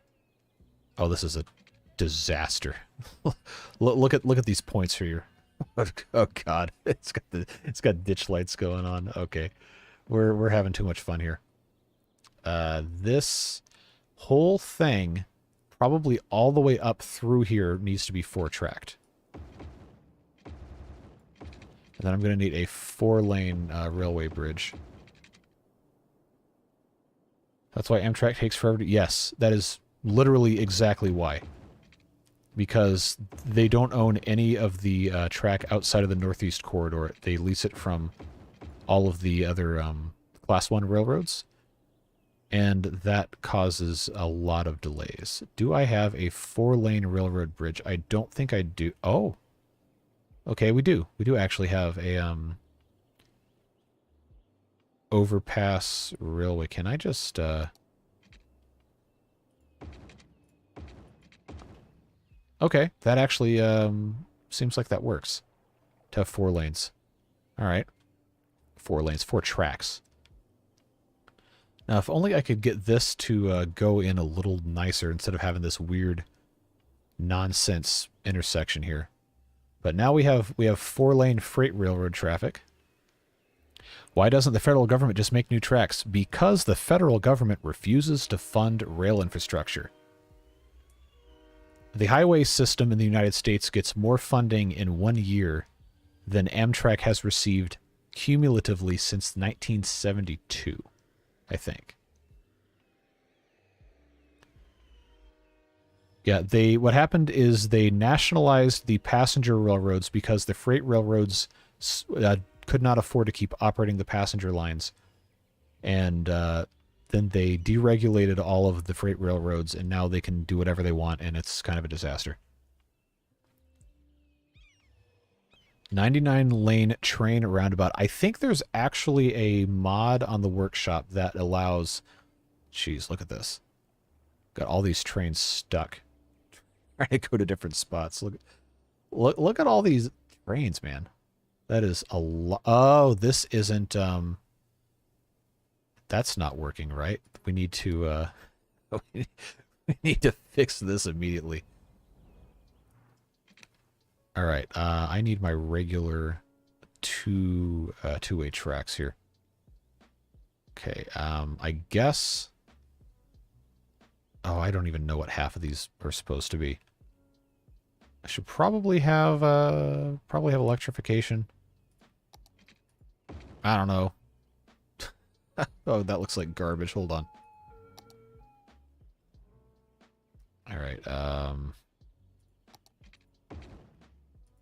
Oh, this is a disaster. look at these points here. Oh god, it's got ditch lights going on. Okay, we're having too much fun here. This whole thing, probably all the way up through here, needs to be 4-tracked. And then I'm going to need a 4-lane railway bridge. That's why Amtrak takes forever to... Yes, that is literally exactly why. because they don't own any of the track outside of the Northeast Corridor. They lease it from all of the other Class 1 railroads, and that causes a lot of delays. Do I have a 4-lane railroad bridge? I don't think I do. Oh, okay, we do. We do actually have a overpass railway. Can I just... Okay, that actually seems like that works. To have 4 lanes. All right. 4 lanes, 4 tracks. Now, if only I could get this to go in a little nicer instead of having this weird nonsense intersection here. But now we have 4-lane freight railroad traffic. Why doesn't the federal government just make new tracks? Because the federal government refuses to fund rail infrastructure. The highway system in the United States gets more funding in 1 year than Amtrak has received cumulatively since 1972, I think. Yeah, what happened is they nationalized the passenger railroads because the freight railroads could not afford to keep operating the passenger lines. And then they deregulated all of the freight railroads, and now they can do whatever they want, and it's kind of a disaster. 99-lane train roundabout. I think there's actually a mod on the workshop that allows... Jeez, look at this. Got all these trains stuck. Trying to go to different spots. Look at all these trains, man. That is a lot. Oh, this isn't... That's not working right. We need to we need to fix this immediately. All right, I need my regular two-way tracks here. Okay, I guess. Oh, I don't even know what half of these are supposed to be. I should probably have electrification. I don't know. Oh, that looks like garbage. Hold on. All right.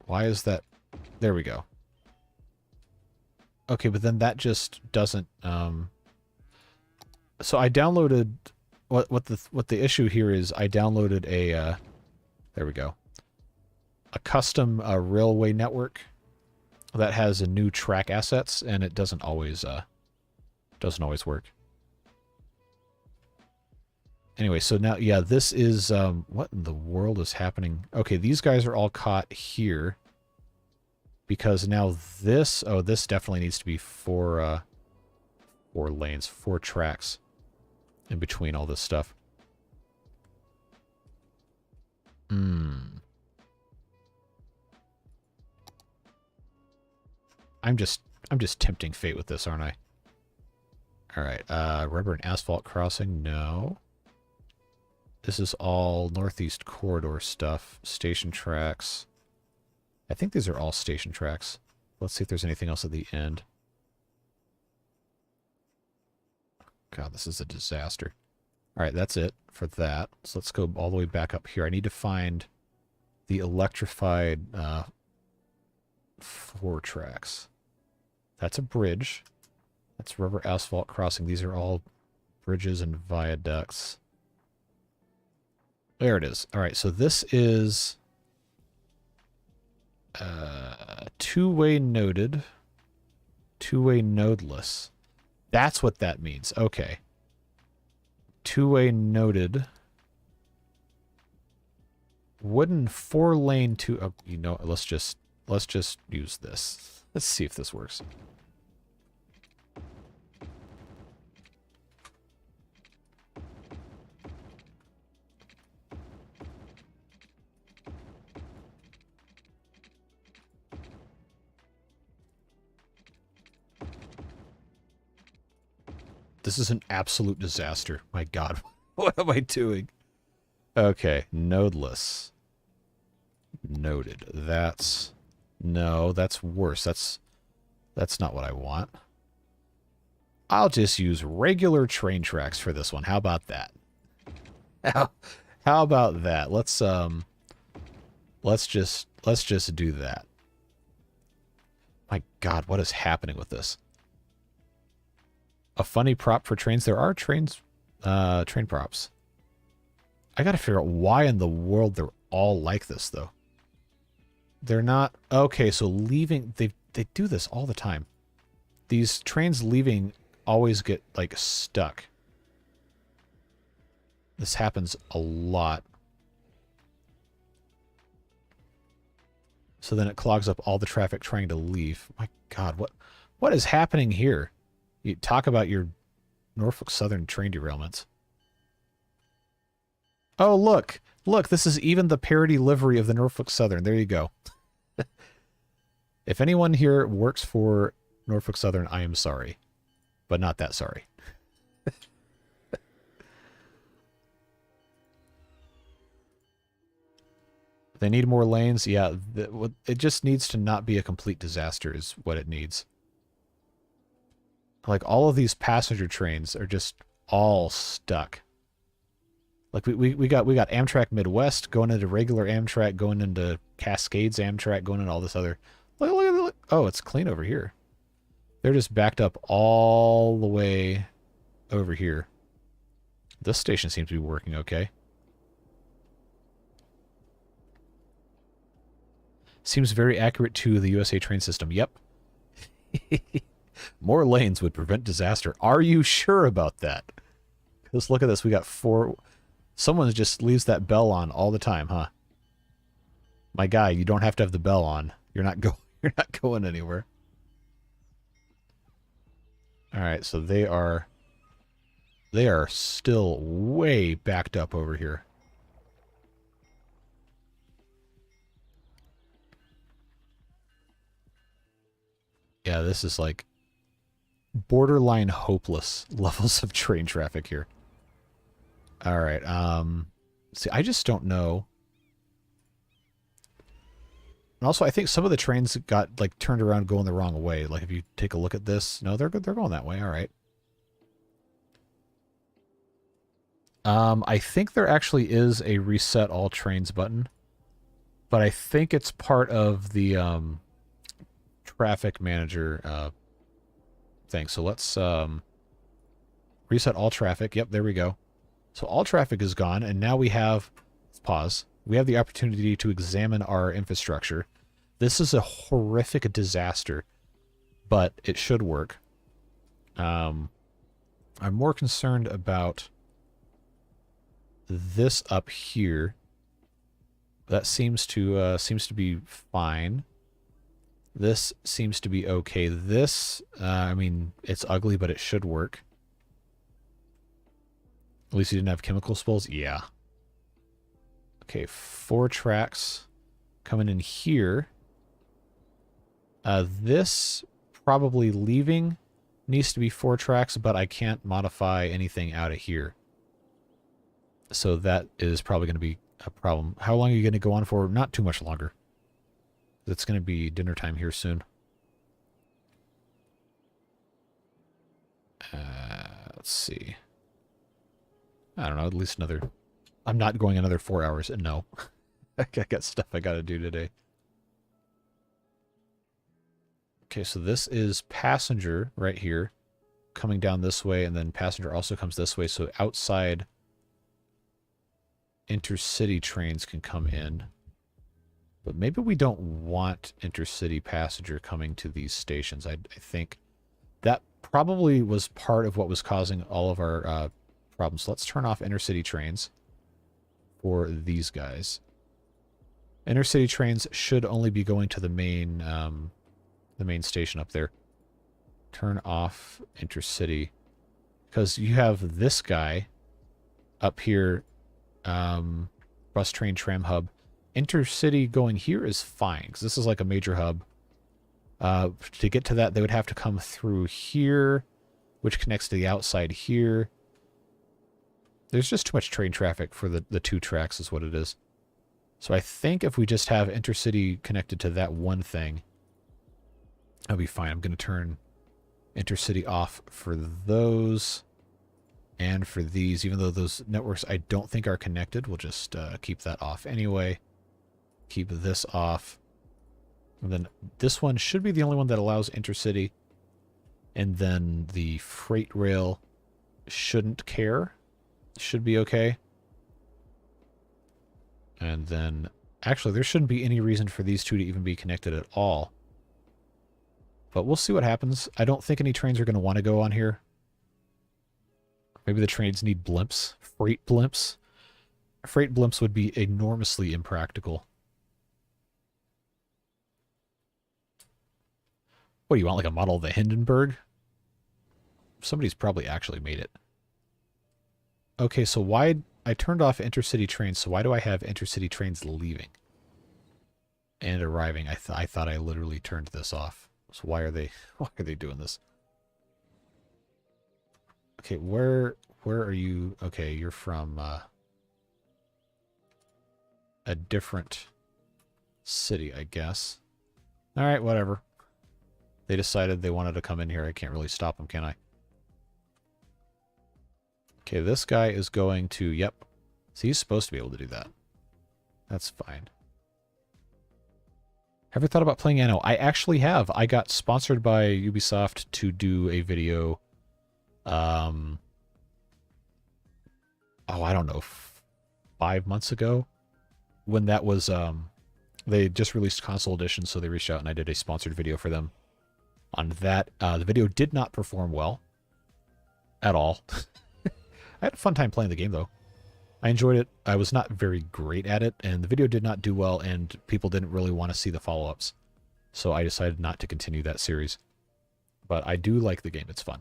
Why is that? There we go. Okay, but then that just doesn't. So I downloaded what the issue here is. I downloaded a. There we go. A custom railway network that has a new track assets, and it doesn't always work. Anyway, so now, yeah, this is, what in the world is happening? Okay, these guys are all caught here. Because now this, oh, this definitely needs to be 4 lanes, 4 tracks in between all this stuff. I'm just tempting fate with this, aren't I? All right, rubber and asphalt crossing, no. This is all Northeast Corridor stuff. Station tracks. I think these are all station tracks. Let's see if there's anything else at the end. God, this is a disaster. All right, that's it for that. So let's go all the way back up here. I need to find the electrified 4 tracks. That's a bridge. That's rubber asphalt crossing. These are all bridges and viaducts. There it is. All right, so this is two-way noded, two-way nodeless. That's what that means. Okay. Two-way noded. Wooden 4-lane you know, let's just use this. Let's see if this works. This is an absolute disaster. My God, what am I doing? Okay, nodeless. Noted. No, that's worse. That's not what I want. I'll just use regular train tracks for this one. How about that? How about that? Let's Let's just do that. My God, what is happening with this? A funny prop for trains. There are train props. I gotta figure out why in the world they're all like this, though. They're not... Okay, so leaving... They do this all the time. These trains leaving always get, like, stuck. This happens a lot. So then it clogs up all the traffic trying to leave. My God, what is happening here? You talk about your Norfolk Southern train derailments. Oh, look. Look, this is even the parody livery of the Norfolk Southern. There you go. If anyone here works for Norfolk Southern, I am sorry. But not that sorry. They need more lanes. Yeah, it just needs to not be a complete disaster is what it needs. Like, all of these passenger trains are just all stuck. Like, we got Amtrak Midwest going into regular Amtrak, going into Cascades Amtrak, going into all this other... Look. Oh, it's clean over here. They're just backed up all the way over here. This station seems to be working okay. Seems very accurate to the USA train system. Yep. More lanes would prevent disaster. Are you sure about that? Let's look at this. We got 4... Someone just leaves that bell on all the time, huh? My guy, you don't have to have the bell on. You're not going anywhere. All right, so they are still way backed up over here. Yeah, this is like borderline hopeless levels of train traffic here. All right. See, I just don't know. And also, I think some of the trains got like turned around going the wrong way. Like if you take a look at this, no, they're going that way. All right. I think there actually is a reset all trains button, but I think it's part of the traffic manager thing. So let's reset all traffic. Yep, there we go. So all traffic is gone, and now we have, let's pause, we have the opportunity to examine our infrastructure. This is a horrific disaster, but it should work. I'm more concerned about this up here. That seems to be fine. This seems to be okay. This, I mean, it's ugly, but it should work. At least you didn't have chemical spills? Yeah. Okay, 4 tracks coming in here. This probably leaving needs to be 4 tracks, but I can't modify anything out of here. So that is probably going to be a problem. How long are you going to go on for? Not too much longer. It's going to be dinner time here soon. Let's see. I don't know, at least another... I'm not going another 4 hours. No. I got stuff I got to do today. Okay, so this is passenger right here, coming down this way, and then passenger also comes this way, so outside intercity trains can come in. But maybe we don't want intercity passenger coming to these stations. I think that probably was part of what was causing all of our problems. So let's turn off intercity trains for these guys. Intercity trains should only be going to the main station up there. Turn off intercity, because you have this guy up here, bus train tram hub. Intercity going here is fine, because this is like a major hub. To get to that, they would have to come through here, which connects to the outside here. There's just too much train traffic for the 2 tracks is what it is. So I think if we just have intercity connected to that one thing, that'll be fine. I'm going to turn intercity off for those and for these, even though those networks I don't think are connected. We'll just keep that off anyway. Keep this off. And then this one should be the only one that allows intercity. And then the freight rail shouldn't care. Should be okay. And then, actually, there shouldn't be any reason for these two to even be connected at all. But we'll see what happens. I don't think any trains are going to want to go on here. Maybe the trains need blimps. Freight blimps. Freight blimps would be enormously impractical. What, do you want like a model of the Hindenburg? Somebody's probably actually made it. Okay, so why... I turned off intercity trains, so why do I have intercity trains leaving? And arriving. I thought I literally turned this off. So why are they doing this? Okay, where are you? Okay, you're from a different city, I guess. All right, whatever. They decided they wanted to come in here. I can't really stop them, can I? Okay, this guy is going to, yep. So he's supposed to be able to do that. That's fine. Ever thought about playing Nano? I actually have. I got sponsored by Ubisoft to do a video, oh, I don't know, 5 months ago. When that was, they just released console edition, so they reached out and I did a sponsored video for them on that. The video did not perform well at all. I had a fun time playing the game, though. I enjoyed it. I was not very great at it, and the video did not do well, and people didn't really want to see the follow-ups. So I decided not to continue that series. But I do like the game. It's fun.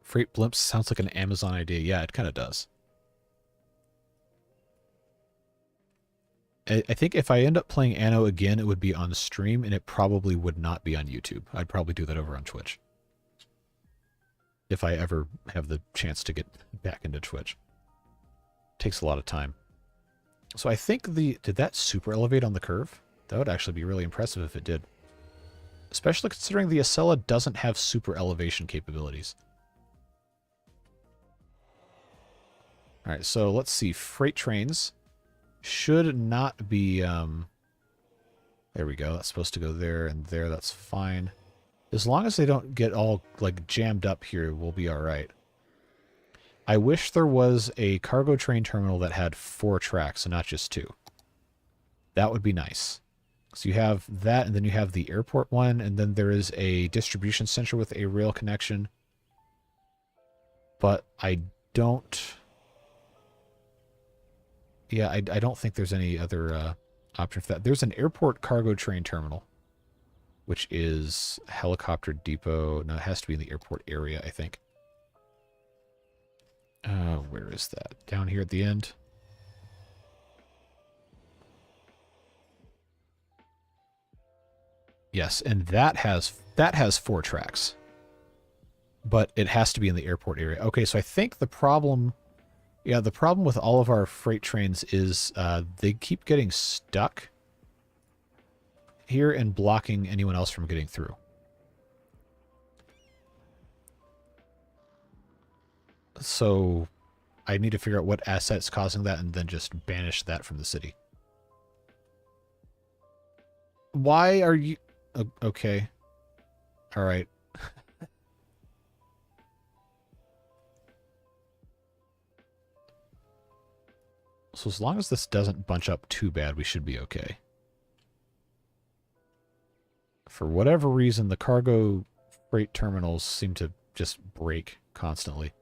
Freight blimps sounds like an Amazon idea. Yeah, it kind of does. I think if I end up playing Anno again, it would be on stream, and it probably would not be on YouTube. I'd probably do that over on Twitch. If I ever have the chance to get back into Twitch. Takes a lot of time. So I think did that super elevate on the curve? That would actually be really impressive if it did. Especially considering the Acela doesn't have super elevation capabilities. Alright, so let's see. Freight trains should not be, there we go. That's supposed to go there and there. That's fine. As long as they don't get all, like, jammed up here, we'll be alright. I wish there was a cargo train terminal that had 4 tracks and not just 2. That would be nice. So you have that, and then you have the airport one, and then there is a distribution center with a rail connection. But I don't... Yeah, I don't think there's any other option for that. There's an airport cargo train terminal, which is helicopter depot. No, it has to be in the airport area, I think. Where is that? Down here at the end? Yes, and that has 4 tracks. But it has to be in the airport area. Okay, so I think the problem... Yeah, the problem with all of our freight trains is they keep getting stuck here and blocking anyone else from getting through. So I need to figure out what asset's causing that and then just banish that from the city. Why are you... Okay. All right. So as long as this doesn't bunch up too bad, we should be okay. For whatever reason, the cargo freight terminals seem to just break constantly.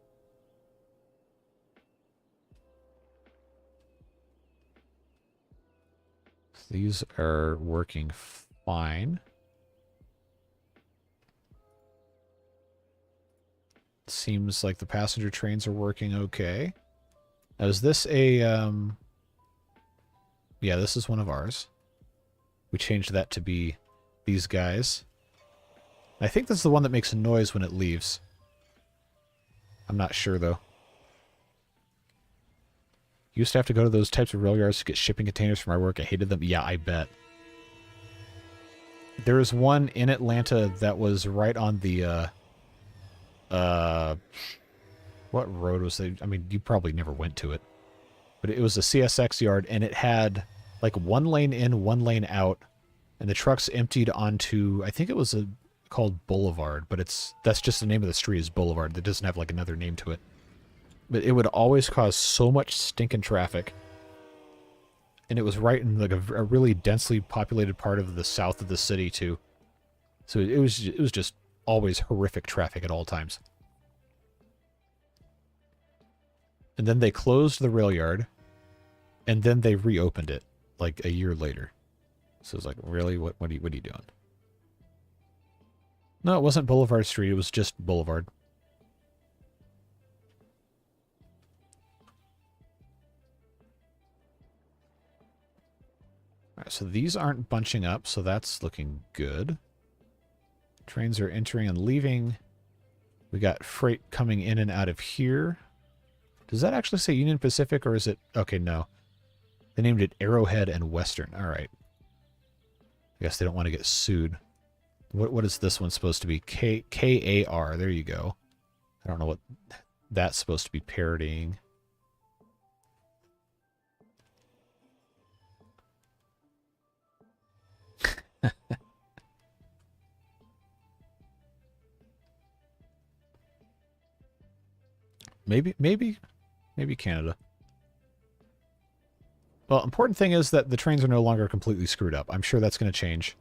These are working fine. Seems like the passenger trains are working okay. Now, is this a, yeah, this is one of ours. We changed that to be these guys. I think this is the one that makes a noise when it leaves. I'm not sure, though. Used to have to go to those types of rail yards to get shipping containers for my work. I hated them. Yeah, I bet. There was one in Atlanta that was right on the, What road was they? I mean, you probably never went to it. But it was a CSX yard, and it had like one lane in, one lane out, and the trucks emptied onto, I think it was called Boulevard, but that's just the name of the street is Boulevard. It doesn't have like another name to it. But it would always cause so much stinking traffic. And it was right in like a really densely populated part of the south of the city too. So it was just always horrific traffic at all times. And then they closed the rail yard, and then they reopened it like a year later. So it's like, really, what are you doing? No, it wasn't Boulevard Street. It was just Boulevard. All right, so these aren't bunching up, so that's looking good. Trains are entering and leaving. We got freight coming in and out of here. Does that actually say Union Pacific, or is it... Okay, no. They named it Arrowhead and Western. All right. I guess they don't want to get sued. What is this one supposed to be? KAR. There you go. I don't know what that's supposed to be parodying. Maybe Canada. Well, important thing is that the trains are no longer completely screwed up. I'm sure that's going to change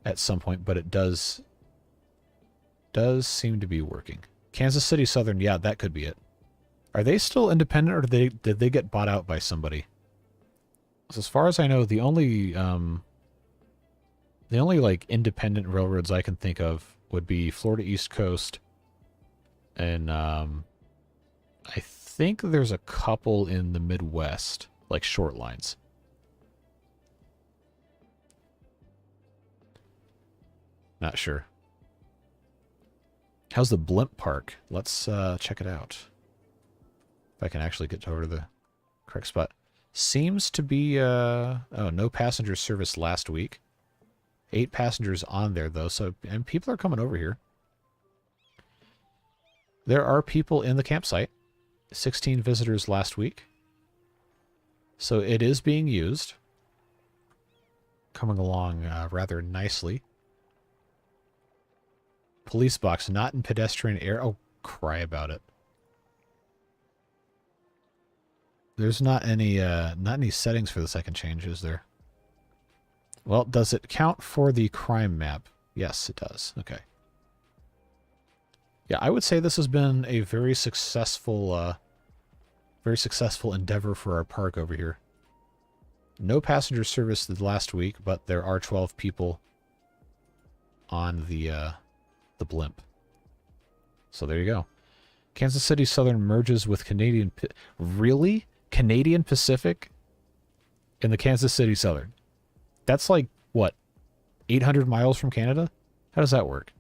at some point, but it does seem to be working. Kansas City Southern, yeah, that could be it. Are they still independent, or did they get bought out by somebody? So as far as I know, the only like independent railroads I can think of would be Florida East Coast, and I think there's a couple in the Midwest, like short lines. Not sure. How's the blimp park? Let's check it out. If I can actually get over to the correct spot. Seems to be, oh, no passenger service last week. 8 passengers on there, though, so, and people are coming over here. There are people in the campsite. 16 visitors last week. So it is being used. Coming along rather nicely. Police box, not in pedestrian area. Oh, cry about it. There's not any settings for this I can change, is there? Well, does it count for the crime map? Yes, it does. Okay. Yeah, I would say this has been a very successful endeavor for our park over here. No passenger service the last week, but there are 12 people on the blimp. So there you go. Kansas City Southern merges with Canadian... Really? Canadian Pacific in the Kansas City Southern? That's like, what, 800 miles from Canada? How does that work?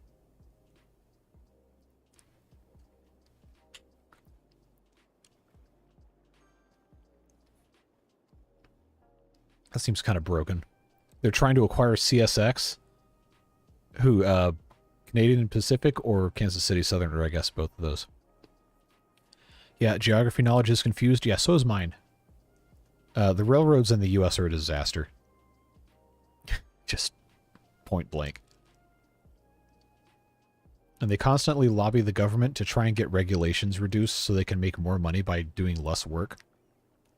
That seems kind of broken. They're trying to acquire CSX. Who, Canadian Pacific or Kansas City Southern, or I guess both of those. Yeah, geography knowledge is confused. Yeah, so is mine. The railroads in the U.S. are a disaster. Just point blank. And they constantly lobby the government to try and get regulations reduced so they can make more money by doing less work.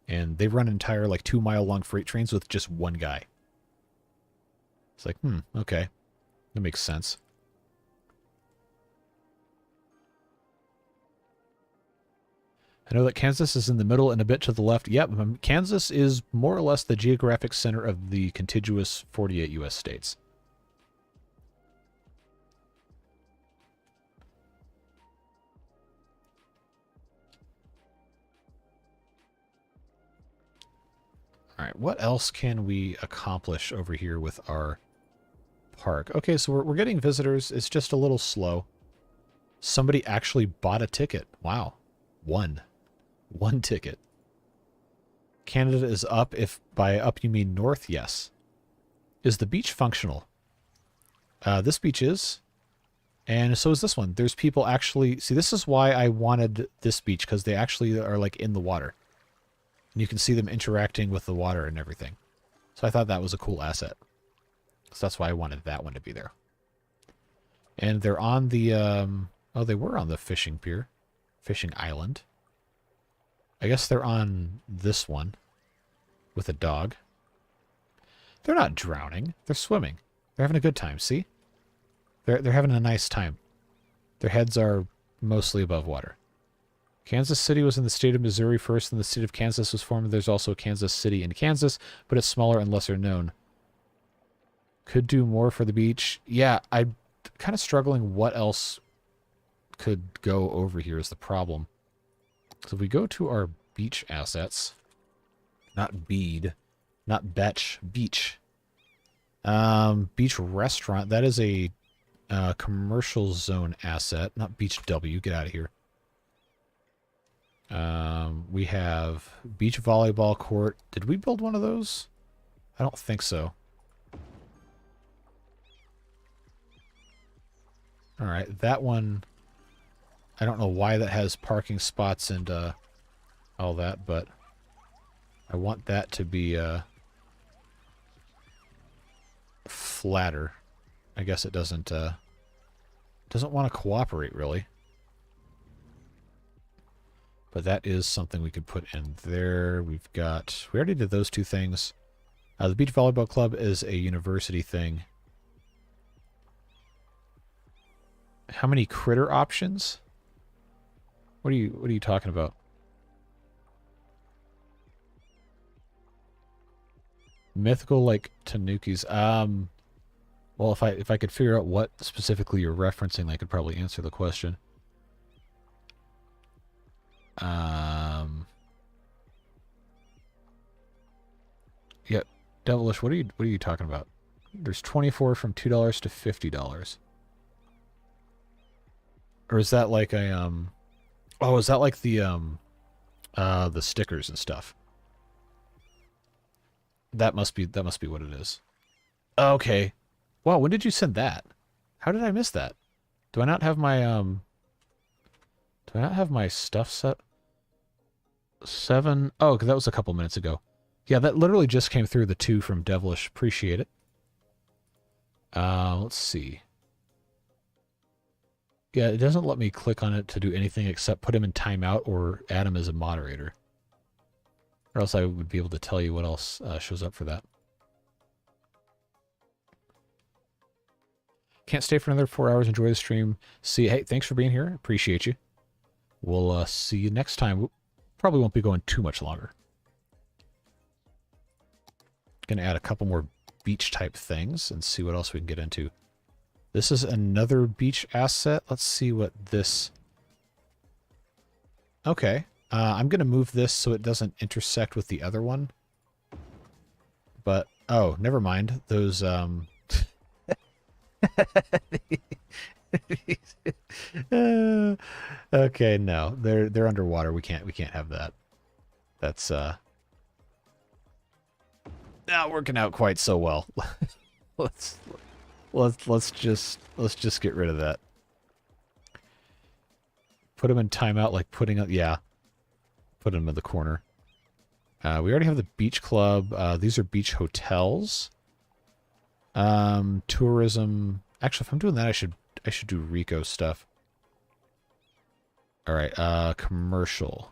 And they run entire, like, 2-mile-long freight trains with just one guy. It's like, okay. That makes sense. I know that Kansas is in the middle and a bit to the left. Yep, Kansas is more or less the geographic center of the contiguous 48 U.S. states. All right, what else can we accomplish over here with our park? Okay, so we're getting visitors. It's just a little slow. Somebody actually bought a ticket. Wow. One ticket. Canada is up. If by up you mean north, yes. Is the beach functional? This beach is. And so is this one. There's people actually... See, this is why I wanted this beach, because they actually are, like, in the water. And you can see them interacting with the water and everything. So I thought that was a cool asset. So that's why I wanted that one to be there. And they're on the... Oh, they were on the fishing pier. Fishing island. I guess they're on this one. With a dog. They're not drowning. They're swimming. They're having a good time, see? They're having a nice time. Their heads are mostly above water. Kansas City was in the state of Missouri first, and the state of Kansas was formed. There's also Kansas City in Kansas, but it's smaller and lesser known. Could do more for the beach. Yeah, I'm kind of struggling what else could go over here is the problem. So if we go to our beach assets, not bead, not betch, beach. Beach restaurant, that is a commercial zone asset, not beach W, get out of here. We have beach volleyball court. Did we build one of those? I don't think so. Alright, that one, I don't know why that has parking spots and all that, but I want that to be flatter. I guess it doesn't want to cooperate really. But that is something we could put in there. We already did those two things. The beach volleyball club is a university thing. How many critter options? What are you talking about? Mythical like tanukis. Well, if I could figure out what specifically you're referencing, I could probably answer the question. Yep, Devilish. What are you talking about? There's 24 from $2 to $50. Or is that like a Oh, is that like the stickers and stuff? That must be what it is. Okay. Wow, when did you send that? How did I miss that? Do I not have my stuff set? 7. Oh, that was a couple minutes ago. Yeah, that literally just came through, the 2 from Devilish. Appreciate it. Let's see. Yeah, it doesn't let me click on it to do anything except put him in timeout or add him as a moderator. Or else I would be able to tell you what else shows up for that. Can't stay for another 4 hours. Enjoy the stream. Hey, thanks for being here. Appreciate you. We'll see you next time. We probably won't be going too much longer. Gonna add a couple more beach type things and see what else we can get into. This is another beach asset. Let's see what this... Okay. I'm going to move this so it doesn't intersect with the other one. But, oh, never mind. Those, okay, no. They're underwater. We can't have that. That's, not working out quite so well. Let's just get rid of that. Put him in timeout, like putting up, yeah. Put him in the corner. We already have the beach club. These are beach hotels. Tourism. Actually, if I'm doing that, I should do Rico stuff. All right. Commercial.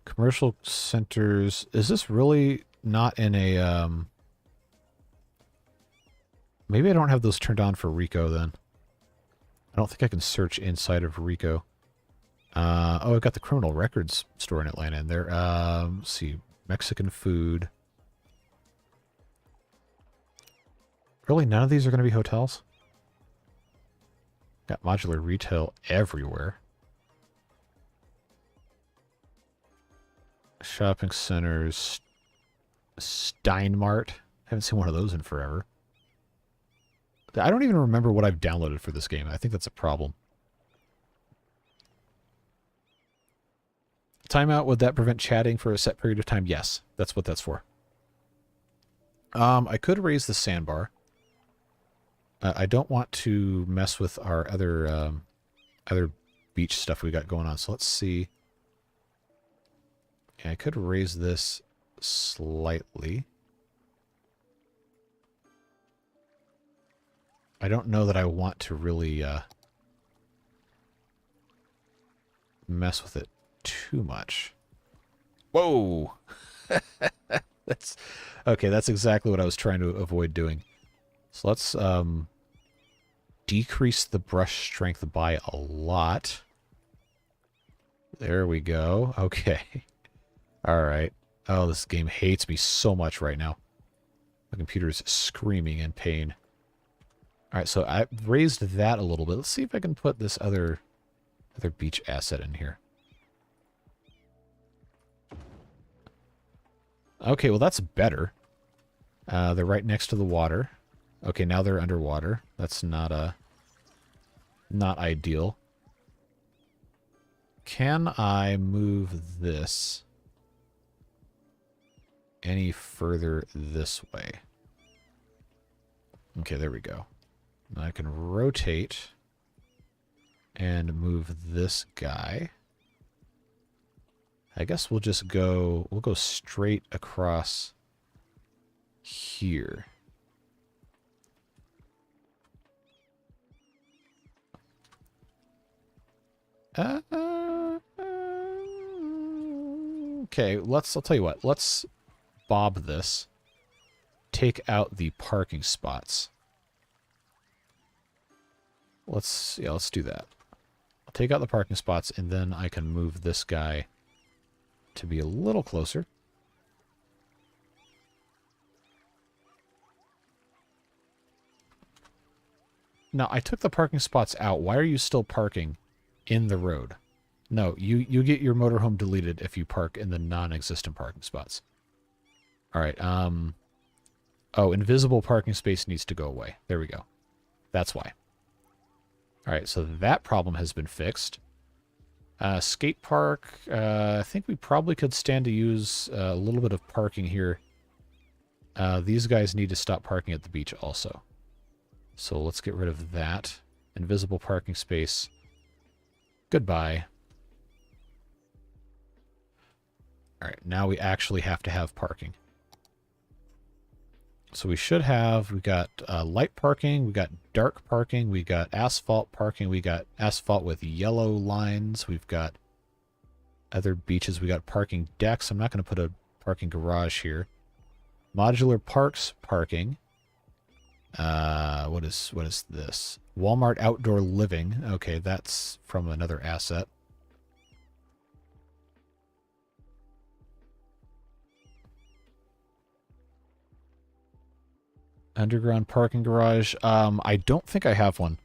Commercial centers. Is this really not in a? Maybe I don't have those turned on for Rico then. I don't think I can search inside of Rico. Oh, I've got the criminal records store in Atlanta in there. Let's see. Mexican food. Really, none of these are going to be hotels? Got modular retail everywhere. Shopping centers. Steinmart. Haven't seen one of those in forever. I don't even remember what I've downloaded for this game. I think that's a problem. Timeout, would that prevent chatting for a set period of time? Yes, that's what that's for. I could raise the sandbar. I don't want to mess with our other beach stuff we got going on. So let's see. Yeah, I could raise this slightly. I don't know that I want to really mess with it too much. Whoa! That's okay, that's exactly what I was trying to avoid doing. So let's decrease the brush strength by a lot. There we go. Okay. Alright. Oh, this game hates me so much right now. My computer's screaming in pain. Alright, so I raised that a little bit. Let's see if I can put this other beach asset in here. Okay, well that's better. They're right next to the water. Okay, now they're underwater. That's not ideal. Can I move this any further this way? Okay, there we go. Now I can rotate and move this guy. I guess we'll just go, we'll go straight across here. Okay, I'll tell you what, let's bob this. Take out the parking spots. Let's do that. I'll take out the parking spots and then I can move this guy to be a little closer. Now, I took the parking spots out. Why are you still parking in the road? No, you get your motorhome deleted if you park in the non-existent parking spots. All right. Oh, invisible parking space needs to go away. There we go. That's why. All right, so that problem has been fixed. Skate park. I think we probably could stand to use a little bit of parking here. These guys need to stop parking at the beach also. So let's get rid of that. Invisible parking space. Goodbye. All right, now we actually have to have parking. So we should have, we got light parking, we got dark parking, we got asphalt parking, we got asphalt with yellow lines, we've got other beaches, we got parking decks. I'm not going to put a parking garage here. Modular parks parking. What is this? Walmart outdoor living. Okay, that's from another asset. Underground parking garage. I don't think I have one.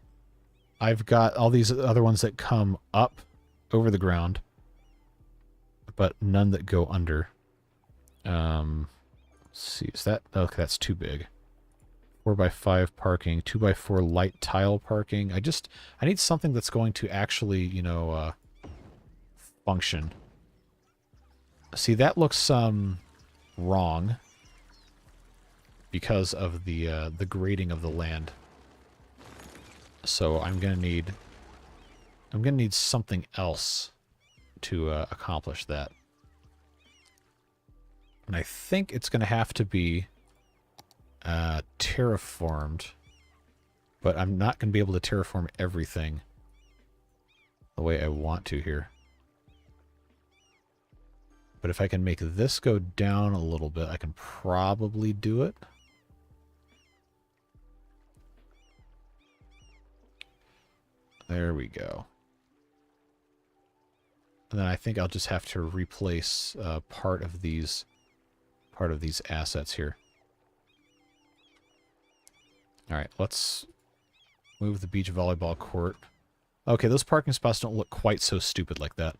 I've got all these other ones that come up over the ground, but none that go under. Let's see, is that... Okay, that's too big. 4x5 parking, 2x4 light tile parking. I need something that's going to actually, you know, function. See, that looks wrong because of the grading of the land. So I'm gonna need something else to accomplish that. And I think it's gonna have to be terraformed, but I'm not gonna be able to terraform everything the way I want to here. But if I can make this go down a little bit, I can probably do it. There we go. And then I think I'll just have to replace part of these assets here. All right, let's move the beach volleyball court. Okay, those parking spots don't look quite so stupid like that.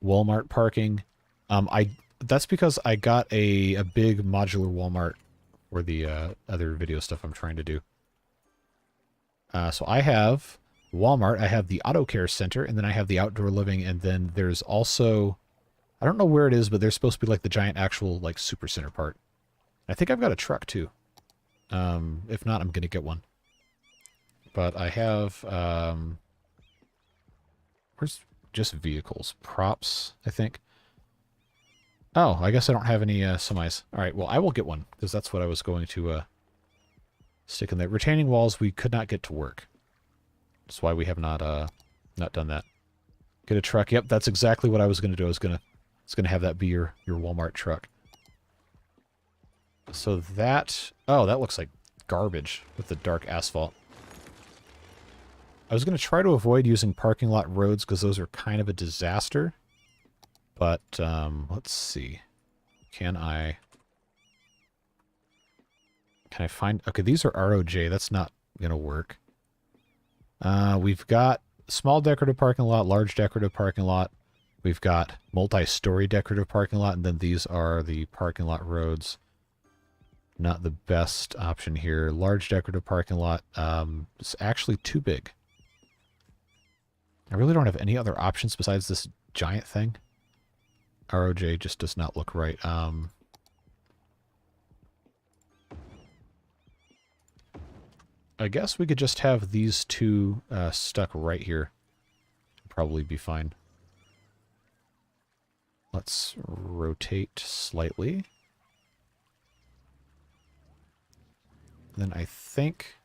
Walmart parking. That's because I got a big modular Walmart for the other video stuff I'm trying to do. So I have Walmart, I have the auto care center, and then I have the outdoor living, and then there's also, I don't know where it is, but there's supposed to be like the giant actual like super center part. I think I've got a truck too. If not, I'm going to get one. But I have, where's just vehicles? Props, I think. Oh, I guess I don't have any semis. All right, well, I will get one, because that's what I was going to stick in there. Retaining walls, we could not get to work. That's why we have not done that. Get a truck. Yep, that's exactly what I was going to do. I was going to have that be your Walmart truck. So that... Oh, that looks like garbage with the dark asphalt. I was going to try to avoid using parking lot roads because those are kind of a disaster. But, let's see. Can I find... Okay, these are ROJ. That's not going to work. We've got small decorative parking lot, large decorative parking lot. We've got multi-story decorative parking lot, and then these are the parking lot roads. Not the best option here. Large decorative parking lot. It's actually too big. I really don't have any other options besides this giant thing. ROJ just does not look right. I guess we could just have these two stuck right here. Probably be fine. Let's rotate slightly. Then I think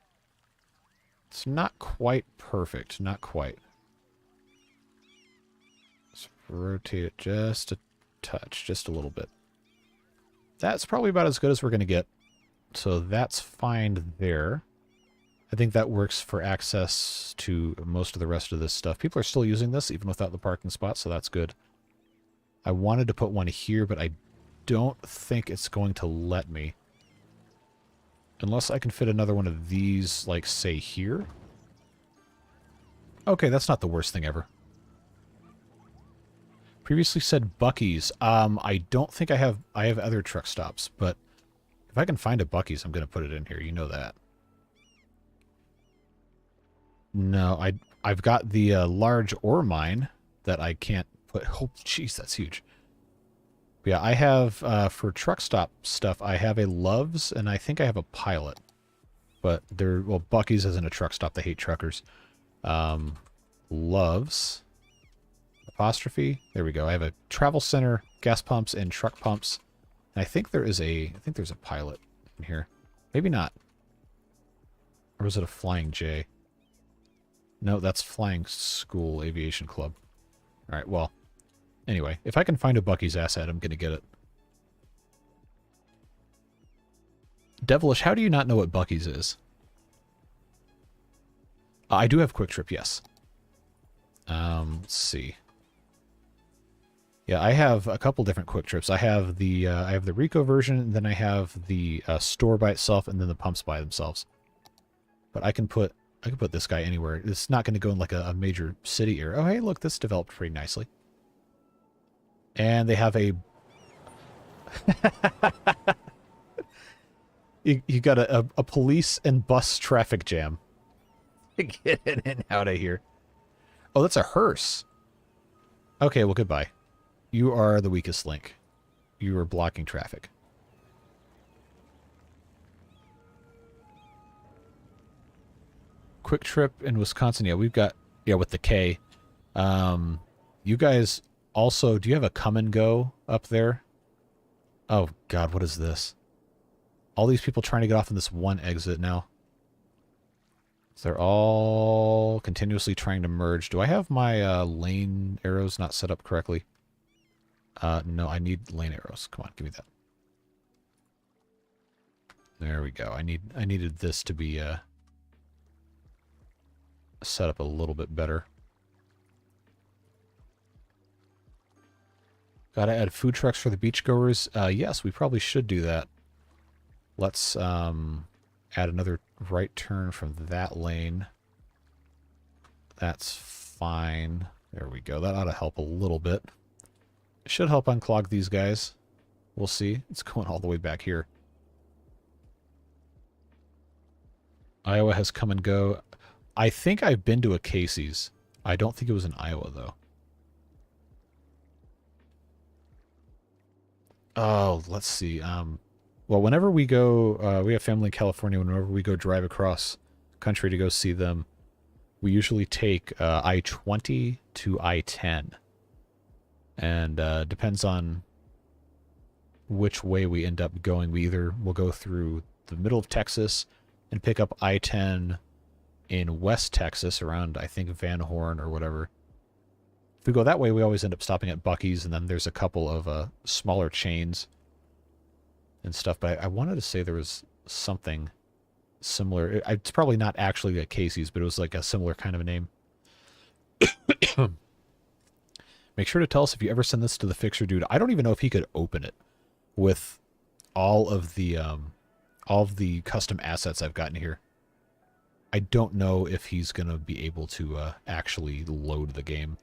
it's not quite perfect. Not quite. Let's rotate it just a touch, just a little bit. That's probably about as good as we're going to get. So that's fine there. I think that works for access to most of the rest of this stuff. People are still using this even without the parking spot, so that's good. I wanted to put one here, but I don't think it's going to let me. Unless I can fit another one of these, like, say, here. Okay, that's not the worst thing ever. Previously said Buc-ee's. I don't think I have other truck stops, but if I can find a Buc-ee's, I'm going to put it in here. You know that. No, I've got the large ore mine that I can't put... Oh, jeez, that's huge. But yeah, I have, for truck stop stuff, I have a Love's, and I think I have a Pilot. But they're... Well, Buc-ee's isn't a truck stop. They hate truckers. Love's... Apostrophe. There we go. I have a travel center, gas pumps, and truck pumps. And I think there's a Pilot in here. Maybe not. Or was it a Flying J? No, that's Flying School Aviation Club. Alright, well. Anyway, if I can find a Buc-ee's asset, I'm going to get it. Devilish, how do you not know what Buc-ee's is? I do have Quick Trip, yes. Let's see. Yeah, I have a couple different Quick Trips. I have the Rico version, and then I have the store by itself, and then the pumps by themselves. But I can put this guy anywhere. It's not going to go in like a major city area. Oh, hey, look, this developed pretty nicely. And they have a... you got a police and bus traffic jam. Get in and out of here. Oh, that's a hearse. Okay, well, goodbye. You are the weakest link. You are blocking traffic. Quick Trip in Wisconsin. Yeah, we've got... Yeah, with the K. You guys also... Do you have a come and go up there? Oh, God, what is this? All these people trying to get off in this one exit now. They're all continuously trying to merge. Do I have my lane arrows not set up correctly? No, I need lane arrows. Come on, give me that. There we go. I needed this to be set up a little bit better. Gotta add food trucks for the beachgoers. Yes, we probably should do that. Let's add another right turn from that lane. That's fine. There we go. That ought to help a little bit. It should help unclog these guys. We'll see. It's going all the way back here. Iowa has come and go. I think I've been to a Casey's. I don't think it was in Iowa, though. Oh, let's see. Well, whenever we go, we have family in California. Whenever we go drive across country to go see them, we usually take I-20 to I-10. And depends on which way we end up going. We either will go through the middle of Texas and pick up I-10 in West Texas around, I think, Van Horn or whatever. If we go that way, we always end up stopping at Buc-ee's, and then there's a couple of smaller chains and stuff. But I wanted to say there was something similar. It's probably not actually at Casey's, but it was like a similar kind of a name. Make sure to tell us if you ever send this to the Fixer Dude. I don't even know if he could open it with all of the custom assets I've gotten here. I don't know if he's going to be able to actually load the game.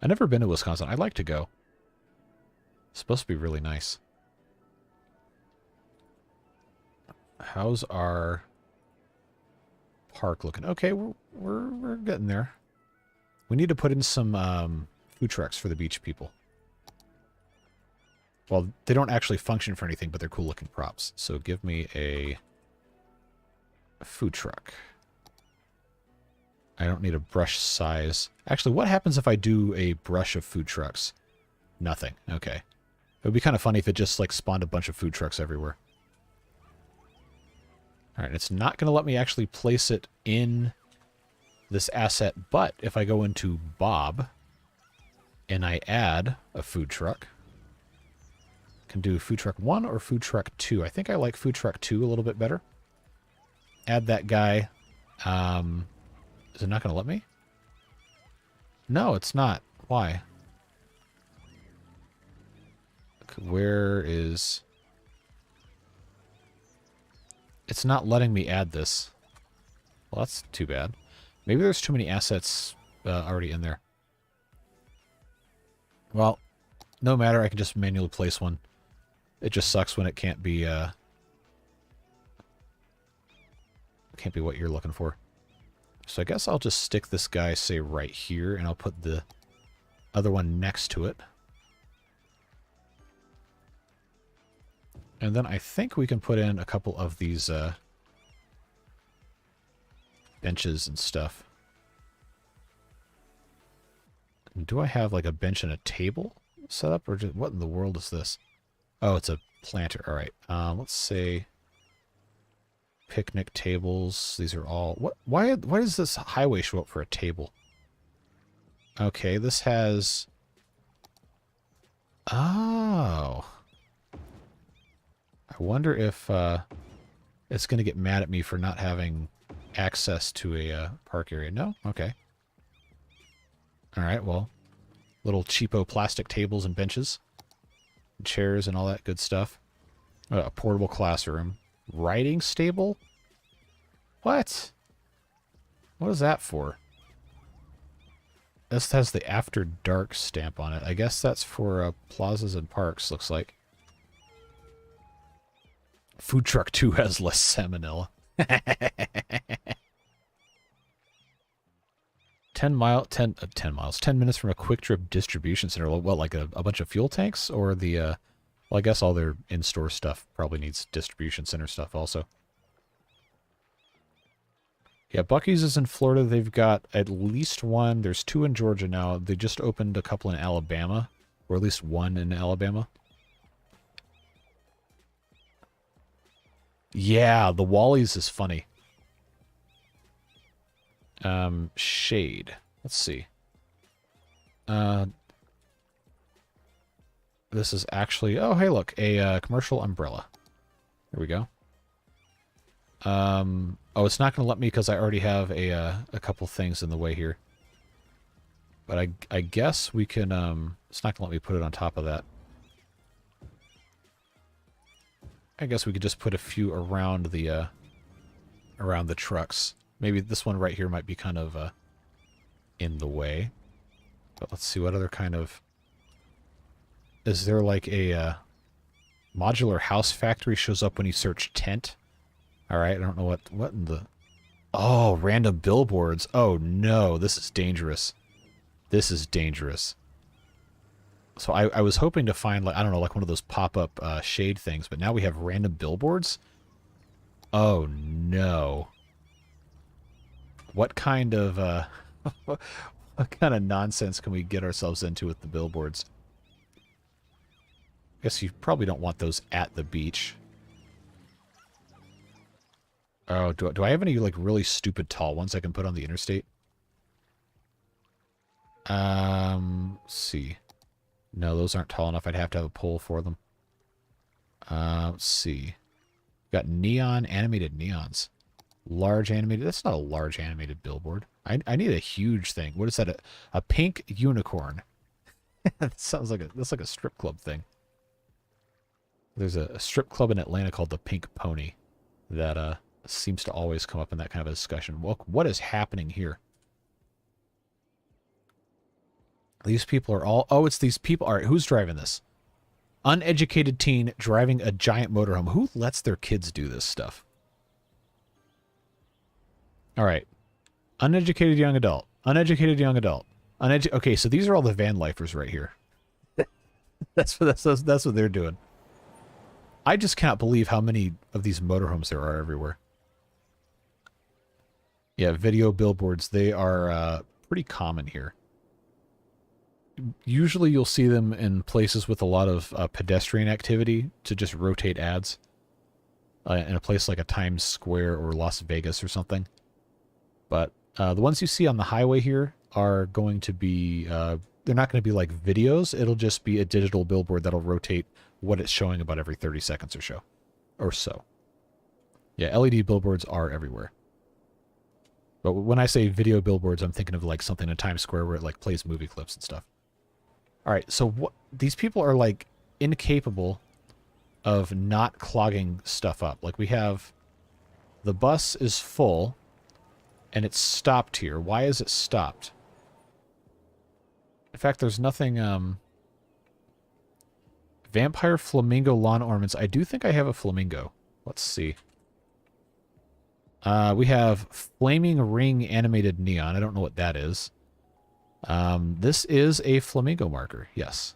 I've never been to Wisconsin. I'd like to go. It's supposed to be really nice. How's our park looking? Okay, we're getting there. We need to put in some food trucks for the beach people. Well, they don't actually function for anything, but they're cool looking props. So give me a food truck. I don't need a brush size. Actually, what happens if I do a brush of food trucks? Nothing. Okay. It would be kind of funny if it just like spawned a bunch of food trucks everywhere. Alright, it's not going to let me actually place it in this asset, but if I go into Bob and I add a food truck, I can do food truck 1 or food truck 2. I think I like food truck 2 a little bit better. Add that guy. Is it not going to let me? No, it's not. Why? Where is... It's not letting me add this. Well, that's too bad. Maybe there's too many assets already in there. Well, no matter. I can just manually place one. It just sucks when it can't be what you're looking for. So I guess I'll just stick this guy, say, right here, and I'll put the other one next to it. And then I think we can put in a couple of these benches and stuff. Do I have like a bench and a table set up, or just, what in the world is this? Oh, it's a planter. All right. Let's say picnic tables. These are all... What? Why does this highway show up for a table? Okay, this has... Oh... I wonder if it's going to get mad at me for not having access to a park area. No? Okay. Alright, well, little cheapo plastic tables and benches, and chairs and all that good stuff. A portable classroom. Writing stable? What? What is that for? This has the After Dark stamp on it. I guess that's for plazas and parks, looks like. Food truck 2 has less salmonella. 10 minutes from a quick trip distribution center. What, like a bunch of fuel tanks? Or the, well, I guess all their in-store stuff probably needs distribution center stuff also. Yeah, Buc-ee's is in Florida. They've got at least one. There's 2 in Georgia now. They just opened a couple in Alabama. Or at least 1 in Alabama. Yeah, the Wally's is funny. Shade. Let's see. This is actually... Oh, hey, look. A commercial umbrella. There we go. Oh, it's not going to let me because I already have a couple things in the way here. But I guess we can... it's not going to let me put it on top of that. I guess we could just put a few around the trucks. Maybe this one right here might be kind of in the way. But let's see what other kind of... Is there like a modular house factory shows up when you search tent? Alright, I don't know what in the... Oh, random billboards. Oh no, this is dangerous. This is dangerous. So I was hoping to find, like, I don't know, like one of those pop-up shade things, but now we have random billboards? Oh, no. What kind of, what kind of nonsense can we get ourselves into with the billboards? I guess you probably don't want those at the beach. Oh, do I have any, like, really stupid tall ones I can put on the interstate? Let's see. No, those aren't tall enough. I'd have to have a pole for them. Let's see. Got neon, animated neons. Large animated. That's not a large animated billboard. I need a huge thing. What is that? A pink unicorn. That sounds like that's like a strip club thing. There's a strip club in Atlanta called the Pink Pony that seems to always come up in that kind of a discussion. Well, what is happening here? These people are all... Oh, it's these people. All right, who's driving this? Uneducated teen driving a giant motorhome. Who lets their kids do this stuff? All right. Uneducated young adult. Uneducated young adult. Okay, so these are all the van lifers right here. That's what they're doing. I just cannot believe how many of these motorhomes there are everywhere. Yeah, video billboards, they are pretty common here. Usually you'll see them in places with a lot of pedestrian activity to just rotate ads. In a place like a Times Square or Las Vegas or something. But the ones you see on the highway here are going to be... they're not going to be like videos. It'll just be a digital billboard that'll rotate what it's showing about every 30 seconds or so. Yeah, LED billboards are everywhere. But when I say video billboards, I'm thinking of like something in Times Square where it like plays movie clips and stuff. All right, so what these people are like incapable of not clogging stuff up. Like we have the bus is full and it's stopped here. Why is it stopped? In fact, there's nothing Vampire flamingo lawn ornaments. I do think I have a flamingo. Let's see. We have flaming ring animated neon. I don't know what that is. This is a flamingo marker. Yes.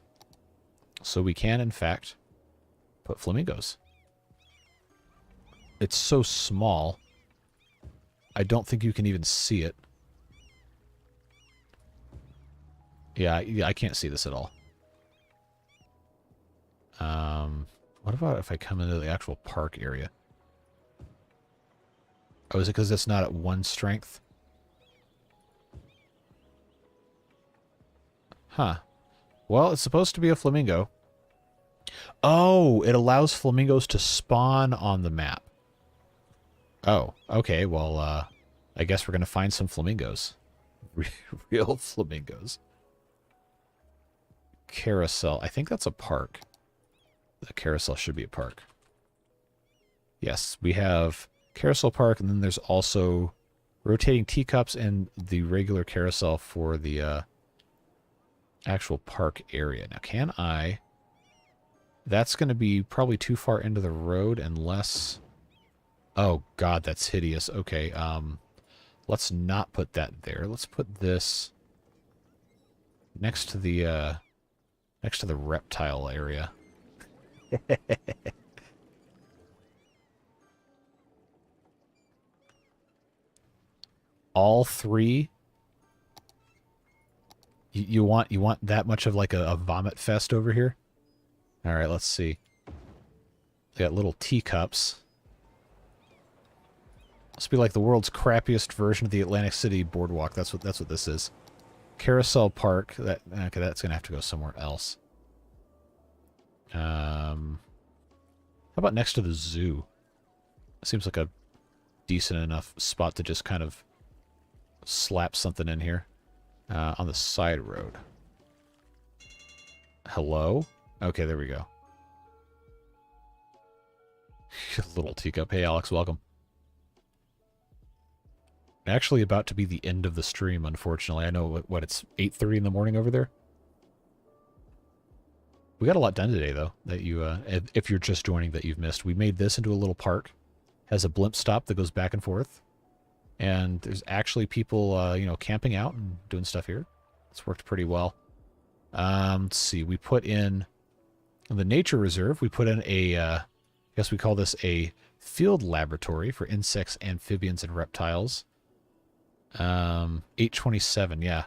So we can, in fact, put flamingos. It's so small. I don't think you can even see it. Yeah, I can't see this at all. What about if I come into the actual park area? Oh, is it because it's not at 1 strength? Huh. Well, it's supposed to be a flamingo. Oh, it allows flamingos to spawn on the map. Oh, okay. Well, I guess we're going to find some flamingos. Real flamingos. Carousel. I think that's a park. The carousel should be a park. Yes, we have carousel park, and then there's also rotating teacups and the regular carousel for the actual park area. Now, can I... That's going to be probably too far into the road unless... Oh, God, that's hideous. Okay, let's not put that there. Let's put this next to the reptile area. All three? You want that much of like a vomit fest over here? All right, let's see. They got little teacups. This will be like the world's crappiest version of the Atlantic City boardwalk. That's what this is. Carousel Park. Okay, that's gonna have to go somewhere else. How about next to the zoo? Seems like a decent enough spot to just kind of slap something in here. On the side road. Hello? Okay, there we go. Little teacup. Hey, Alex, welcome. Actually about to be the end of the stream, unfortunately. I know, what it's 8:30 in the morning over there? We got a lot done today, though, that you, if you're just joining, that you've missed. We made this into a little park. Has a blimp stop that goes back and forth. And there's actually people, you know, camping out and doing stuff here. It's worked pretty well. Let's see. We put in the nature reserve. We put in a, I guess we call this a field laboratory for insects, amphibians, and reptiles. 8:27. Yeah.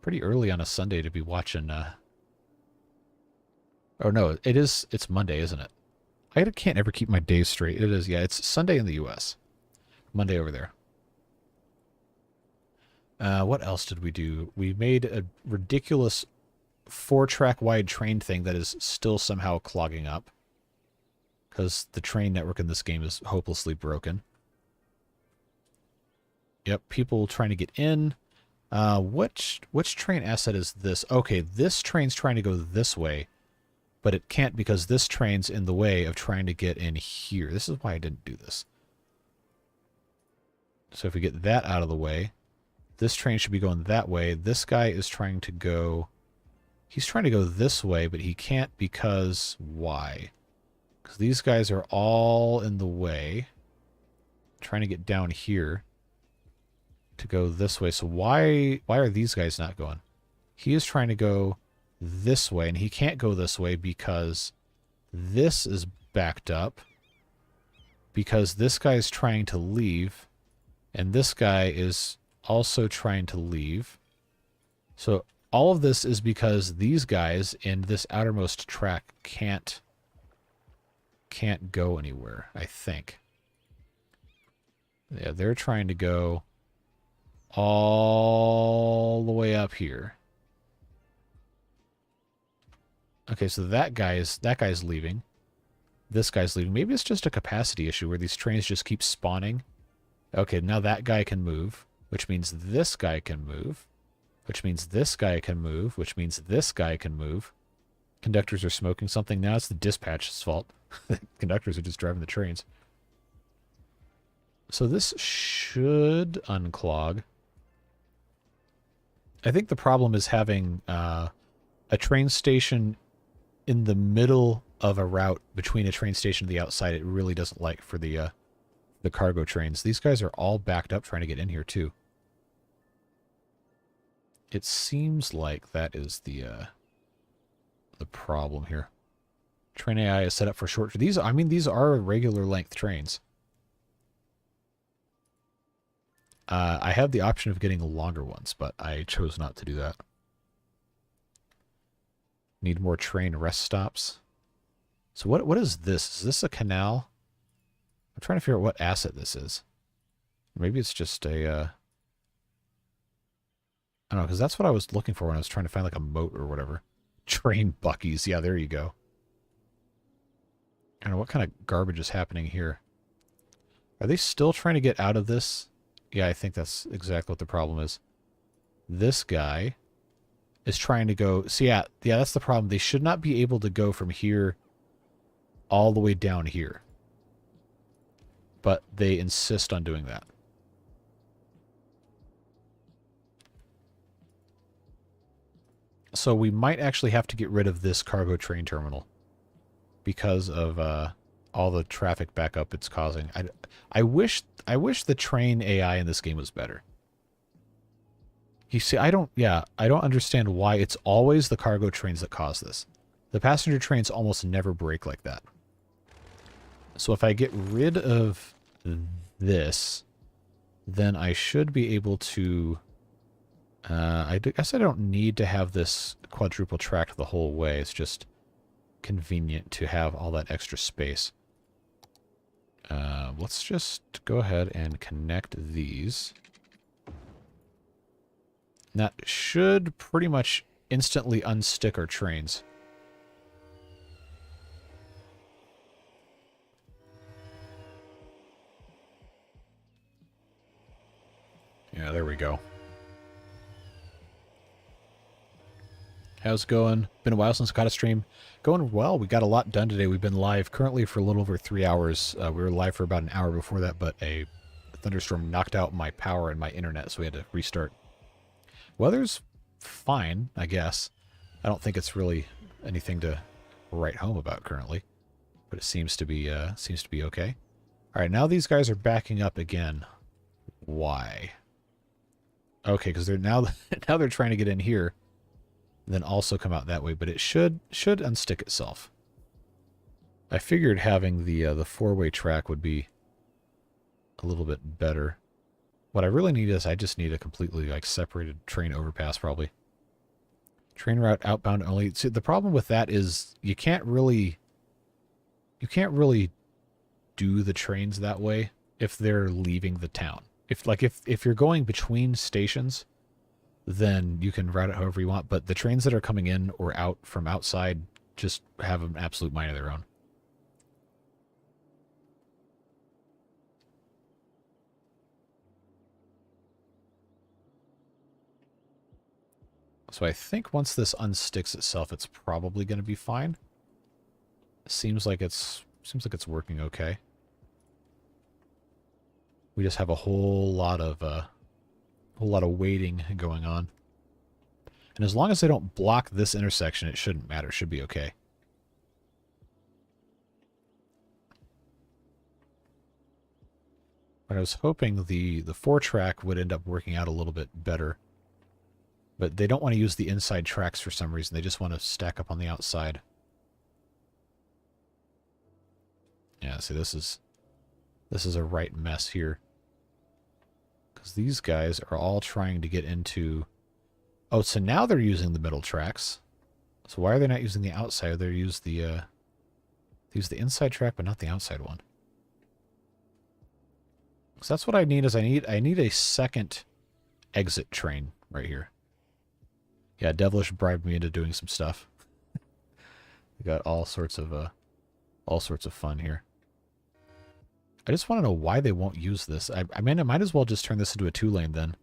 Pretty early on a Sunday to be watching. Oh no, it's Monday, isn't it? I can't ever keep my days straight. It is, yeah, it's Sunday in the U.S. Monday over there. What else did we do? We made a ridiculous 4-track wide train thing that is still somehow clogging up. Because the train network in this game is hopelessly broken. Yep, people trying to get in. Which train asset is this? Okay, this train's trying to go this way. But it can't because this train's in the way of trying to get in here. This is why I didn't do this. So if we get that out of the way, this train should be going that way. This guy is trying to go... He's trying to go this way, but he can't because... Why? Because these guys are all in the way. Trying to get down here to go this way. So why are these guys not going? He is trying to go this way, and he can't go this way because this is backed up. Because this guy is trying to leave, and this guy is also trying to leave. So all of this is because these guys in this outermost track can't go anywhere, I think. Yeah, they're trying to go all the way up here. Okay, so that guy's leaving. This guy's leaving. Maybe it's just a capacity issue where these trains just keep spawning. Okay, now that guy can move, which means this guy can move, which means this guy can move, which means this guy can move. Conductors are smoking something. Now it's the dispatch's fault. The conductors are just driving the trains. So this should unclog. I think the problem is having a train station in the middle of a route between a train station to the outside. It really doesn't like for the cargo trains. These guys are all backed up trying to get in here too. It seems like that is the problem here. Train AI is set up for short. These are regular length trains. I have the option of getting longer ones, but I chose not to do that. Need more train rest stops. So what is this? Is this a canal? I'm trying to figure out what asset this is. Maybe it's just a... I don't know, because that's what I was looking for when I was trying to find like a moat or whatever. Train buckies. Yeah, there you go. I don't know what kind of garbage is happening here. Are they still trying to get out of this? Yeah, I think that's exactly what the problem is. This guy is trying to go... See, yeah, that's the problem. They should not be able to go from here all the way down here. But they insist on doing that. So we might actually have to get rid of this cargo train terminal because of all the traffic backup it's causing. I wish the train AI in this game was better. You see, I don't understand why it's always the cargo trains that cause this. The passenger trains almost never break like that. So if I get rid of this, then I should be able to... I guess I don't need to have this quadruple tracked the whole way. It's just convenient to have all that extra space. Let's just go ahead and connect these. And that should pretty much instantly unstick our trains. Yeah, there we go. How's it going? Been a while since I caught a stream. Going well. We got a lot done today. We've been live currently for a little over 3 hours. We were live for about an hour before that, but a thunderstorm knocked out my power and my internet, so we had to restart. Weather's fine, I guess. I don't think it's really anything to write home about currently, but it seems to be okay. All right, now these guys are backing up again. Why? Okay, because they're now they're trying to get in here. then also come out that way, but it should unstick itself. I figured having the four-way track would be a little bit better. What I really need is I just need a completely like separated train overpass probably. Train route outbound only. See, the problem with that is you can't really do the trains that way if they're leaving the town. If you're going between stations, then you can route it however you want, but the trains that are coming in or out from outside just have an absolute mind of their own. So I think once this unsticks itself, it's probably going to be fine. Seems like it's working okay. We just have a whole lot of waiting going on. And as long as they don't block this intersection, it shouldn't matter. It should be okay. But I was hoping the 4-track would end up working out a little bit better. But they don't want to use the inside tracks for some reason. They just want to stack up on the outside. Yeah, see, this is a right mess here. Because these guys are all trying to get into... Oh, so now they're using the middle tracks. So why are they not using the outside? They use the inside track, but not the outside one. So that's what I need. Is I need a second exit train right here. Yeah, Devilish bribed me into doing some stuff. We got all sorts of fun here. I just want to know why they won't use this. I mean, I might as well just turn this into a 2-lane then.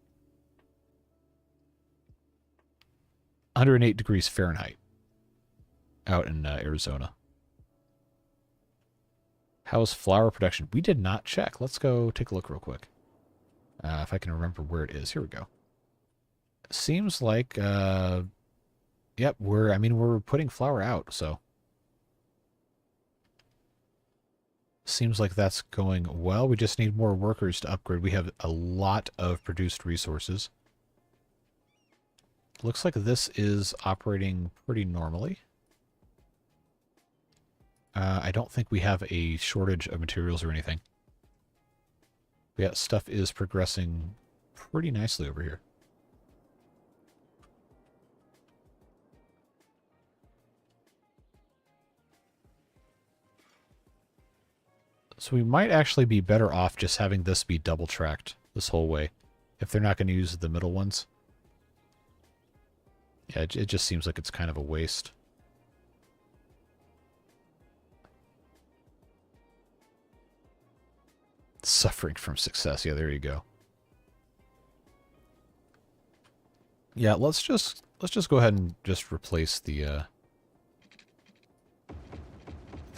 108 degrees Fahrenheit out in Arizona. How's flower production? We did not check. Let's go take a look real quick. If I can remember where it is. Here we go. Seems like, yep, we're putting flour out, so. Seems like that's going well. We just need more workers to upgrade. We have a lot of produced resources. Looks like this is operating pretty normally. I don't think we have a shortage of materials or anything. Yeah, stuff is progressing pretty nicely over here. So we might actually be better off just having this be double-tracked this whole way, if they're not going to use the middle ones. Yeah, it just seems like it's kind of a waste. Suffering from success. Yeah, there you go. Yeah, let's just go ahead and just replace the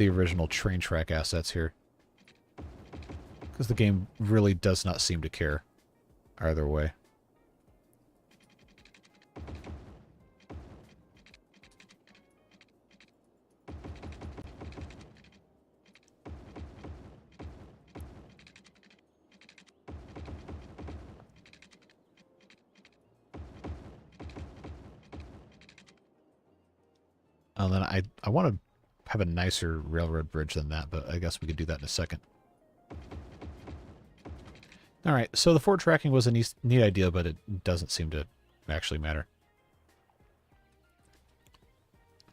original train track assets here. Because the game really does not seem to care either way. And then I want to have a nicer railroad bridge than that, but I guess we could do that in a second. Alright, so the 4 tracking was a neat idea, but it doesn't seem to actually matter.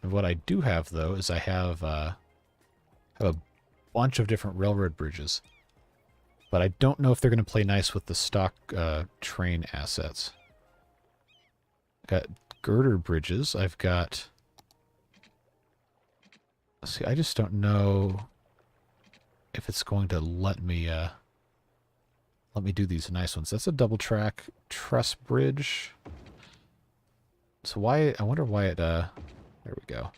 And what I do have, though, is I have a bunch of different railroad bridges. But I don't know if they're going to play nice with the stock train assets. Got girder bridges. I've got... See, I just don't know if it's going to let me do these nice ones. That's a double track truss bridge. So why, I wonder why it, there we go.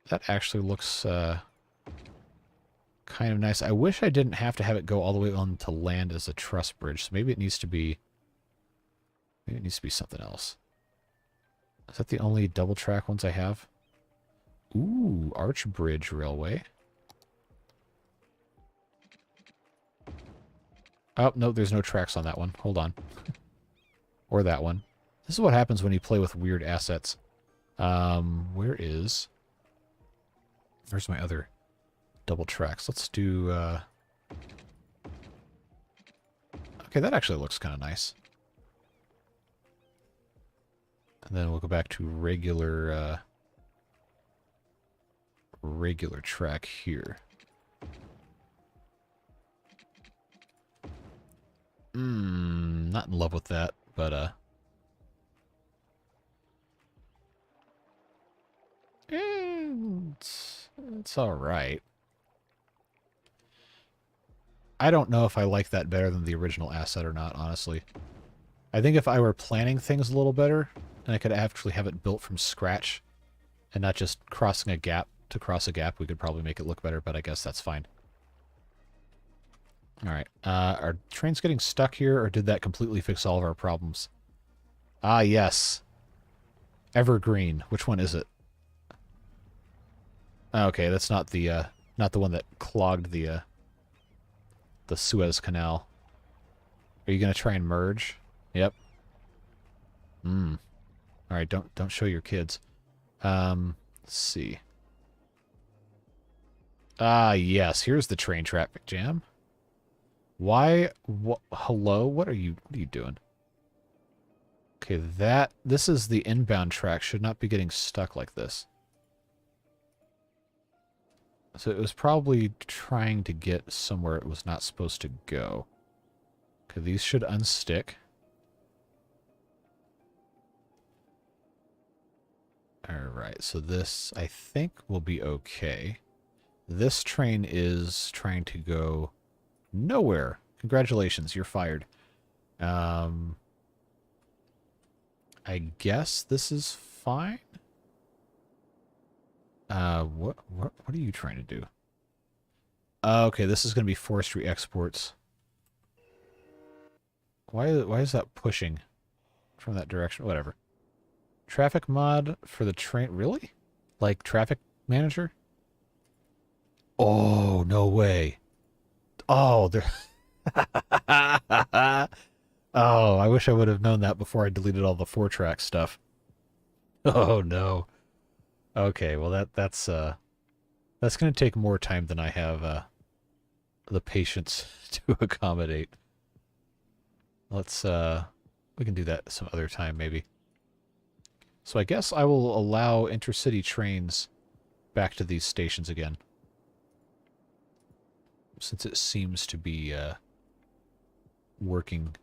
That actually looks kind of nice. I wish I didn't have to have it go all the way on to land as a truss bridge. So maybe it needs to be something else. Is that the only double track ones I have? Ooh, arch bridge railway. Oh, no, there's no tracks on that one. Hold on. Or that one. This is what happens when you play with weird assets. Where's my other double tracks? Let's do, okay, that actually looks kind of nice. And then we'll go back to regular track here. Not in love with that, but it's all right. I don't know if I like that better than the original asset or not, honestly. I think if I were planning things a little better, and I could actually have it built from scratch, and not just crossing a gap to cross a gap, we could probably make it look better, but I guess that's fine. Alright, are trains getting stuck here, or did that completely fix all of our problems? Ah, yes. Evergreen. Which one is it? Okay, that's not the one that clogged the Suez Canal. Are you gonna try and merge? Yep. Alright, don't show your kids. Let's see. Ah, yes, here's the train traffic jam. Why? Hello? What are you doing? Okay, this is the inbound track. Should not be getting stuck like this. So it was probably trying to get somewhere it was not supposed to go. Okay, these should unstick. Alright, so this, I think, will be okay. This train is trying to go nowhere. Congratulations, you're fired. I guess this is fine. What are you trying to do? Okay, this is going to be forestry exports. Why is that pushing from that direction? Whatever. Traffic mod for the train. Really? Like traffic manager? Oh, no way. Oh, they're... Oh, I wish I would have known that before I deleted all the 4-track stuff. Oh, no. Okay, well, that's going to take more time than I have the patience to accommodate. Let's, we can do that some other time, maybe. So I guess I will allow intercity trains back to these stations again. Since it seems to be working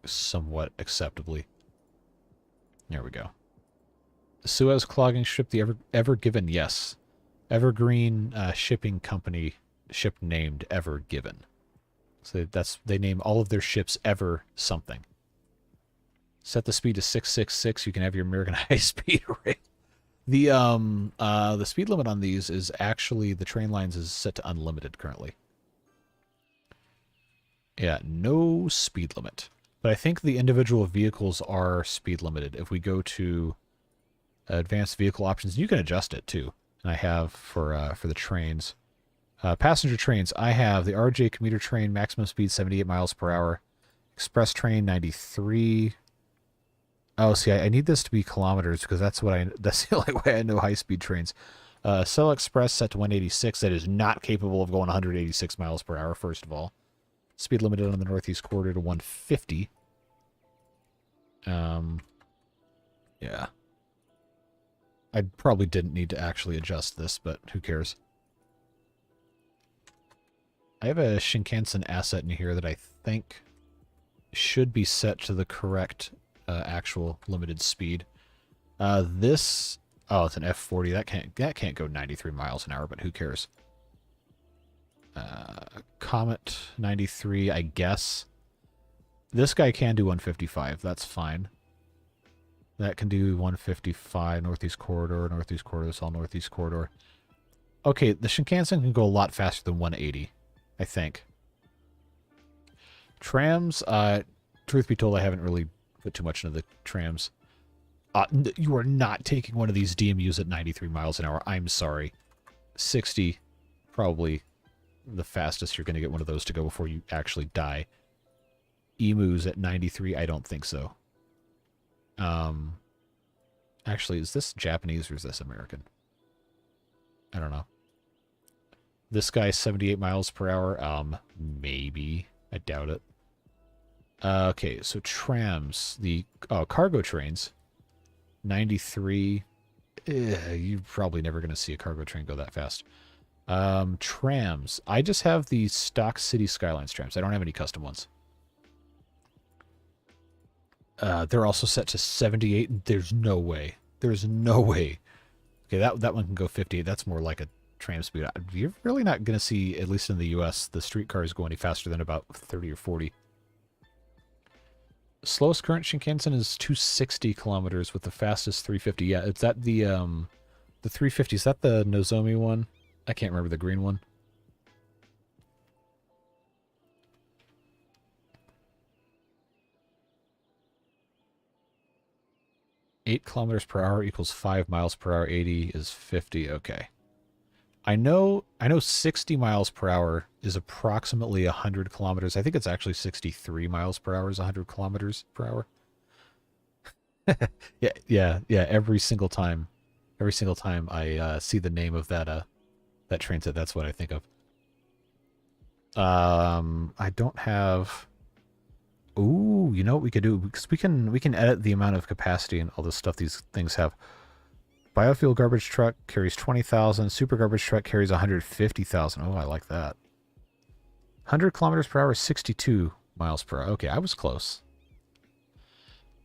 somewhat acceptably. There we go. The Suez clogging ship, the Ever Given, yes. Evergreen shipping company, ship named Ever Given. So they name all of their ships Ever something. Set the speed to 666, you can have your American high-speed rail. The speed limit on these is actually, the train lines is set to unlimited currently. Yeah, no speed limit. But I think the individual vehicles are speed limited. If we go to advanced vehicle options, you can adjust it too. And I have for the trains. Passenger trains, I have the RJ commuter train, maximum speed 78 miles per hour. Express train 93. Oh, see, I need this to be kilometers because that's the only way I know high-speed trains. Cell Express set to 186. That is not capable of going 186 miles per hour, first of all. Speed limited on the Northeast Corridor to 150. Yeah. I probably didn't need to actually adjust this, but who cares? I have a Shinkansen asset in here that I think should be set to the correct actual limited speed. This... Oh, it's an F40. That can't go 93 miles an hour, but who cares? Comet 93, I guess. This guy can do 155. That's fine. That can do 155. Northeast Corridor, that's all Northeast Corridor. Okay, the Shinkansen can go a lot faster than 180, I think. Trams, truth be told, I haven't really put too much into the trams. You are not taking one of these DMUs at 93 miles an hour. I'm sorry. 60, probably the fastest you're going to get one of those to go before you actually die. Emus at 93, I don't think so. Actually, is this Japanese or is this American? I don't know. This guy, 78 miles per hour. Maybe. I doubt it. Okay, so trams. The cargo trains. 93. You're probably never going to see a cargo train go that fast. Trams. I just have the stock City Skylines trams. I don't have any custom ones. They're also set to 78. There's no way. There's no way. Okay, that one can go 58. That's more like a tram speed. You're really not going to see, at least in the U.S., the streetcars go any faster than about 30 or 40. Slowest current Shinkansen is 260 kilometers with the fastest 350. Yeah, is that the 350? Is that the Nozomi one? I can't remember the green one. Eight kilometers per hour equals 5 miles per hour. 80 is 50. Okay. I know 60 miles per hour is approximately 100 kilometers. I think it's actually 63 miles per hour is 100 kilometers per hour. yeah. Every single time I see the name of that train set, that's what I think of. I don't have. Ooh, you know what we could do? Because we can edit the amount of capacity and all the stuff these things have. Biofuel garbage truck carries 20,000. Super garbage truck carries 150,000. Oh, I like that. 100 kilometers per hour, 62 miles per hour. Okay, I was close.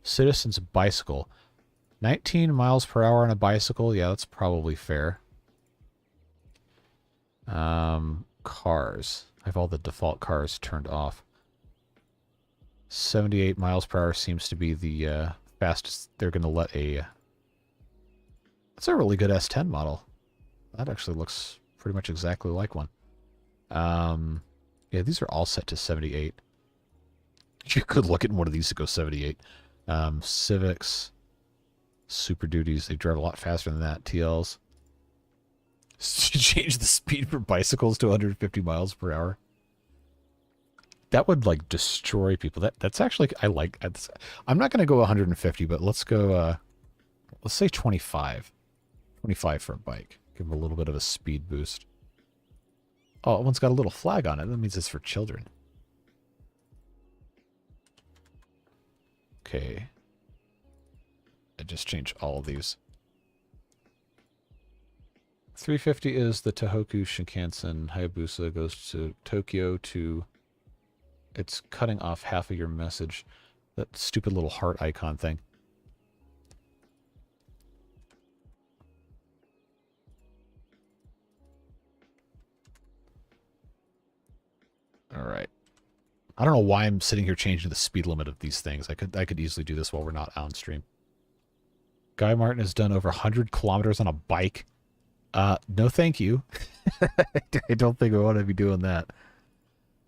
Citizen's bicycle. 19 miles per hour on a bicycle. Yeah, that's probably fair. Cars. I have all the default cars turned off. 78 miles per hour seems to be the fastest they're going to let a... That's a really good S10 model. That actually looks pretty much exactly like one. Yeah, these are all set to 78. You could look at one of these to go 78. Civics, Super Duties, they drive a lot faster than that. TLs. Change the speed for bicycles to 150 miles per hour. That would, like, destroy people. That's actually, I like... I'm not going to go 150, but let's go, let's say 25. 25 for a bike. Give them a little bit of a speed boost. Oh, that one's got a little flag on it. That means it's for children. Okay. I just changed all of these. 350 is the Tohoku Shinkansen. Hayabusa goes to Tokyo to... It's cutting off half of your message. That stupid little heart icon thing. All right. I don't know why I'm sitting here changing the speed limit of these things. I could easily do this while we're not on stream. Guy Martin has done over 100 kilometers on a bike. No thank you. I don't think I want to be doing that.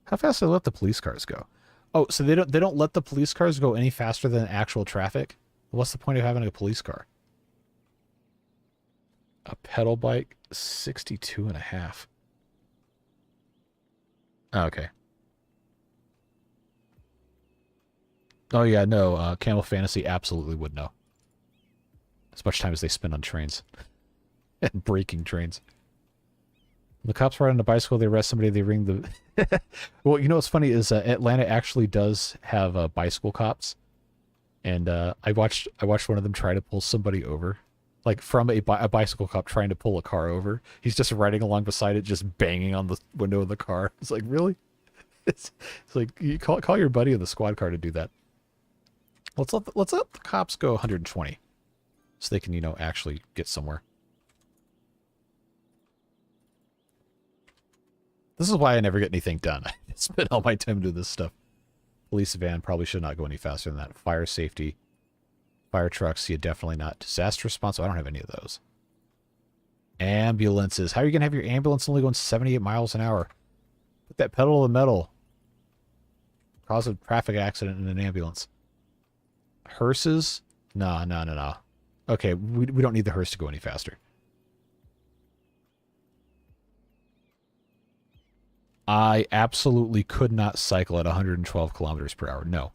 How fast do they let the police cars go? Oh, so they don't let the police cars go any faster than actual traffic? What's the point of having a police car? A pedal bike, 62 and a half. Okay. Oh yeah, no, Camel Fantasy absolutely would know. As much time as they spend on trains. And breaking trains. The cops ride on a bicycle, they arrest somebody, they ring the... Well, you know what's funny is Atlanta actually does have bicycle cops. And I watched one of them try to pull somebody over. Like, from a bicycle cop trying to pull a car over. He's just riding along beside it, just banging on the window of the car. It's like, really? It's like, you call your buddy in the squad car to do that. Let's let the cops go 120. So they can, you know, actually get somewhere. This is why I never get anything done. I spend all my time doing this stuff. Police van probably should not go any faster than that. Fire safety. Fire trucks, yeah, definitely not. Disaster response, I don't have any of those. Ambulances. How are you going to have your ambulance only going 78 miles an hour? Put that pedal to the metal. Cause a traffic accident in an ambulance. Hearses? No. Okay, we don't need the hearse to go any faster. I absolutely could not cycle at 112 kilometers per hour. No.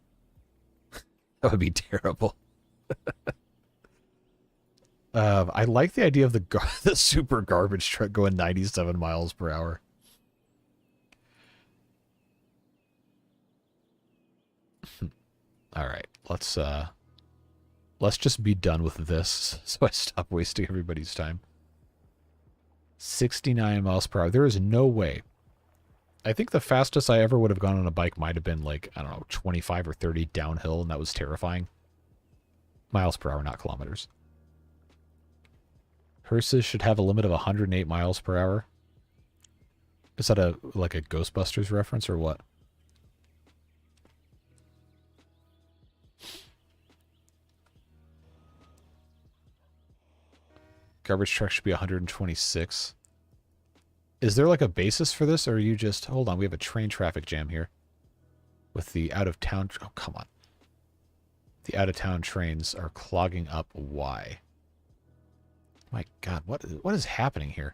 That would be terrible. I like the idea of the super garbage truck going 97 miles per hour. All right, let's just be done with this so I stop wasting everybody's time. 69 miles per hour. There is no way. I think the fastest I ever would have gone on a bike might have been like, I don't know, 25 or 30 downhill, and that was terrifying. Miles per hour, not kilometers. Hearses should have a limit of 108 miles per hour. Is that like a Ghostbusters reference or what? Garbage truck should be 126. Is there like a basis for this, or are you just... Hold on, we have a train traffic jam here. With the out-of-town... Oh, come on. The out-of-town trains are clogging up. Why? My God, what is happening here?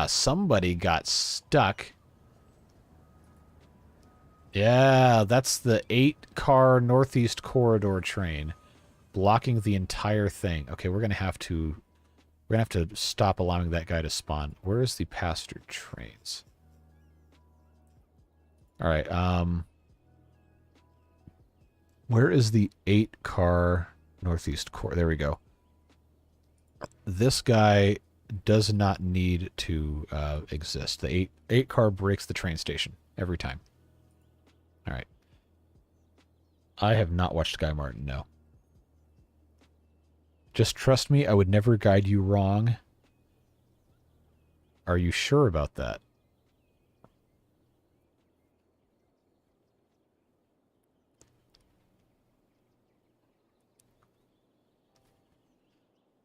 Somebody got stuck. Yeah, that's the 8-car Northeast Corridor train blocking the entire thing. Okay, we're gonna have to stop allowing that guy to spawn. Where is the passenger trains? All right, where is the 8-car Northeast Corridor? There we go. This guy does not need to exist. The 8-car breaks the train station every time. All right. I have not watched Guy Martin, no. Just trust me, I would never guide you wrong. Are you sure about that?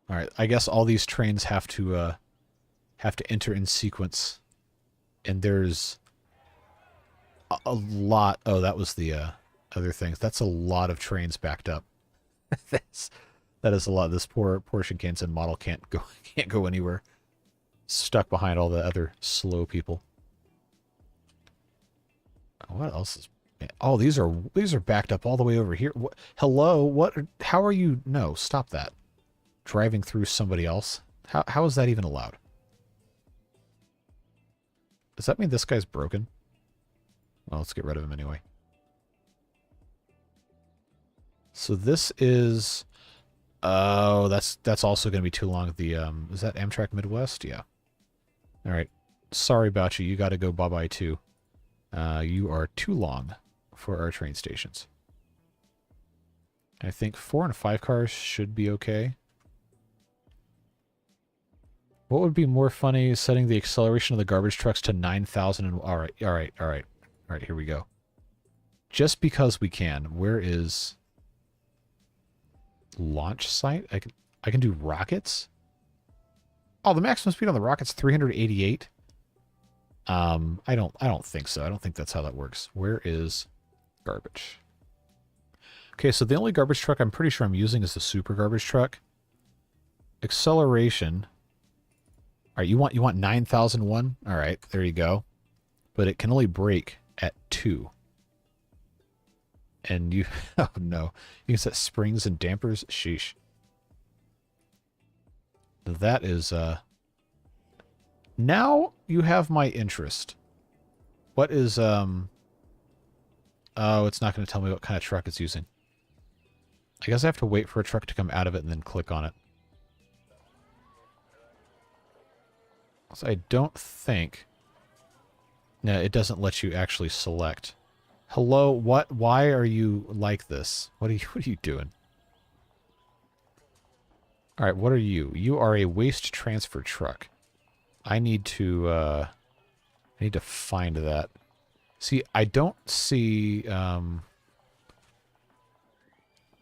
All right, I guess all these trains have to enter in sequence, and there's a lot. Oh, that was the other things. That's a lot of trains backed up. That is a lot. This poor Shinkansen model can't go anywhere. Stuck behind all the other slow people. What else is? Oh, these are backed up all the way over here. What, hello, what? How are you? No, stop that. Driving through somebody else. How is that even allowed? Does that mean this guy's broken? Well, let's get rid of him anyway. So this is... Oh, that's also going to be too long. The is that Amtrak Midwest? Yeah. All right. Sorry about you. You got to go bye-bye too. You are too long for our train stations. I think 4 and 5 cars should be okay. What would be more funny, setting the acceleration of the garbage trucks to 9,000 and... All right, here we go. Just because we can. Where is... Launch site? I can do rockets? Oh, the maximum speed on the rocket's 388? I don't think so. I don't think that's how that works. Where is garbage? Okay, so the only garbage truck I'm pretty sure I'm using is the super garbage truck. Acceleration... All right, you want 9,001? All right, there you go. But it can only brake at 2. And you... Oh, no. You can set springs and dampers? Sheesh. That is... Now you have my interest. What is... Oh, it's not going to tell me what kind of truck it's using. I guess I have to wait for a truck to come out of it and then click on it. So I don't think... No, it doesn't let you actually select. Hello, what? Why are you like this? What are you doing? All right, what are you? You are a waste transfer truck. I need to find that. See, I don't see...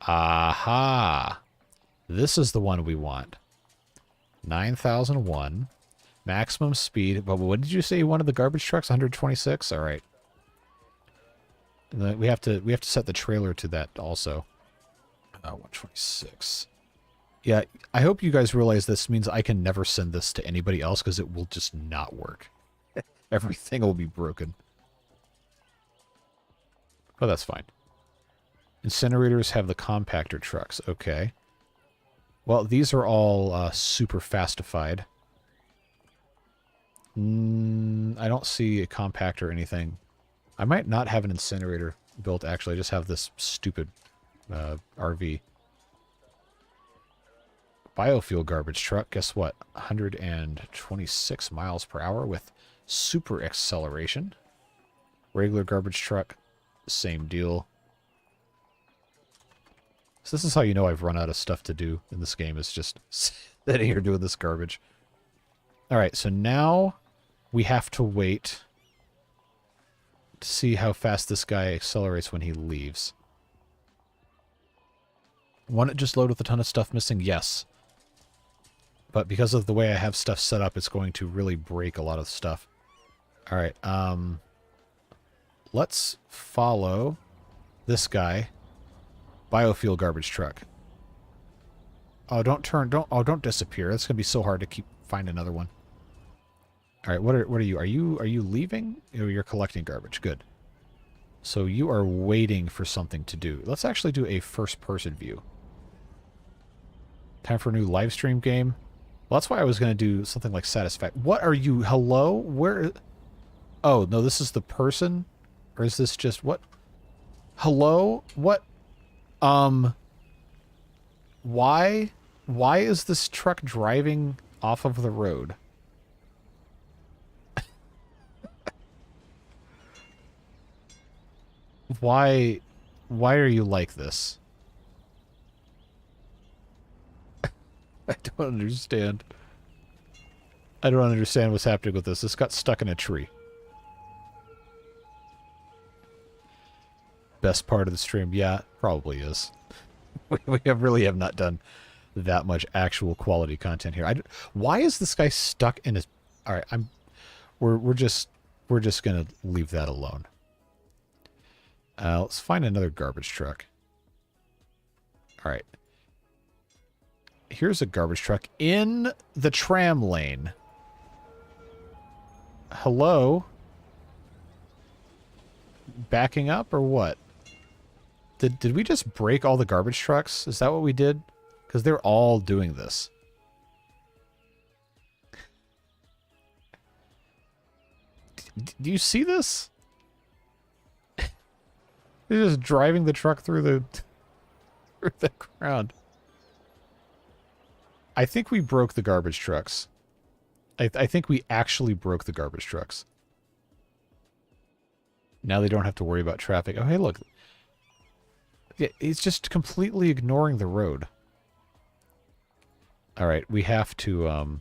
Aha! This is the one we want. 9001. Maximum speed. But what did you say you wanted the garbage trucks? 126? All right. We have to set the trailer to that also. 126. Yeah, I hope you guys realize this means I can never send this to anybody else because it will just not work. Everything will be broken. Oh, that's fine. Incinerators have the compactor trucks. Okay. Well, these are all super fastified. I don't see a compactor or anything. I might not have an incinerator built, actually. I just have this stupid RV. Biofuel garbage truck. Guess what? 126 miles per hour with super acceleration. Regular garbage truck. Same deal. So this is how you know I've run out of stuff to do in this game, is just sitting here doing this garbage. Alright, so now we have to wait to see how fast this guy accelerates when he leaves. Won't it just load with a ton of stuff missing? Yes. But because of the way I have stuff set up, it's going to really break a lot of stuff. Alright, let's follow this guy. Biofuel garbage truck. Oh, don't disappear. That's gonna be so hard to find another one. All right, what are you? Are you leaving? Oh, you're collecting garbage. Good. So you are waiting for something to do. Let's actually do a first-person view. Time for a new live stream game. Well, that's why I was gonna do something like Satisfaction. What are you? Hello? Where? Oh no, this is the person, or is this just what? Hello? What? Why is this truck driving off of the road? Why are you like this? I don't understand. I don't understand what's happening with this. This got stuck in a tree. Best part of the stream? Yeah, probably is. We really have not done that much actual quality content here. Why is this guy stuck in his... All right, we're just gonna leave that alone. Let's find another garbage truck. All right. Here's a garbage truck in the tram lane. Hello? Backing up or what? Did we just break all the garbage trucks? Is that what we did? Because they're all doing this. Do you see this? They're just driving the truck through the ground. I think we broke the garbage trucks. I think we actually broke the garbage trucks. Now they don't have to worry about traffic. Oh, hey, look. Yeah, he's just completely ignoring the road. All right, we have to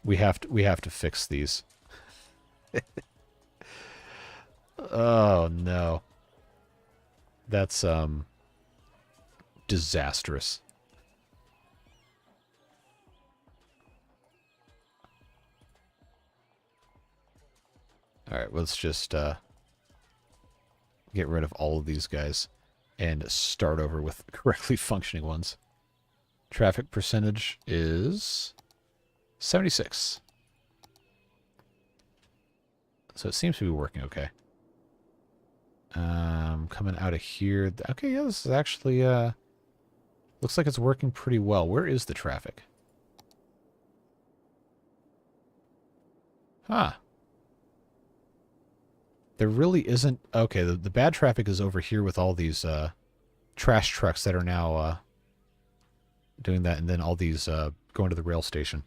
we have to fix these. Oh no. That's disastrous. All right, let's just get rid of all of these guys and start over with correctly functioning ones. Traffic percentage is 76. So it seems to be working okay. Coming out of here. Okay, yeah, this is actually looks like it's working pretty well. Where is the traffic? Huh. There really isn't... Okay, the bad traffic is over here with all these trash trucks that are now doing that, and then all these going to the rail station.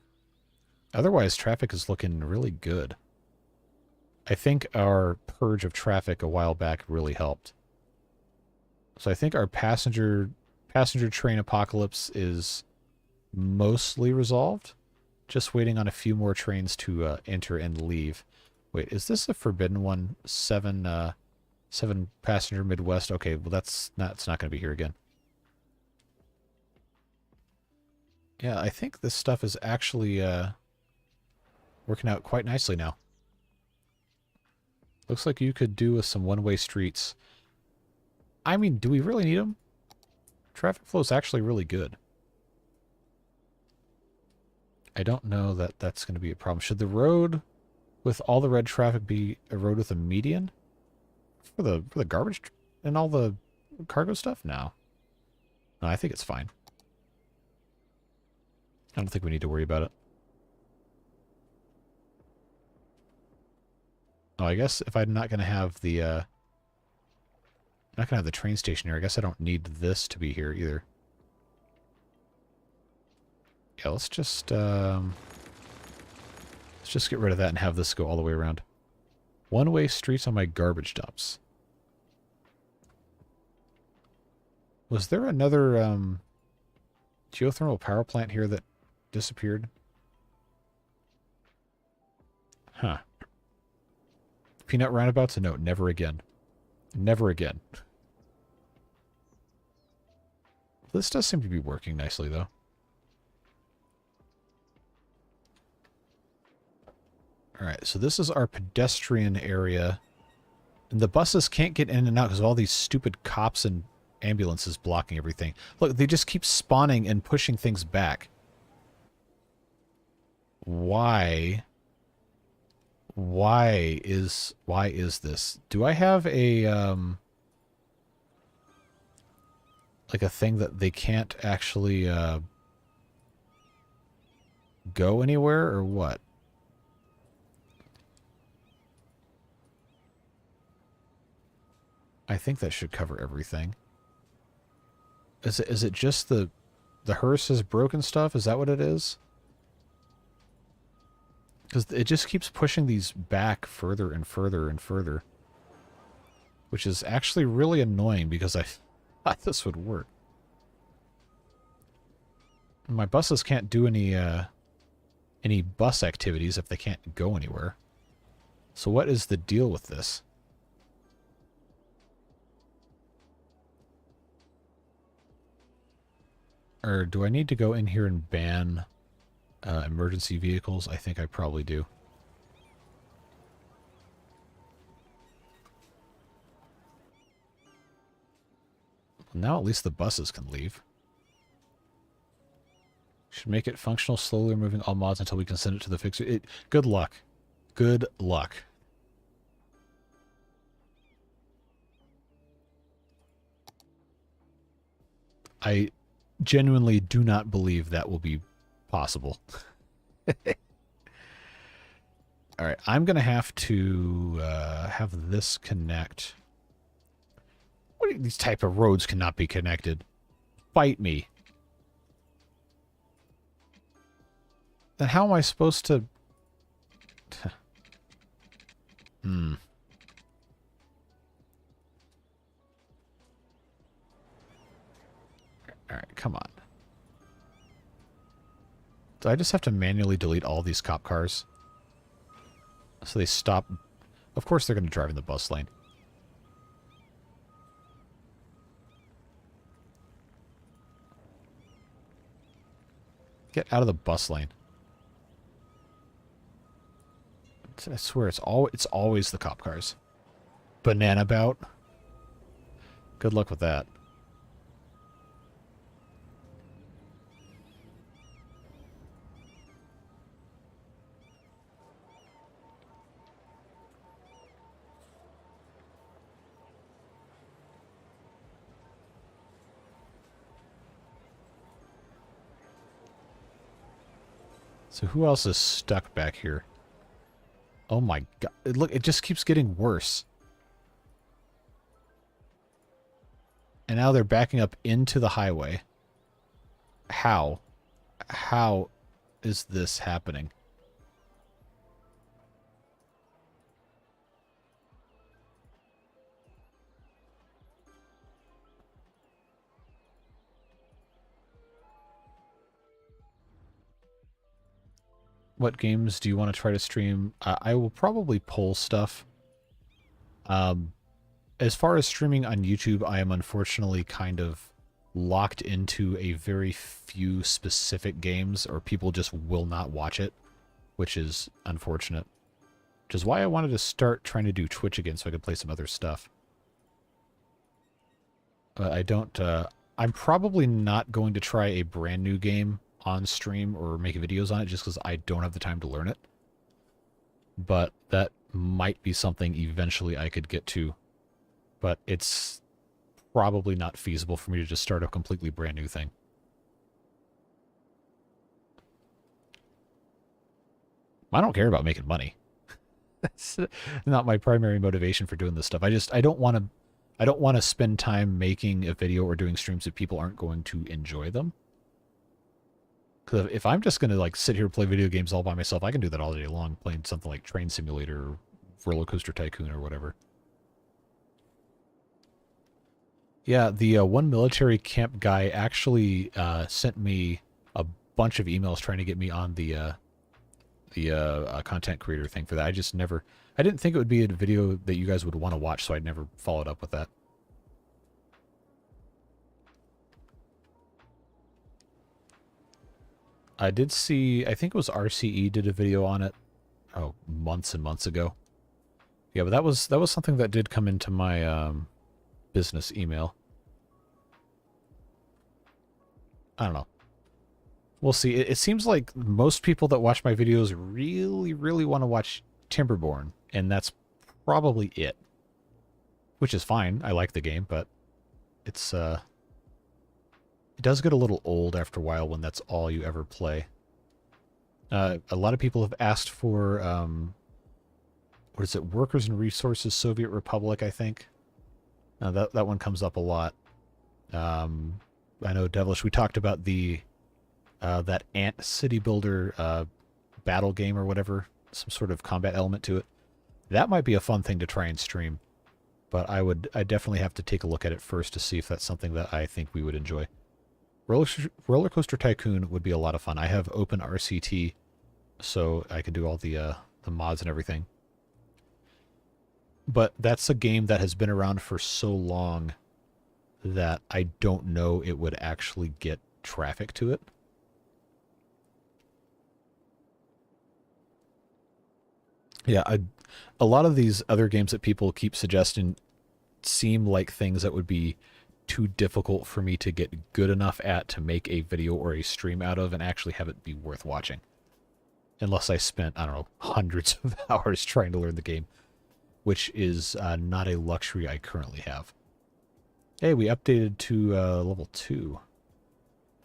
Otherwise, traffic is looking really good. I think our purge of traffic a while back really helped. So I think our passenger train apocalypse is mostly resolved. Just waiting on a few more trains to enter and leave. Wait, is this a forbidden one? 7 passenger Midwest. Okay, well it's not going to be here again. Yeah, I think this stuff is actually working out quite nicely now. Looks like you could do with some one-way streets. I mean, do we really need them? Traffic flow is actually really good. I don't know that that's going to be a problem. Should the road with all the red traffic be a road with a median? For the garbage and all the cargo stuff? No. No, I think it's fine. I don't think we need to worry about it. Oh, I guess if I'm not going to have the, not going to have the train station here, I guess I don't need this to be here either. Yeah, let's just get rid of that and have this go all the way around. One-way streets on my garbage dumps. Was there another, geothermal power plant here that disappeared? Huh. Peanut roundabouts? No, never again. Never again. This does seem to be working nicely, though. Alright, so this is our pedestrian area. And the buses can't get in and out because of all these stupid cops and ambulances blocking everything. Look, they just keep spawning and pushing things back. Why? Why is this? Do I have a like a thing that they can't actually go anywhere or what? I think that should cover everything. Is it just the hearse has broken stuff? Is that what it is? Because it just keeps pushing these back further and further and further. Which is actually really annoying because I thought this would work. My buses can't do any bus activities if they can't go anywhere. So what is the deal with this? Or do I need to go in here and ban emergency vehicles? I think I probably do. Now at least the buses can leave. Should make it functional, slowly removing all mods until we can send it to the fixer. Good luck. Good luck. I genuinely do not believe that will be possible. Alright, I'm going to have to have this connect. What are these type of roads cannot be connected? Fight me. Then how am I supposed to... Alright, come on. Do I just have to manually delete all these cop cars? So they stop... Of course they're going to drive in the bus lane. Get out of the bus lane. I swear it's always the cop cars. Banana bout. Good luck with that. So who else is stuck back here? Oh my god. Look, it just keeps getting worse. And now they're backing up into the highway. How? How is this happening? What games do you want to try to stream? I will probably pull stuff. As far as streaming on YouTube, I am unfortunately kind of locked into a very few specific games, or people just will not watch it, which is unfortunate. Which is why I wanted to start trying to do Twitch again so I could play some other stuff. I don't, I'm probably not going to try a brand new game on stream or make videos on it just because I don't have the time to learn it. But that might be something eventually I could get to but it's probably not feasible for me to just start a completely brand new thing. I don't care about making money. That's not my primary motivation for doing this stuff. I don't want to spend time making a video or doing streams if people aren't going to enjoy them. Because if I'm just going to like sit here and play video games all by myself, I can do that all day long, playing something like Train Simulator or Roller Coaster Tycoon or whatever. Yeah, the one military camp guy actually sent me a bunch of emails trying to get me on the content creator thing for that. I didn't think it would be a video that you guys would want to watch, so I'd never followed up with that. I did see, I think it was RCE did a video on it, months and months ago. Yeah, but that was something that did come into my business email. I don't know. We'll see. It seems like most people that watch my videos really, really want to watch Timberborn, and that's probably it. Which is fine. I like the game, but it's it does get a little old after a while when that's all you ever play. A lot of people have asked for what is it? Workers and Resources Soviet Republic, I think. That one comes up a lot. I know Devilish. We talked about the that Ant City Builder battle game or whatever, some sort of combat element to it. That might be a fun thing to try and stream, but I definitely have to take a look at it first to see if that's something that I think we would enjoy. Roller Coaster Tycoon would be a lot of fun. I have open RCT, so I can do all the mods and everything. But that's a game that has been around for so long that I don't know it would actually get traffic to it. Yeah, a lot of these other games that people keep suggesting seem like things that would be too difficult for me to get good enough at to make a video or a stream out of and actually have it be worth watching. Unless I spent, I don't know, hundreds of hours trying to learn the game, which is not a luxury I currently have. Hey, we updated to level 2.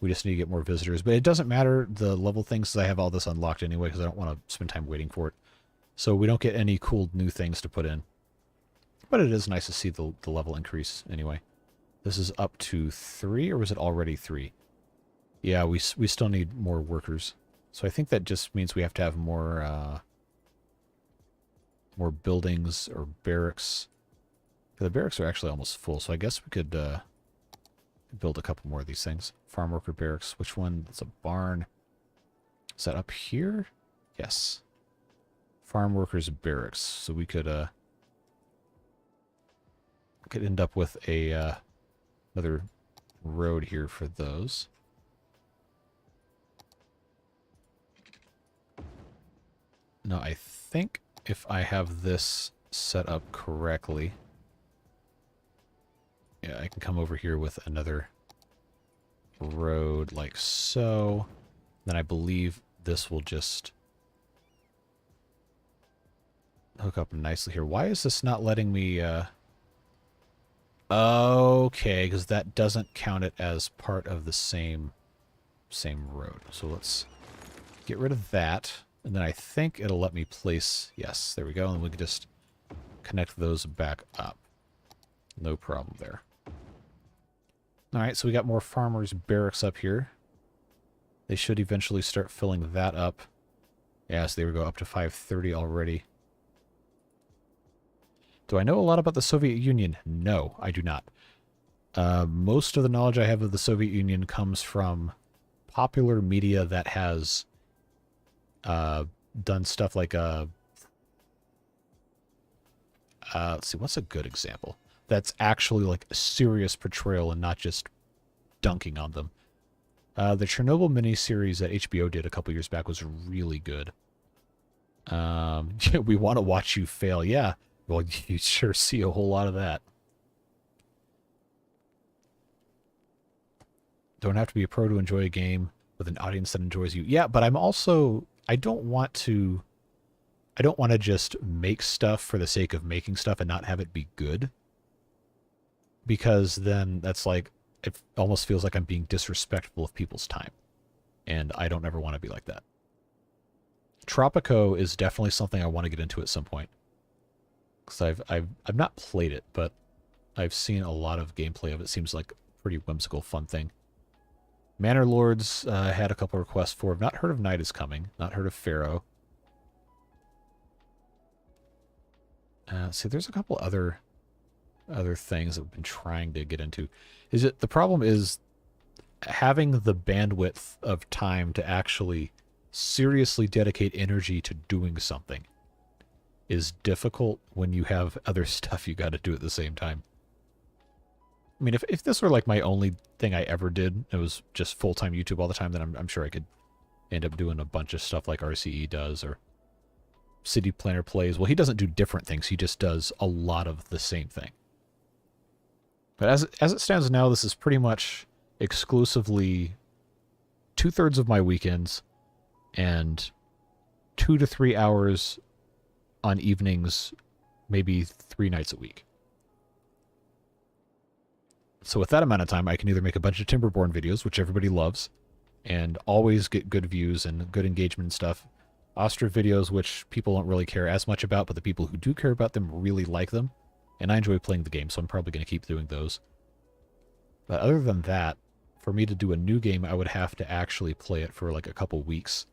We just need to get more visitors, but it doesn't matter the level things because I have all this unlocked anyway because I don't want to spend time waiting for it. So we don't get any cool new things to put in. But it is nice to see the level increase anyway. This is up to 3, or was it already 3? Yeah, we still need more workers. So I think that just means we have to have more buildings or barracks. The barracks are actually almost full, so I guess we could build a couple more of these things. Farm worker barracks. Which one? It's a barn. Is that up here? Yes. Farm workers barracks. So we could end up with a another road here for those. Now I think if I have this set up correctly, yeah, I can come over here with another road like so. Then I believe this will just hook up nicely here. Why is this not letting me okay, because that doesn't count it as part of the same road. So let's get rid of that. And then I think it'll let me place, yes, there we go. And we can just connect those back up. No problem there. Alright, so we got more farmers' barracks up here. They should eventually start filling that up. Yes, there we go, up to 530 already. Do I know a lot about the Soviet Union? No, I do not. Most of the knowledge I have of the Soviet Union comes from popular media that has done stuff like let's see, what's a good example that's actually like a serious portrayal and not just dunking on them. The Chernobyl miniseries that HBO did a couple years back was really good. We want to watch you fail. Yeah, well, you sure see a whole lot of that. Don't have to be a pro to enjoy a game with an audience that enjoys you. Yeah, but I'm also, I don't want to just make stuff for the sake of making stuff and not have it be good. because then that's like, it almost feels like I'm being disrespectful of people's time. And I don't ever want to be like that. Tropico is definitely something I want to get into at some point. Because I've not played it, but I've seen a lot of gameplay of it. Seems like a pretty whimsical, fun thing. Manor Lords had a couple requests for. I've not heard of Night is Coming. Not heard of Pharaoh. See, there's a couple other things that I've been trying to get into. The problem is having the bandwidth of time to actually seriously dedicate energy to doing something is difficult when you have other stuff you got to do at the same time. I mean, if this were like my only thing I ever did, it was just full-time YouTube all the time, then I'm sure I could end up doing a bunch of stuff like RCE does or City Planner Plays. Well, he doesn't do different things. He just does a lot of the same thing. But as it stands now, this is pretty much exclusively 2/3 of my weekends and 2 to 3 hours on evenings, maybe 3 nights a week. So with that amount of time, I can either make a bunch of Timberborn videos, which everybody loves, and always get good views and good engagement and stuff. Ostra videos, which people don't really care as much about, but the people who do care about them really like them. And I enjoy playing the game, so I'm probably going to keep doing those. But other than that, for me to do a new game, I would have to actually play it for like a couple weeks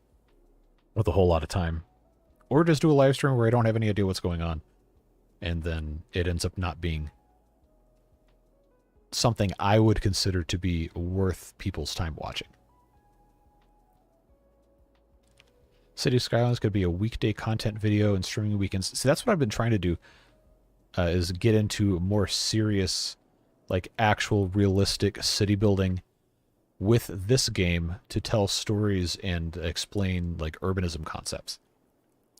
with a whole lot of time. Or just do a live stream where I don't have any idea what's going on. And then it ends up not being something I would consider to be worth people's time watching. City Skylines could be a weekday content video and streaming weekends. See, that's what I've been trying to do, is get into more serious, like actual realistic city building with this game to tell stories and explain like urbanism concepts.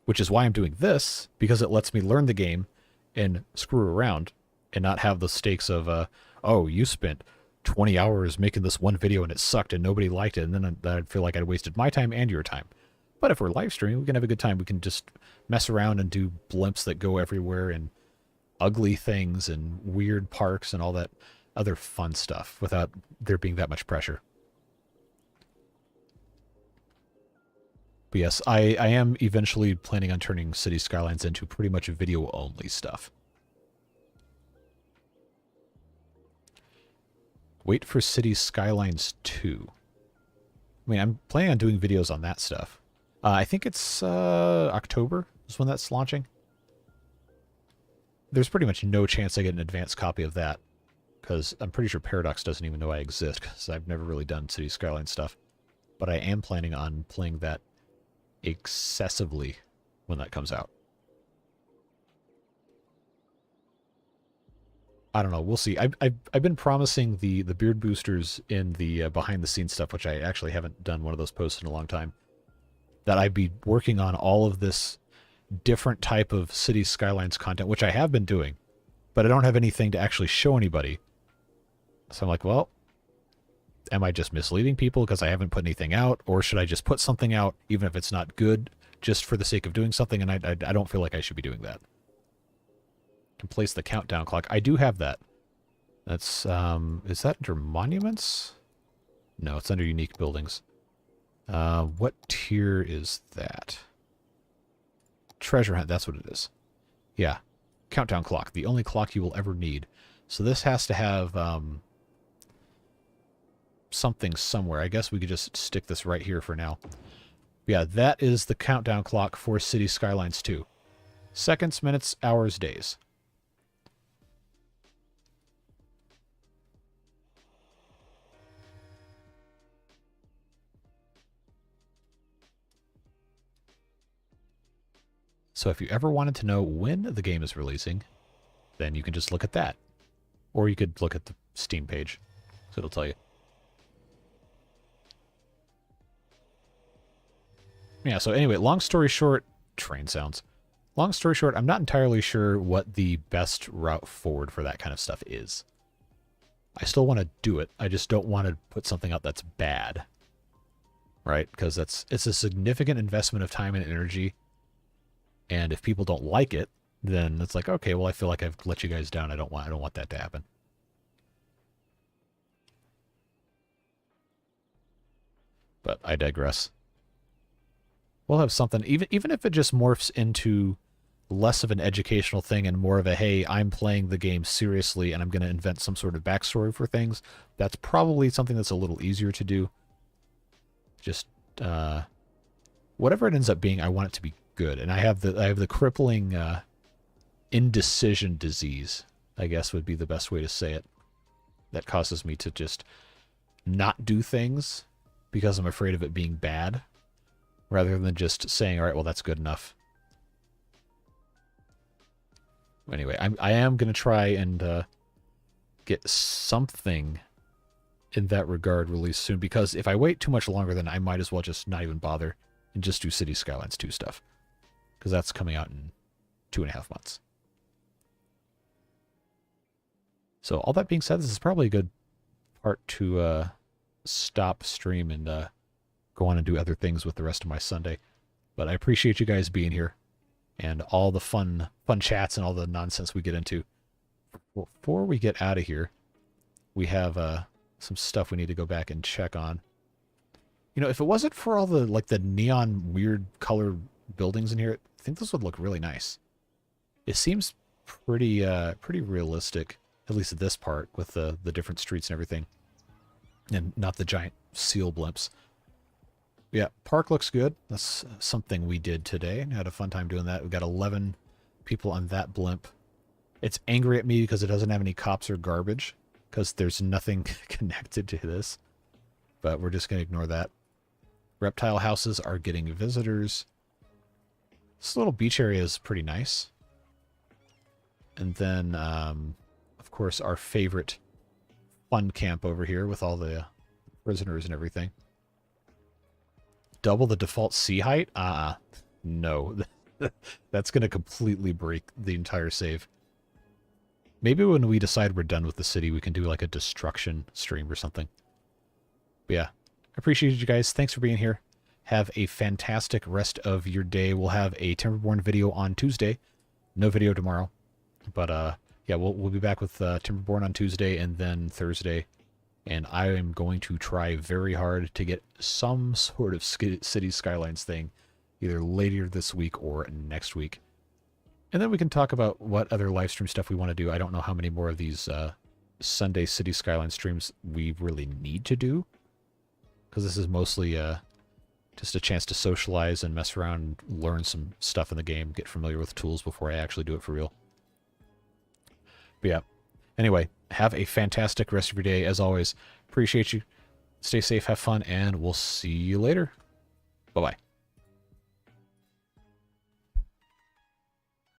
Which is why I'm doing this, because it lets me learn the game and screw around and not have the stakes of, oh, you spent 20 hours making this one video and it sucked and nobody liked it, and then I'd feel like I'd wasted my time and your time. But if we're live streaming, we can have a good time. We can just mess around and do blimps that go everywhere and ugly things and weird parks and all that other fun stuff without there being that much pressure. But yes, I am eventually planning on turning City Skylines into pretty much video-only stuff. Wait for City Skylines 2. I mean, I'm planning on doing videos on that stuff. I think it's October is when that's launching. There's pretty much no chance I get an advanced copy of that, because I'm pretty sure Paradox doesn't even know I exist, because I've never really done City Skylines stuff. But I am planning on playing that excessively when that comes out. I don't know. We'll see. I've been promising the beard boosters in the behind the scenes stuff, which I actually haven't done one of those posts in a long time, that I'd be working on all of this different type of City Skylines content, which I have been doing, but I don't have anything to actually show anybody. So I'm like, well, am I just misleading people because I haven't put anything out, or should I just put something out even if it's not good, just for the sake of doing something? And I don't feel like I should be doing that. Can place the countdown clock. I do have that. That's is that under monuments? No, it's under unique buildings. What tier is that? Treasure hunt, that's what it is. Yeah. Countdown clock, the only clock you will ever need. So this has to have something somewhere. I guess we could just stick this right here for now. Yeah, that is the countdown clock for City Skylines 2. Seconds, minutes, hours, days. So if you ever wanted to know when the game is releasing, then you can just look at that. Or you could look at the Steam page. So it'll tell you. Yeah, so anyway, long story short, train sounds. Long story short, I'm not entirely sure what the best route forward for that kind of stuff is. I still want to do it. I just don't want to put something out that's bad. Right? Because it's a significant investment of time and energy. And if people don't like it, then it's like, okay, well, I feel like I've let you guys down. I don't want that to happen. But I digress. We'll have something, even if it just morphs into less of an educational thing and more of a, hey, I'm playing the game seriously and I'm going to invent some sort of backstory for things, that's probably something that's a little easier to do. Just, whatever it ends up being, I want it to be good. And I have the crippling indecision disease, I guess would be the best way to say it. That causes me to just not do things because I'm afraid of it being bad, rather than just saying, all right, well, that's good enough. Anyway, I am going to try and get something in that regard released soon, because if I wait too much longer, then I might as well just not even bother and just do City Skylines 2 stuff, because that's coming out in 2.5 months. So all that being said, this is probably a good part to stop stream and go on and do other things with the rest of my Sunday. But I appreciate you guys being here and all the fun chats and all the nonsense we get into. Before we get out of here, we have some stuff we need to go back and check on. You know, if it wasn't for all the the neon weird color buildings in here, I think this would look really nice. It seems pretty realistic, at least at this part, with the different streets and everything, and not the giant seal blimps. Yeah, park looks good. That's something we did today. I had a fun time doing that. We got 11 people on that blimp. It's angry at me because it doesn't have any cops or garbage, because there's nothing connected to this. But we're just going to ignore that. Reptile houses are getting visitors. This little beach area is pretty nice. And then, of course, our favorite fun camp over here with all the prisoners and everything. Double the default sea height? No. That's going to completely break the entire save. Maybe when we decide we're done with the city, we can do like a destruction stream or something. But yeah, I appreciate you guys. Thanks for being here. Have a fantastic rest of your day. We'll have a Timberborn video on Tuesday. No video tomorrow. But yeah, we'll be back with Timberborn on Tuesday and then Thursday. And I am going to try very hard to get some sort of City Skylines thing either later this week or next week. And then we can talk about what other live stream stuff we want to do. I don't know how many more of these Sunday City Skylines streams we really need to do, because this is mostly just a chance to socialize and mess around and learn some stuff in the game, get familiar with tools before I actually do it for real. But yeah, anyway, have a fantastic rest of your day. As always, appreciate you. Stay safe, have fun, and we'll see you later. Bye-bye.